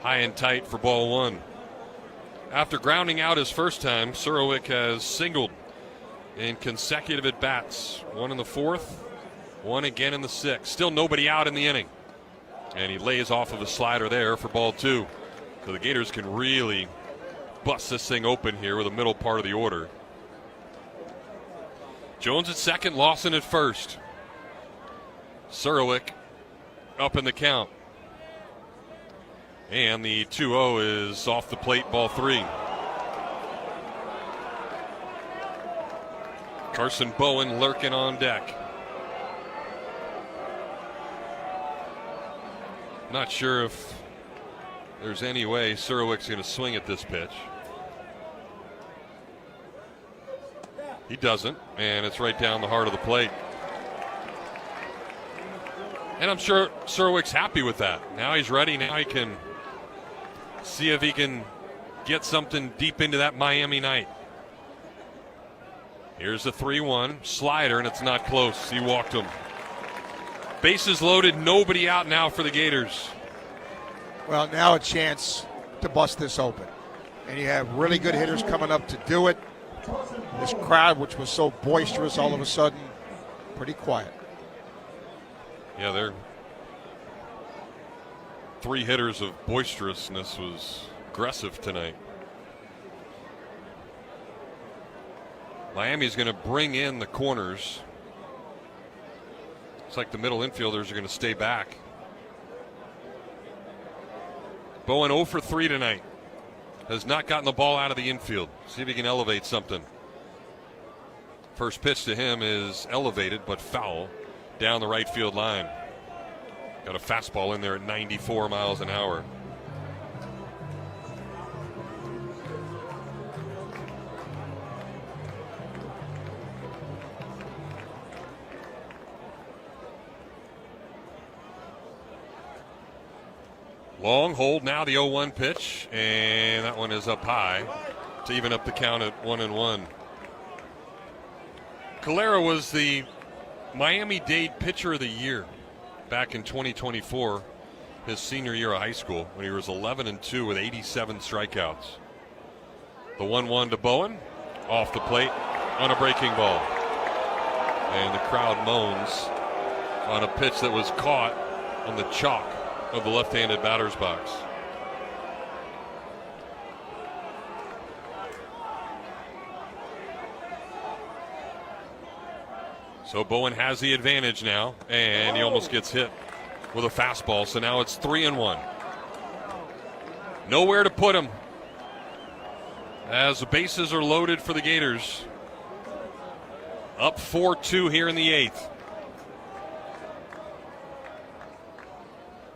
High and tight for ball 1. After grounding out his first time, Surowick has singled in consecutive at-bats. 1 in the 4th, 1 again in the 6th. Still nobody out in the inning. And he lays off of a slider there for ball 2. So the Gators can really bust this thing open here with the middle part of the order. Jones at second, Lawson at first. Surowick up in the count. And the 2-0 is off the plate, ball 3. Carson Bowen lurking on deck. Not sure if there's any way Surowick's going to swing at this pitch. He doesn't, and it's right down the heart of the plate. And I'm sure Surowick's happy with that. Now he's ready. Now he can see if he can get something deep into that Miami night. Here's the 3-1 slider, and it's not close. He walked him. Bases loaded, nobody out now for the Gators. Well, now a chance to bust this open. And you have really good hitters coming up to do it. This crowd, which was so boisterous, all of a sudden, pretty quiet. Yeah, they're 3 hitters of boisterousness was aggressive tonight. Miami's going to bring in the corners. It's like the middle infielders are going to stay back. Bowen 0 for 3 tonight. Has not gotten the ball out of the infield. See if he can elevate something. First pitch to him is elevated but foul down the right field line. Got a fastball in there at 94 miles an hour. Long hold now, the 0-1 pitch, and that one is up high to even up the count at 1-1. Calera was the Miami-Dade Pitcher of the Year back in 2024, his senior year of high school, when he was 11-2 with 87 strikeouts. The 1-1 to Bowen, off the plate on a breaking ball. And the crowd moans on a pitch that was caught on the chalk of the left-handed batter's box. So Bowen has the advantage now, and he almost gets hit with a fastball. So now it's 3-1. Nowhere to put him as the bases are loaded for the Gators. Up 4-2 here in the 8th.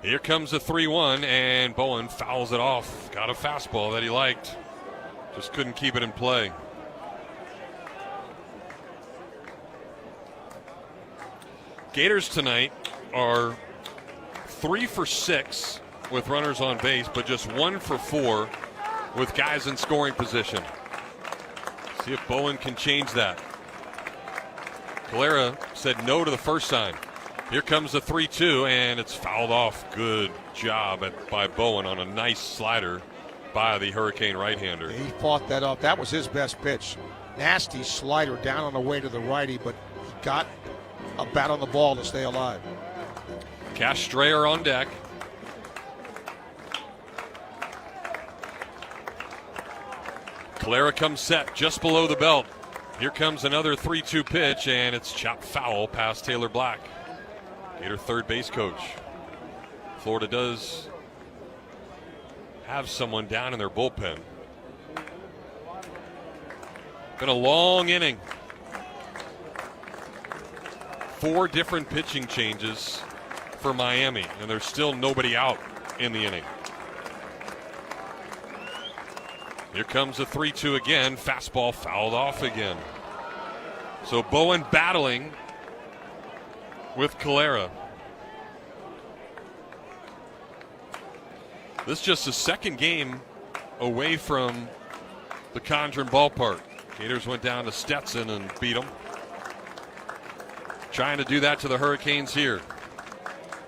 Here comes the 3-1, and Bowen fouls it off. Got a fastball that he liked. Just couldn't keep it in play. Gators tonight are 3 for 6 with runners on base, but just 1 for 4 with guys in scoring position. See if Bowen can change that. Calera said no to the first sign. Here comes the 3-2, and it's fouled off. Good job by Bowen on a nice slider by the Hurricane right-hander. He fought that off. That was his best pitch. Nasty slider down on the way to the righty, but he got a bat on the ball to stay alive. Cash Strayer on deck. Calera comes set just below the belt. Here comes another 3-2 pitch, and it's chopped foul past Taylor Black, Gator third base coach. Florida does have someone down in their bullpen. Been a long inning. 4 different pitching changes for Miami, and there's still nobody out in the inning. Here comes the 3-2 again. Fastball fouled off again. So Bowen battling with Calera. This is just the second game away from the Condren ballpark. Gators went down to Stetson and beat them. Trying to do that to the Hurricanes here.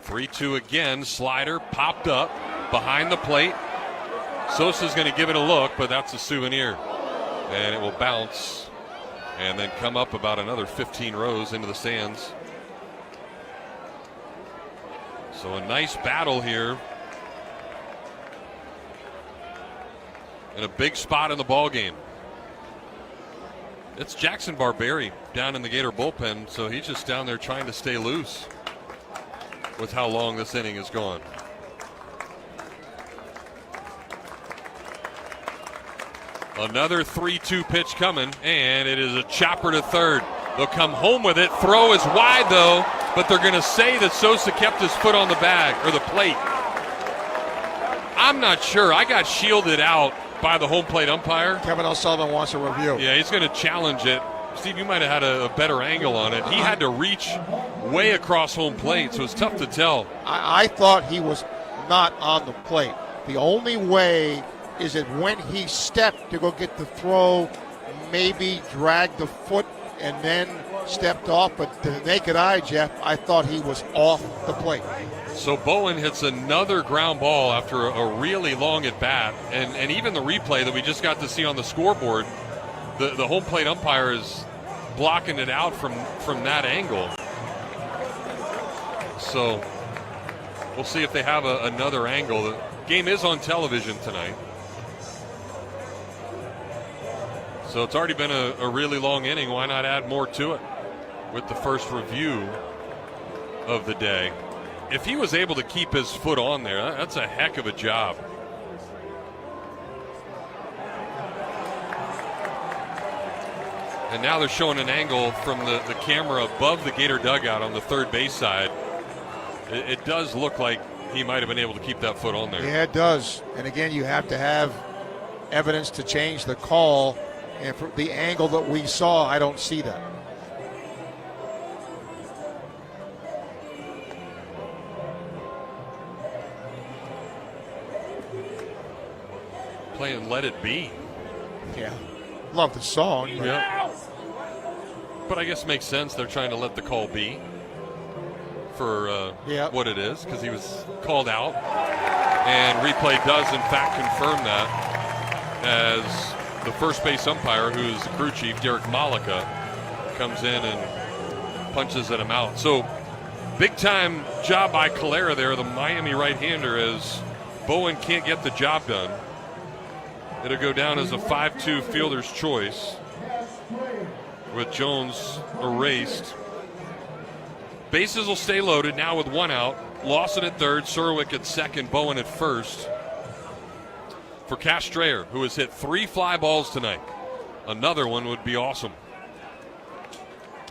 3-2 again. Slider popped up behind the plate. Sosa's going to give it a look, but that's a souvenir. And it will bounce and then come up about another 15 rows into the stands. So a nice battle here. And a big spot in the ball game. It's Jackson Barberi down in the Gator bullpen, so he's just down there trying to stay loose with how long this inning is gone. Another 3-2 pitch coming, and it is a chopper to third. They'll come home with it. Throw is wide, though, but they're going to say that Sosa kept his foot on the bag, or the plate. I'm not sure. I got shielded out by the home plate umpire. Kevin O'Sullivan wants a review. Yeah, he's going to challenge it. Steve, you might have had a better angle on it. He had to reach way across home plate, so it's tough to tell. I thought he was not on the plate. The only way is that when he stepped to go get the throw, maybe dragged the foot and then stepped off. But to the naked eye, Jeff, I thought he was off the plate. So Bowen hits another ground ball after a really long at bat, and even the replay that we just got to see on the scoreboard, the home plate umpire is blocking it out from that angle. So we'll see if they have another angle. The game is on television tonight. So it's already been a really long inning. Why not add more to it with the first review of the day? If he was able to keep his foot on there, that's a heck of a job. And now they're showing an angle from the camera above the Gator dugout on the third base side. It does look like he might have been able to keep that foot on there. Yeah, it does. And again, you have to have evidence to change the call. And for the angle that we saw, I don't see that. Playing Let It Be. Yeah. Love the song. Yeah. But I guess it makes sense. They're trying to let the call be for what it is, because he was called out. And replay does, in fact, confirm that, as the first base umpire, who's the crew chief, Derek Malika, comes in and punches at him out. So big-time job by Calera there, the Miami right-hander, as Bowen can't get the job done. It'll go down as a 5-2 fielder's choice with Jones erased. Bases will stay loaded now with one out. Lawson at third, Surwick at second, Bowen at first. For Cash Strayer, who has hit 3 fly balls tonight. Another one would be awesome.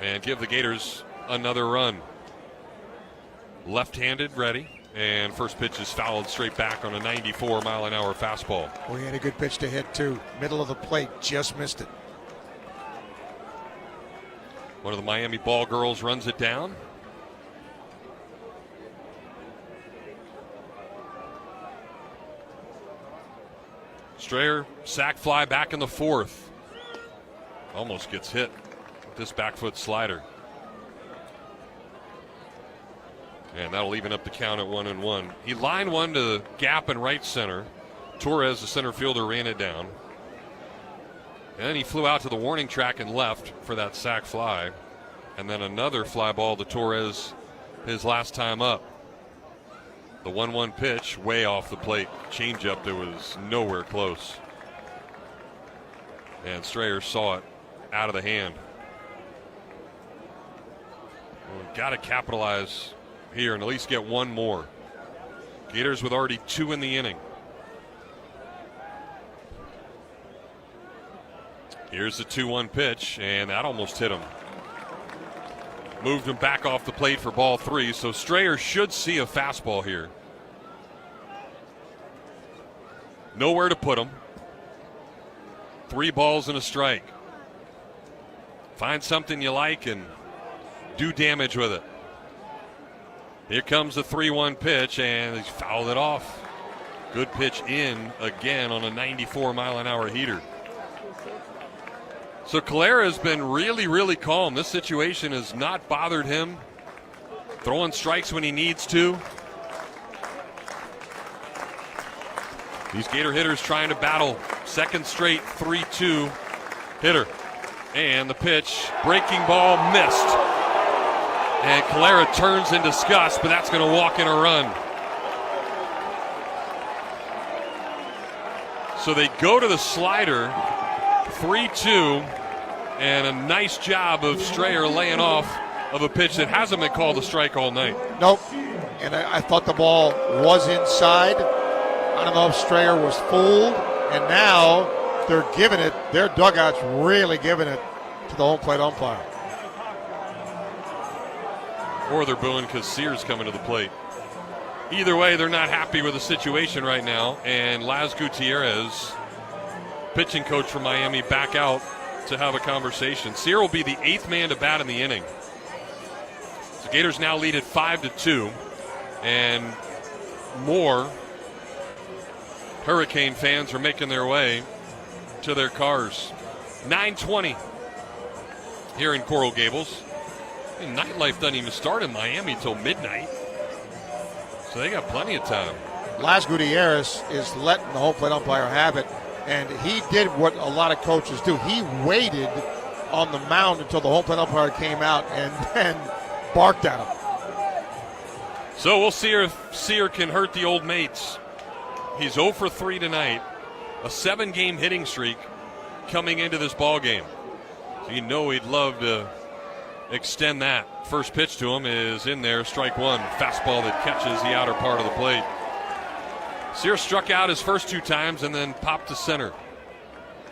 And give the Gators another run. Left-handed, ready. And first pitch is fouled straight back on a 94-mile-an-hour fastball. We had a good pitch to hit, too. Middle of the plate, just missed it. One of the Miami ball girls runs it down. Strayer, sac fly back in the fourth. Almost gets hit with this back foot slider. And that'll even up the count at 1-1. He lined one to the gap in right center. Torres, the center fielder, ran it down. And then he flew out to the warning track and left for that sac fly. And then another fly ball to Torres his last time up. The 1-1 pitch, way off the plate. Changeup that was nowhere close. And Strayer saw it out of the hand. We've got to capitalize here and at least get one more. Gators with already 2 in the inning. Here's the 2-1 pitch, and that almost hit him. Moved him back off the plate for ball 3, so Strayer should see a fastball here. Nowhere to put him. 3 balls and a strike. Find something you like and do damage with it. Here comes the 3-1 pitch, and he's fouled it off. Good pitch in again on a 94-mile-an-hour heater. So Calera has been really, really calm. This situation has not bothered him. Throwing strikes when he needs to. These Gator hitters trying to battle second straight 3-2 hitter. And the pitch, breaking ball, missed. And Calera turns in disgust, but that's going to walk in a run. So they go to the slider, 3-2, and a nice job of Strayer laying off of a pitch that hasn't been called a strike all night. Nope. And I thought the ball was inside. I don't know if Strayer was fooled. And now they're giving it, their dugout's really giving it to the home plate umpire. Or they're booing because Sears coming to the plate. Either way, they're not happy with the situation right now. And Laz Gutierrez, pitching coach for Miami, back out to have a conversation. Sear will be the 8th man to bat in the inning. The Gators now lead at 5-2. And more Hurricane fans are making their way to their cars. 9:20 here in Coral Gables. And nightlife doesn't even start in Miami till midnight. So they got plenty of time. Las Gutierrez is letting the home plate umpire have it, and he did what a lot of coaches do. He waited on the mound until the home plate umpire came out and then barked at him. So we'll see if Sear can hurt the old mates. He's 0 for 3 tonight. A 7-game hitting streak coming into this ball game. So you know he'd love to extend that. First pitch to him is in there, strike one. Fastball that catches the outer part of the plate. Sear struck out his first 2 times and then popped to center.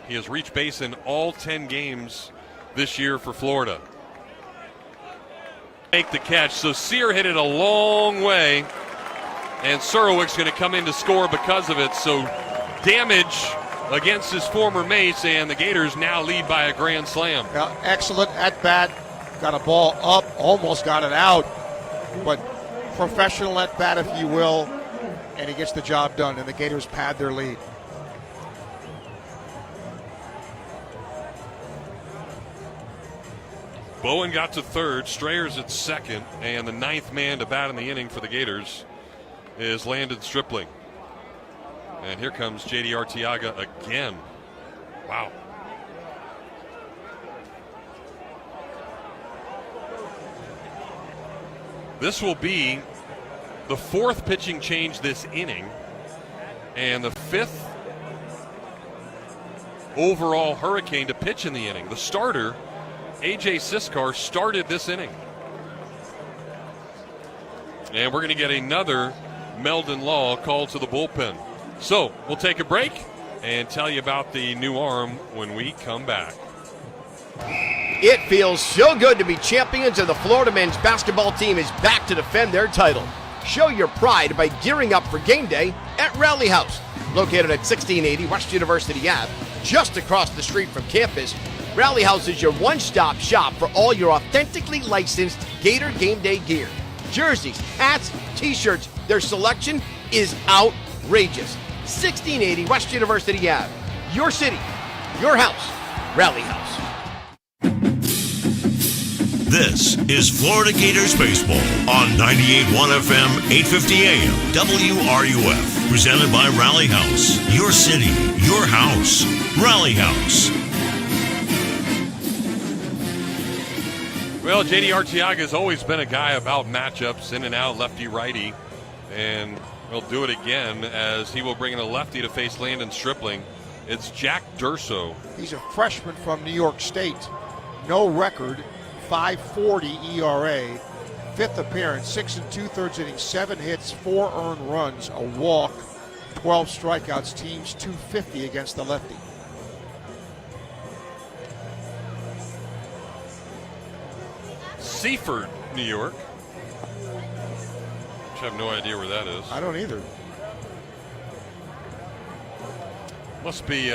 He has reached base in all 10 games this year for Florida. Make the catch. So Sear hit it a long way, and Surowick's going to come in to score because of it. So damage against his former mates, and the Gators now lead by a grand slam. Excellent at bat. Got a ball up, almost got it out, but professional at bat, if you will, and he gets the job done, and the Gators pad their lead. Bowen got to third, Strayer's at second, and the 9th man to bat in the inning for the Gators is Landon Stripling. And here comes J.D. Arteaga again. Wow. This will be the 4th pitching change this inning and the 5th overall Hurricane to pitch in the inning. The starter, A.J. Siskar, started this inning. And we're going to get another Meldon Law called to the bullpen. So we'll take a break and tell you about the new arm when we come back. It feels so good to be champions, and the Florida men's basketball team is back to defend their title. Show your pride by gearing up for game day at Rally House. Located at 1680 West University Ave, just across the street from campus, Rally House is your one-stop shop for all your authentically licensed Gator game day gear. Jerseys, hats, t-shirts, their selection is outrageous. 1680 West University Ave, your city, your house, Rally House. This is Florida Gators Baseball on 98.1 FM, 850 AM, WRUF. Presented by Rally House. Your city, your house. Rally House. Well, J.D. Arteaga has always been a guy about matchups, in and out, lefty-righty. And he'll do it again as he will bring in a lefty to face Landon Stripling. It's Jack Durso. He's a freshman from New York State. No record. 5.40 ERA, 5th appearance, 6 2/3 innings, 7 hits, 4 earned runs, a walk, 12 strikeouts. Teams .250 against the lefty. Seaford, New York. Which I have no idea where that is. I don't either. Must be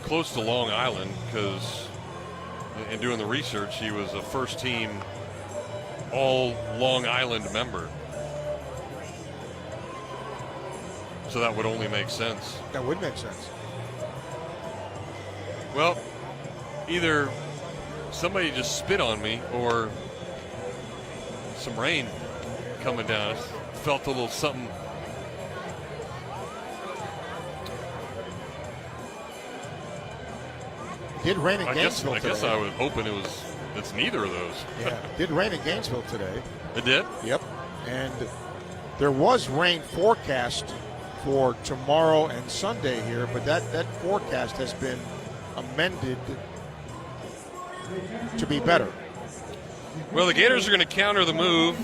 close to Long Island, because in doing the research, he was a first-team all Long Island member. So that would only make sense. That would make sense. Well, either somebody just spit on me or some rain coming down. I felt a little something. Did rain in Gainesville today. I guess I was hoping it's neither of those. Yeah, did rain in Gainesville today. It did? Yep. And there was rain forecast for tomorrow and Sunday here, but that forecast has been amended to be better. Well, the Gators are going to counter the move,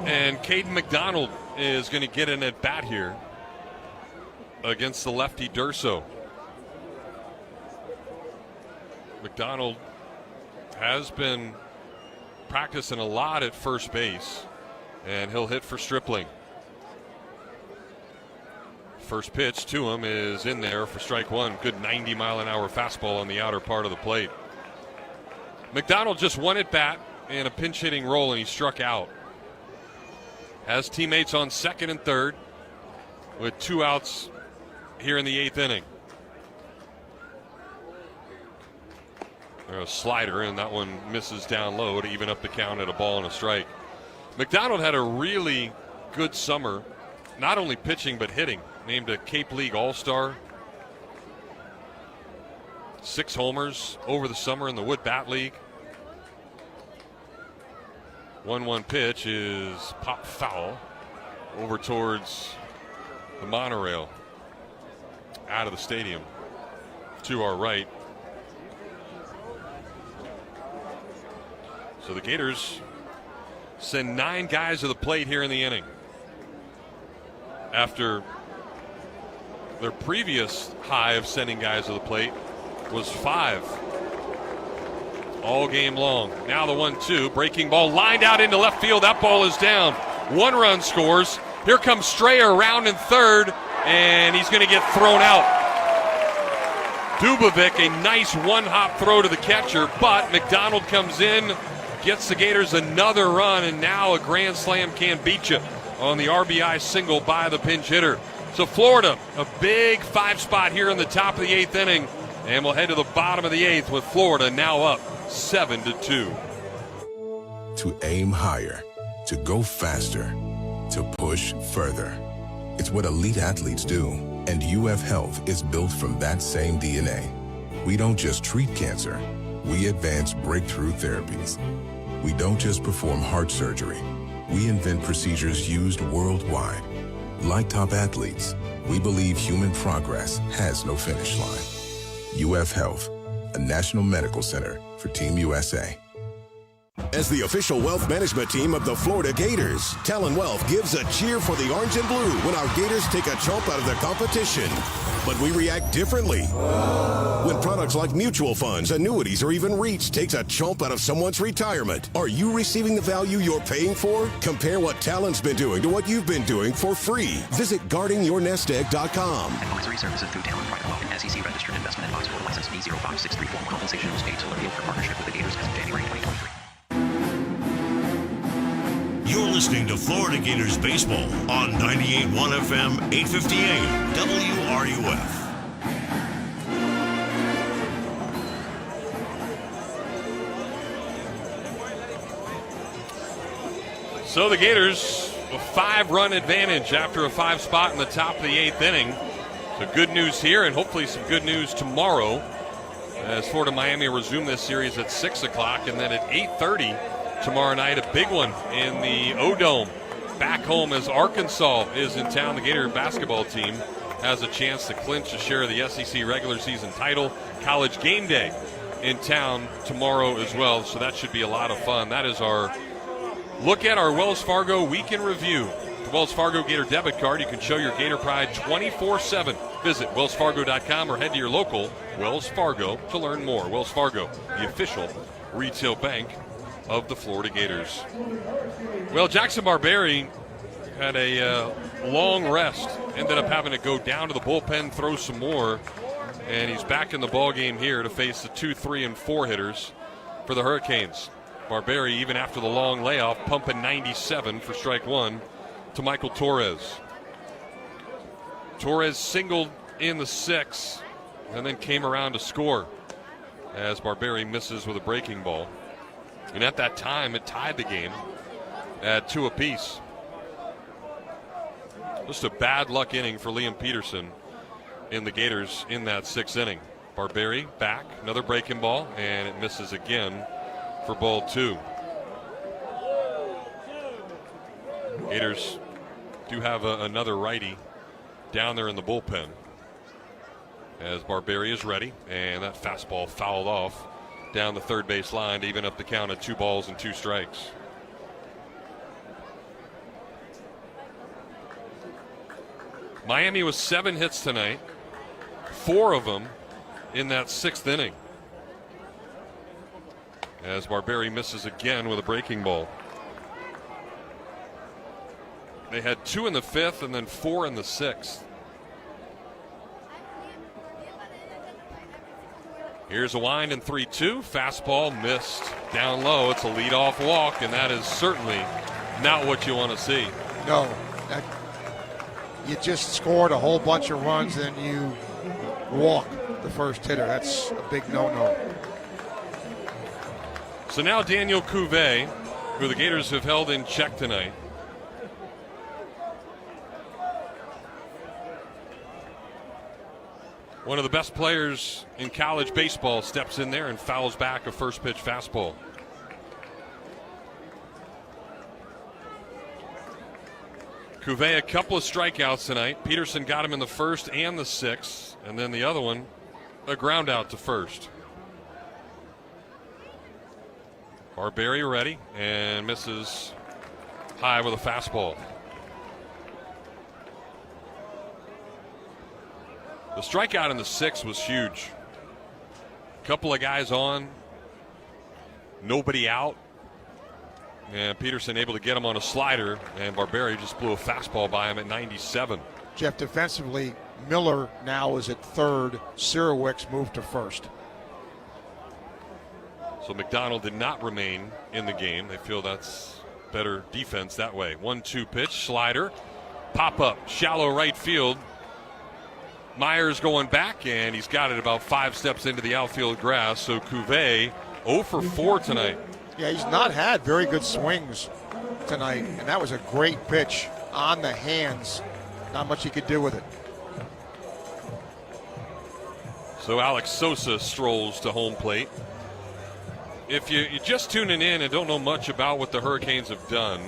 and Caden McDonald is going to get an at-bat here against the lefty Durso. McDonald has been practicing a lot at first base, and he'll hit for Stripling. First pitch to him is in there for strike one. Good 90-mile-an-hour fastball on the outer part of the plate. McDonald just one at bat in a pinch-hitting role, and he struck out. Has teammates on second and third with 2 outs here in the 8th inning. There's a slider, and that one misses down low to even up the count at a ball and a strike. McDonald had a really good summer, not only pitching but hitting. Named a Cape League All-Star. 6 homers over the summer in the Wood Bat League. 1-1 pitch is pop foul over towards the monorail out of the stadium to our right. So the Gators send 9 guys to the plate here in the inning. After their previous high of sending guys to the plate was 5 all game long. Now the 1-2, breaking ball lined out into left field. That ball is down. 1 run scores. Here comes Strayer around in third, and he's going to get thrown out. Dubovic, a nice one-hop throw to the catcher, but McDonald comes in, gets the Gators another run, and now a grand slam can beat you on the RBI single by the pinch hitter. So Florida, a big 5 spot here in the top of the 8th inning, and we'll head to the bottom of the 8th with Florida now up 7-2. To aim higher, to go faster, to push further. It's what elite athletes do, and UF Health is built from that same DNA. We don't just treat cancer, we advance breakthrough therapies. We don't just perform heart surgery, we invent procedures used worldwide. Like top athletes, we believe human progress has no finish line. UF Health, a national medical center for Team USA. As the official wealth management team of the Florida Gators, Talon Wealth gives a cheer for the orange and blue when our Gators take a chomp out of their competition. But we react differently. When products like mutual funds, annuities, or even REITs takes a chomp out of someone's retirement, are you receiving the value you're paying for? Compare what Talon's been doing to what you've been doing for free. Visit guardingyournestegg.com. Advisory services through Talon Private Wealth, an SEC registered investment advisor with license B05634. Compensation was paid to Olivia for partnership with the Gators as of January 2023. You're listening to Florida Gators Baseball on 98.1 FM, 850 AM, WRUF. So the Gators, a 5-run advantage after a 5 spot in the top of the 8th inning. So good news here, and hopefully some good news tomorrow as Florida Miami resume this series at 6 o'clock, and then at 8:30 tomorrow night, a big one in the O-Dome. Back home as Arkansas is in town. The Gator basketball team has a chance to clinch a share of the SEC regular season title. College game day in town tomorrow as well, so that should be a lot of fun. That is our look at our Wells Fargo Week in Review. The Wells Fargo Gator debit card, you can show your Gator pride 24/7. Visit wellsfargo.com or head to your local Wells Fargo to learn more. Wells Fargo, the official retail bank of the Florida Gators. Well, Jackson Barberi had a long rest, ended up having to go down to the bullpen, throw some more, and he's back in the ball game here to face the 2, 3, and 4 hitters for the Hurricanes. Barberi, even after the long layoff, pumping 97 for strike 1 to Michael Torres. Torres singled in the 6th and then came around to score as Barberi misses with a breaking ball. And at that time, it tied the game at 2 apiece. Just a bad luck inning for Liam Peterson in the Gators in that 6th inning. Barberi back, another breaking ball, and it misses again for ball 2. Gators do have another righty down there in the bullpen as Barberi is ready, and that fastball fouled off down the third base line to even up the count at 2 balls and 2 strikes. Miami was 7 hits tonight, 4 of them in that 6th inning, as Barberi misses again with a breaking ball. They had 2 in the 5th and then 4 in the 6th. Here's a wind in 3-2. Fastball missed down low. It's a leadoff walk, and that is certainly not what you want to see. No. You just scored a whole bunch of runs, then you walk the first hitter. That's a big no-no. So now Daniel Cuvée, who the Gators have held in check tonight. One of the best players in college baseball steps in there and fouls back a first pitch fastball. Cuvée, a couple of strikeouts tonight. Peterson got him in the first and the sixth, and then the other one, a ground out to first. Barberry ready and misses high with a fastball. The strikeout in the sixth was huge. Couple of guys on, nobody out. And Peterson able to get him on a slider, and Barberry just blew a fastball by him at 97. Jeff, defensively, Miller now is at third. Sirowicz moved to first. So McDonald did not remain in the game. They feel that's better defense that way. 1-2 pitch, slider, pop up, shallow right field. Myers going back, and he's got it about 5 steps into the outfield grass. So Cuvée 0 for 4 tonight. Yeah, he's not had very good swings tonight, and that was a great pitch on the hands. Not much he could do with it. So Alex Sosa strolls to home plate. If you're just tuning in and don't know much about what the Hurricanes have done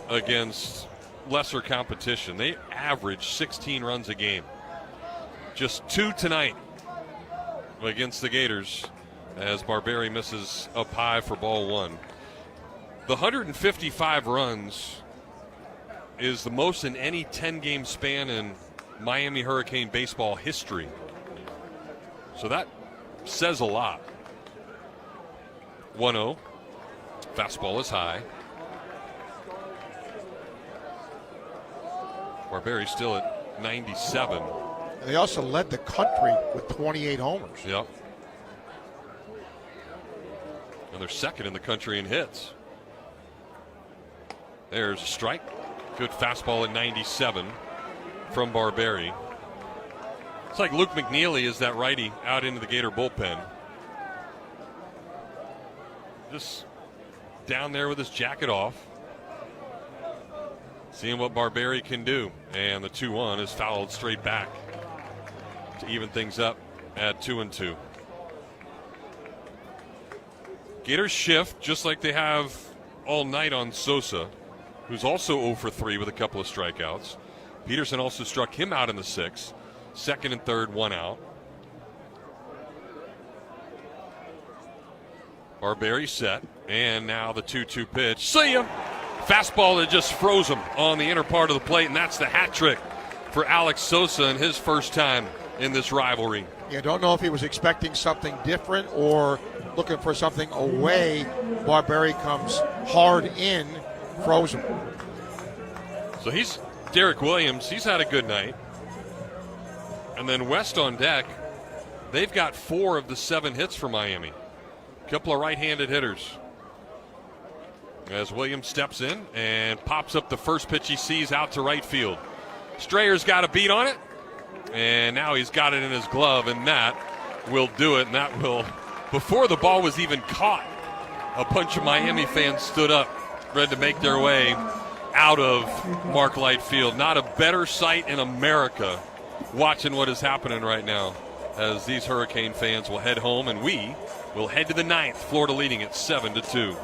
against lesser competition, they average 16 runs a game. Just 2 tonight against the Gators as Barberry misses up high for ball 1. The 155 runs is the most in any 10-game span in Miami Hurricane baseball history. So that says a lot. 1-0. Fastball is high. Barberry still at 97. And they also led the country with 28 homers. Yep. And they're second in the country in hits. There's a strike. Good fastball at 97 from Barberry. It's like Luke McNeely is that righty out into the Gator bullpen. Just down there with his jacket off. Seeing what Barberry can do. And the 2-1 is fouled straight back to even things up at 2-2. Gators shift just like they have all night on Sosa, who's also 0 for 3 with a couple of strikeouts. Peterson also struck him out in the 6th. Second and third, 1 out. Barberry set, and now the 2-2 pitch. See ya! Fastball that just froze him on the inner part of the plate, and that's the hat trick for Alex Sosa in his first time in this rivalry. Yeah, don't know if he was expecting something different or looking for something away. Barberry comes hard in, froze him. So he's Derek Williams. He's had a good night. And then West on deck. They've got 4 of the 7 hits for Miami. A couple of right-handed hitters. As Williams steps in and pops up the first pitch he sees out to right field. Strayer's got a beat on it. And now he's got it in his glove, and that will do it. And that will, before the ball was even caught, a bunch of Miami fans stood up, ready to make their way out of Mark Light Field. Not a better sight in America watching what is happening right now as these Hurricane fans will head home, and we will head to the 9th. Florida leading at 7-2.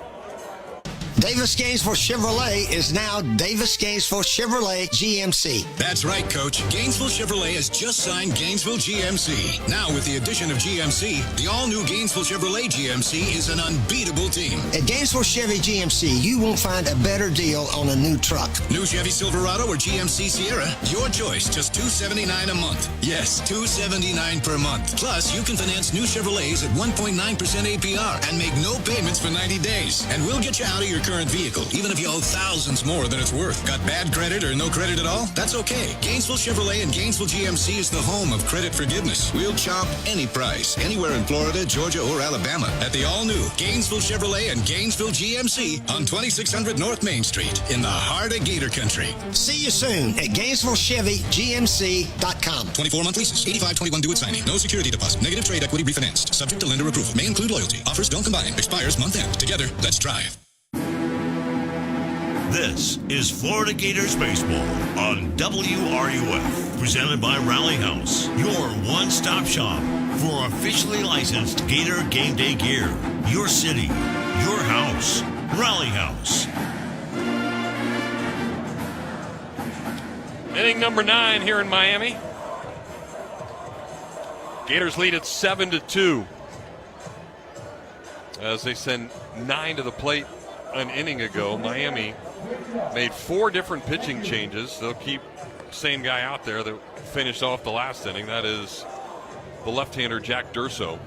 Davis Gainesville Chevrolet is now Davis Gainesville Chevrolet GMC. That's right, Coach. Gainesville Chevrolet has just signed Gainesville GMC. Now, with the addition of GMC, the all-new Gainesville Chevrolet GMC is an unbeatable team. At Gainesville Chevy GMC, you won't find a better deal on a new truck. New Chevy Silverado or GMC Sierra, your choice, just $279 a month. Yes, $279 per month. Plus, you can finance new Chevrolets at 1.9% APR and make no payments for 90 days. And we'll get you out of your current vehicle, even if you owe thousands more than it's worth. Got bad credit or no credit at all? That's okay. Gainesville Chevrolet and Gainesville GMC is the home of credit forgiveness. We'll chop any price, anywhere in Florida, Georgia, or Alabama at the all-new Gainesville Chevrolet and Gainesville GMC on 2600 North Main Street in the heart of Gator Country. See you soon at GainesvilleChevyGMC.com. 24-month leases, 85-21 due at signing. No security deposit. Negative trade equity refinanced. Subject to lender approval. May include loyalty. Offers don't combine. Expires month end. Together, let's drive. This is Florida Gators Baseball on WRUF, presented by Rally House, your one-stop shop for officially licensed Gator game day gear. Your city, your house, Rally House. Inning number 9 here in Miami. Gators lead at 7-2 as they send 9 to the plate an inning ago. Miami made 4 different pitching changes. They'll keep the same guy out there that finished off the last inning. That is the left-hander Jack Durso.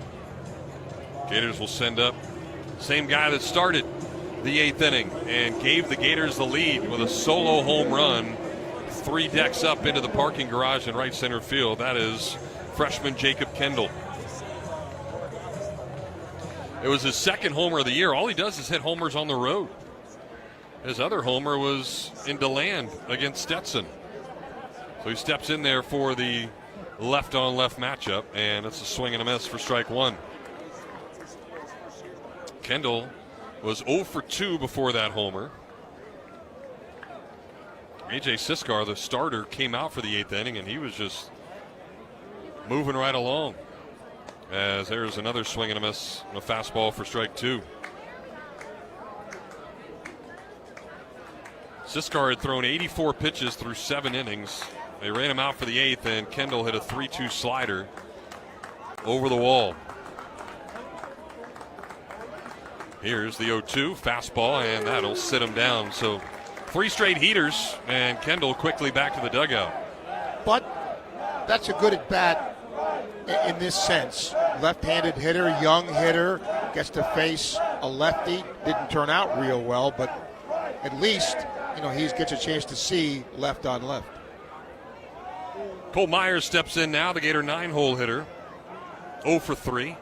Gators will send up same guy that started the 8th inning and gave the Gators the lead with a solo home run 3 decks up into the parking garage in right center field. That is freshman Jacob Kendall. It was his 2nd homer of the year. All he does is hit homers on the road. His other homer was in DeLand against Stetson. So he steps in there for the left-on-left matchup, and it's a swing and a miss for strike 1. Kendall was 0 for 2 before that homer. A.J. Siskar, the starter, came out for the 8th inning, and he was just moving right along. As there's another swing and a miss, and a fastball for strike 2. Siskar had thrown 84 pitches through 7 innings. They ran him out for the 8th, and Kendall hit a 3-2 slider over the wall. Here's the 0-2 fastball, and that'll sit him down. So 3 straight heaters, and Kendall quickly back to the dugout. But that's a good at bat in this sense. Left-handed hitter, young hitter, gets to face a lefty. Didn't turn out real well, but at least, he gets a chance to see left on left. Cole Myers steps in now, the Gator 9-hole hitter. 0 for 3,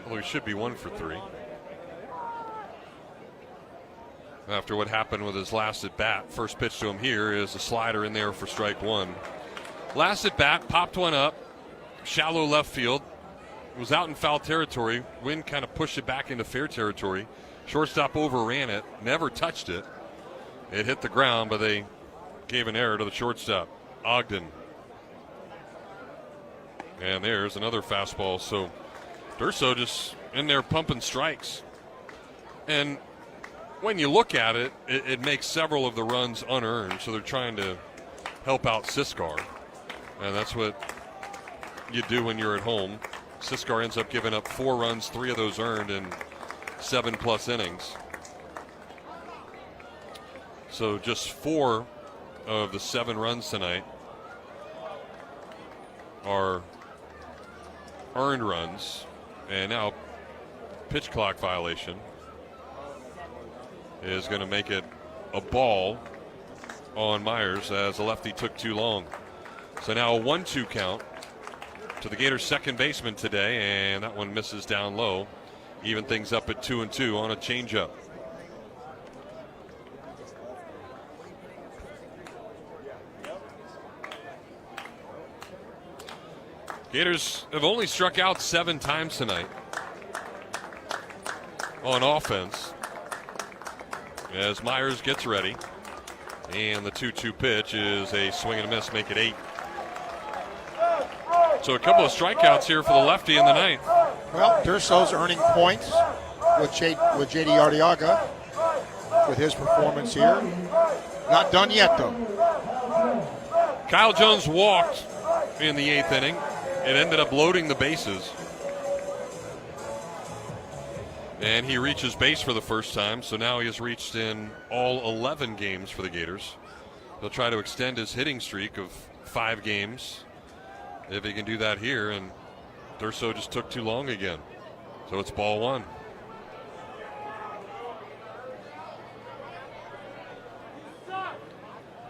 although he should be 1 for 3. After what happened with his last at bat, first pitch to him here is a slider in there for strike 1. Last at bat, popped one up, shallow left field. It was out in foul territory. Wind kind of pushed it back into fair territory. Shortstop overran it, never touched it. It hit the ground, but they gave an error to the shortstop, Ogden. And there's another fastball. So Durso just in there pumping strikes. And when you look at it, it makes several of the runs unearned. So they're trying to help out Siskar. And that's what you do when you're at home. Siskar ends up giving up 4 runs, 3 of those earned in 7+ innings. So just 4 of the 7 runs tonight are earned runs. And now pitch clock violation is going to make it a ball on Myers as the lefty took too long. So now a 1-2 count to the Gators' second baseman today, and that one misses down low. Even things up at 2-2 on a changeup. Gators have only struck out 7 times tonight on offense as Myers gets ready. And the 2-2 pitch is a swing and a miss, make it 8. So a couple of strikeouts here for the lefty in the 9th. Well, Durso's earning points with J.D. Arteaga with his performance here. Not done yet, though. Kyle Jones walked in the 8th inning. It ended up loading the bases. And he reaches base for the first time, so now he has reached in all 11 games for the Gators. He'll try to extend his hitting streak of 5 games if he can do that here, and Durso just took too long again. So it's ball 1.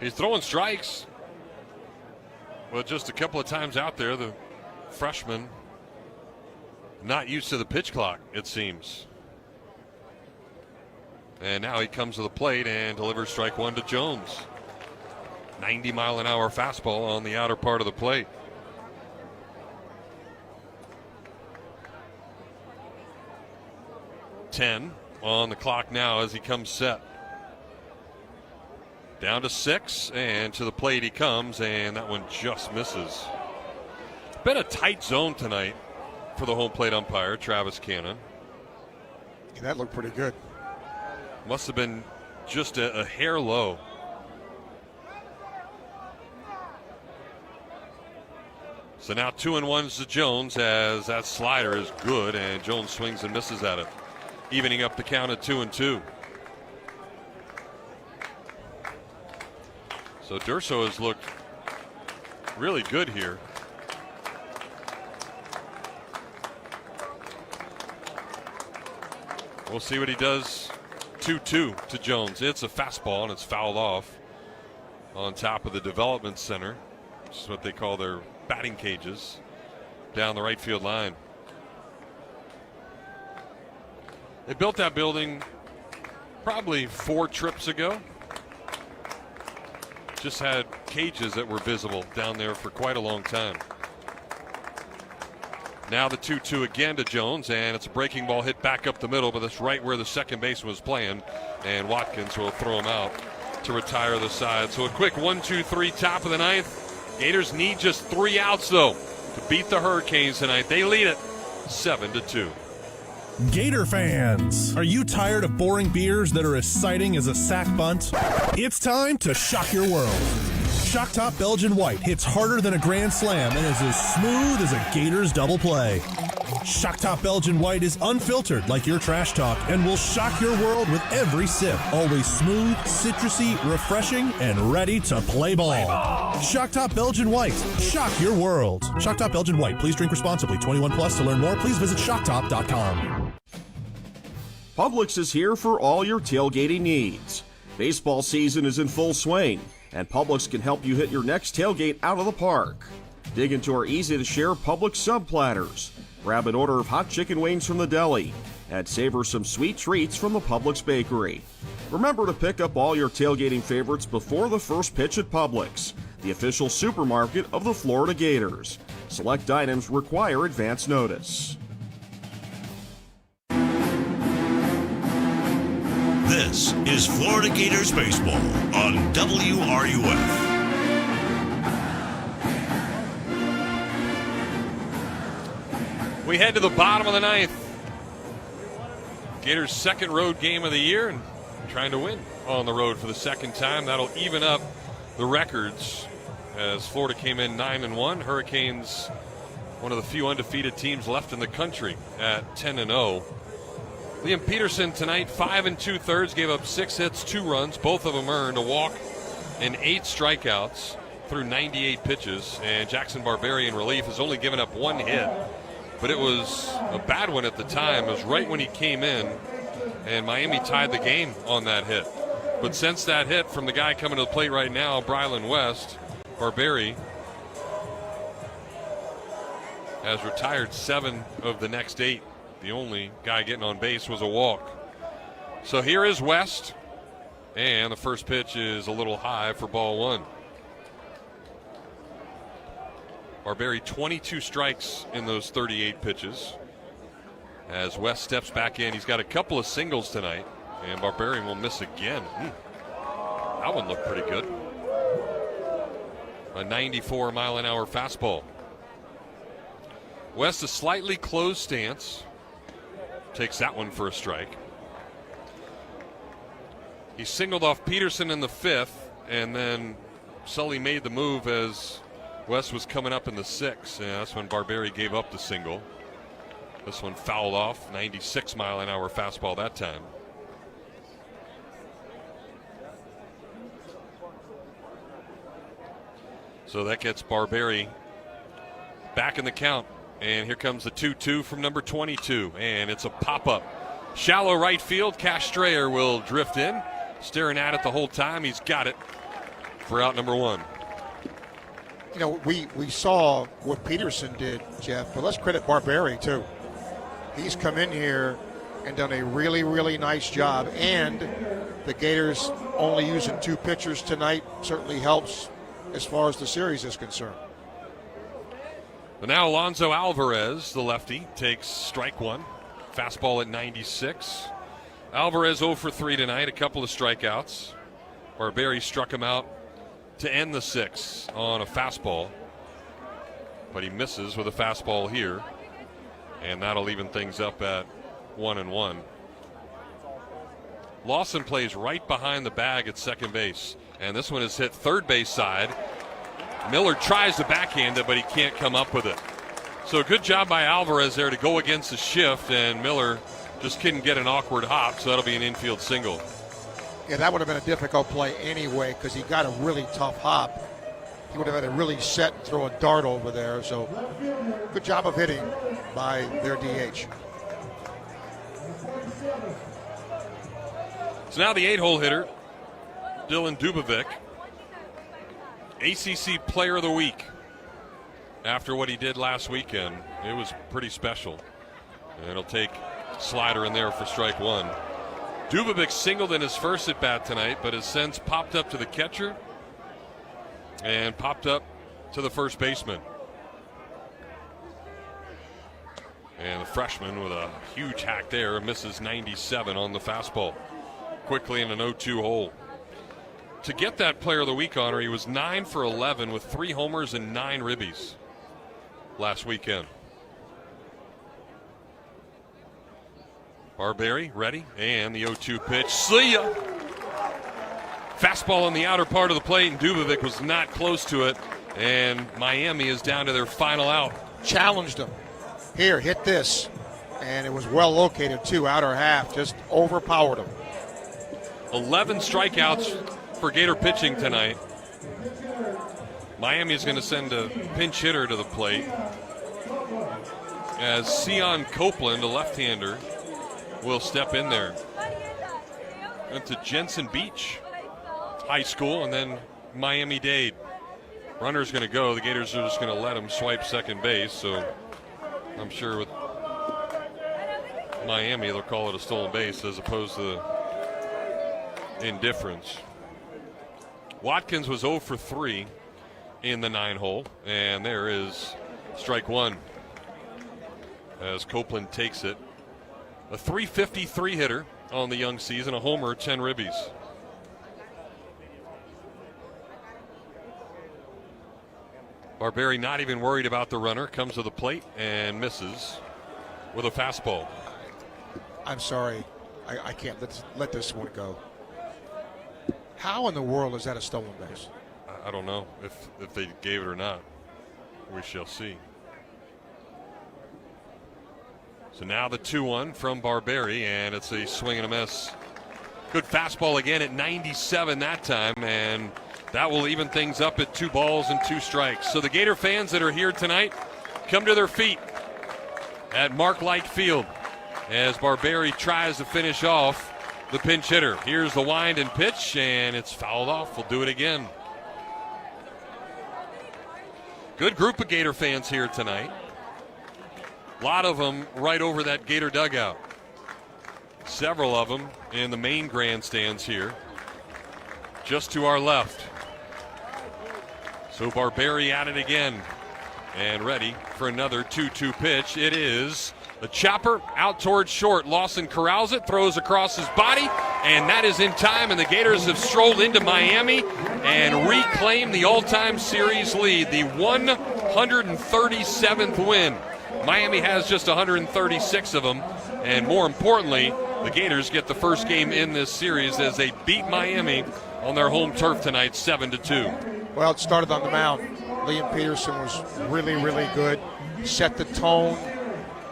He's throwing strikes. Well, just a couple of times out there, the freshman not used to the pitch clock, it seems. And now he comes to the plate and delivers strike one to Jones. 90-mile-an-hour fastball on the outer part of the plate. Ten on the clock now as he comes set. Down to 6, and to the plate he comes, and that one just misses. Been a tight zone tonight for the home plate umpire, Travis Cannon. Yeah, that looked pretty good. Must have been just a hair low. So now 2-1 to Jones as that slider is good, and Jones swings and misses at it, evening up the count at 2-2. So Durso has looked really good here. We'll see what he does. 2-2 to Jones. It's a fastball and it's fouled off on top of the development center. This is what they call their batting cages down the right field line. They built that building probably 4 trips ago. Just had cages that were visible down there for quite a long time. Now the 2-2 again to Jones, and it's a breaking ball hit back up the middle, but that's right where the second baseman was playing, and Watkins will throw him out to retire the side. So a quick 1-2-3 top of the ninth. Gators need just 3 outs, though, to beat the Hurricanes tonight. They lead it 7-2. Gator fans, are you tired of boring beers that are as exciting as a sack bunt? It's time to shock your world. Shock Top Belgian White hits harder than a grand slam and is as smooth as a Gators double play. Shock Top Belgian White is unfiltered like your trash talk and will shock your world with every sip. Always smooth, citrusy, refreshing, and ready to play ball. Shock Top Belgian White. Shock your world. Shock Top Belgian White. Please drink responsibly. 21 plus. To learn more, please visit shocktop.com. Publix is here for all your tailgating needs. Baseball season is in full swing, and Publix can help you hit your next tailgate out of the park. Dig into our easy-to-share Publix sub platters. Grab an order of hot chicken wings from the deli, and savor some sweet treats from the Publix bakery. Remember to pick up all your tailgating favorites before the first pitch at Publix, the official supermarket of the Florida Gators. Select items require advance notice. This is Florida Gators Baseball on WRUF. We head to the bottom of the ninth. Gators' second road game of the year and trying to win on the road for the second time. That'll even up the records as Florida came in 9-1. Hurricanes, one of the few undefeated teams left in the country at 10-0. Liam Peterson tonight, 5 2/3, gave up 6 hits, 2 runs. Both of them earned a walk and 8 strikeouts through 98 pitches. And Jackson Barberi in relief has only given up 1 hit. But it was a bad one at the time. It was right when he came in, and Miami tied the game on that hit. But since that hit from the guy coming to the plate right now, Brylan West, Barberi has retired 7 of the next 8. The only guy getting on base was a walk. So here is West, and the first pitch is a little high for ball 1. Barberi 22 strikes in those 38 pitches. As West steps back in, he's got a couple of singles tonight, and Barberi will miss again. That one looked pretty good. A 94-mile-an-hour fastball. West a slightly closed stance. Takes that one for a strike. He singled off Peterson in the 5th, and then Sully made the move as West was coming up in the 6th. Yeah, that's when Barberi gave up the single. This one fouled off. 96-mile-an-hour fastball that time. So that gets Barberi back in the count. And here comes the 2-2 from number 22. And it's a pop-up. Shallow right field. Cash Strayer will drift in. Staring at it the whole time. He's got it. for out number 1. You know, we saw what Peterson did, Jeff, but let's credit Barberi, too. He's come in here and done a really, really nice job, and the Gators only using 2 pitchers tonight certainly helps as far as the series is concerned. But now Alonzo Alvarez, the lefty, takes strike 1. Fastball at 96. Alvarez 0 for 3 tonight, a couple of strikeouts. Barberi struck him out to end the 6th on a fastball, but he misses with a fastball here, and that'll even things up at 1-1. Lawson plays right behind the bag at second base, and this one is hit third base side. Miller tries to backhand it, but he can't come up with it. So good job by Alvarez there to go against the shift, and Miller just couldn't get an awkward hop, so that'll be an infield single. Yeah, that would have been a difficult play anyway because he got a really tough hop. He would have had to really set and throw a dart over there. So good job of hitting by their DH. So now the 8-hole hitter, Dylan Dubovic, ACC Player of the Week. After what he did last weekend, it was pretty special. And it'll take slider in there for strike 1. Dubovic singled in his first at bat tonight, but has since popped up to the catcher and popped up to the first baseman. And the freshman with a huge hack there misses 97 on the fastball. Quickly in an 0-2 hole. To get that Player of the Week honor, he was 9 for 11 with 3 homers and 9 ribbies last weekend. Barberi ready, and the 0-2 pitch. See ya! Fastball on the outer part of the plate, and Dubovic was not close to it, and Miami is down to their final out. Challenged him. Here, hit this. And it was well located, too, outer half. Just overpowered him. 11 strikeouts for Gator pitching tonight. Miami is going to send a pinch hitter to the plate as Sion Copeland, a left-hander, will step in there. Went to Jensen Beach High School and then Miami-Dade. Runner's going to go. The Gators are just going to let him swipe second base, so I'm sure with Miami they'll call it a stolen base as opposed to indifference. Watkins was 0 for 3 in the 9-hole, and there is strike 1 as Copeland takes it. A .353 hitter on the young season, a homer, 10 ribbies. Barberi not even worried about the runner, comes to the plate and misses with a fastball. I'm sorry, I can't let this one go. How in the world is that a stolen base? I don't know if they gave it or not. We shall see. So now the 2-1 from Barberi, and it's a swing and a miss. Good fastball again at 97 that time, and that will even things up at 2 balls and 2 strikes. So the Gator fans that are here tonight come to their feet at Mark Light Field as Barberi tries to finish off the pinch hitter. Here's the wind and pitch, and it's fouled off. We'll do it again. Good group of Gator fans here tonight. A lot of them right over that Gator dugout. Several of them in the main grandstands here, just to our left. So Barberi at it again and ready for another 2-2 pitch. It is a chopper out towards short. Lawson corrals it, throws across his body, and that is in time, and the Gators have strolled into Miami and reclaimed the all-time series lead, the 137th win. Miami has just 136 of them, and more importantly, the Gators get the first game in this series as they beat Miami on their home turf tonight, 7-2. Well, it started on the mound. Liam Peterson was really, really good. Set the tone.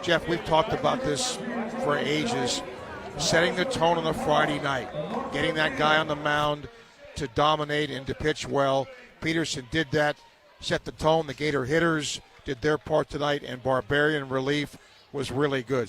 Jeff, we've talked about this for ages. Setting the tone on a Friday night. Getting that guy on the mound to dominate and to pitch well. Peterson did that. Set the tone. The Gator hitters did their part tonight, and Barberi in relief was really good.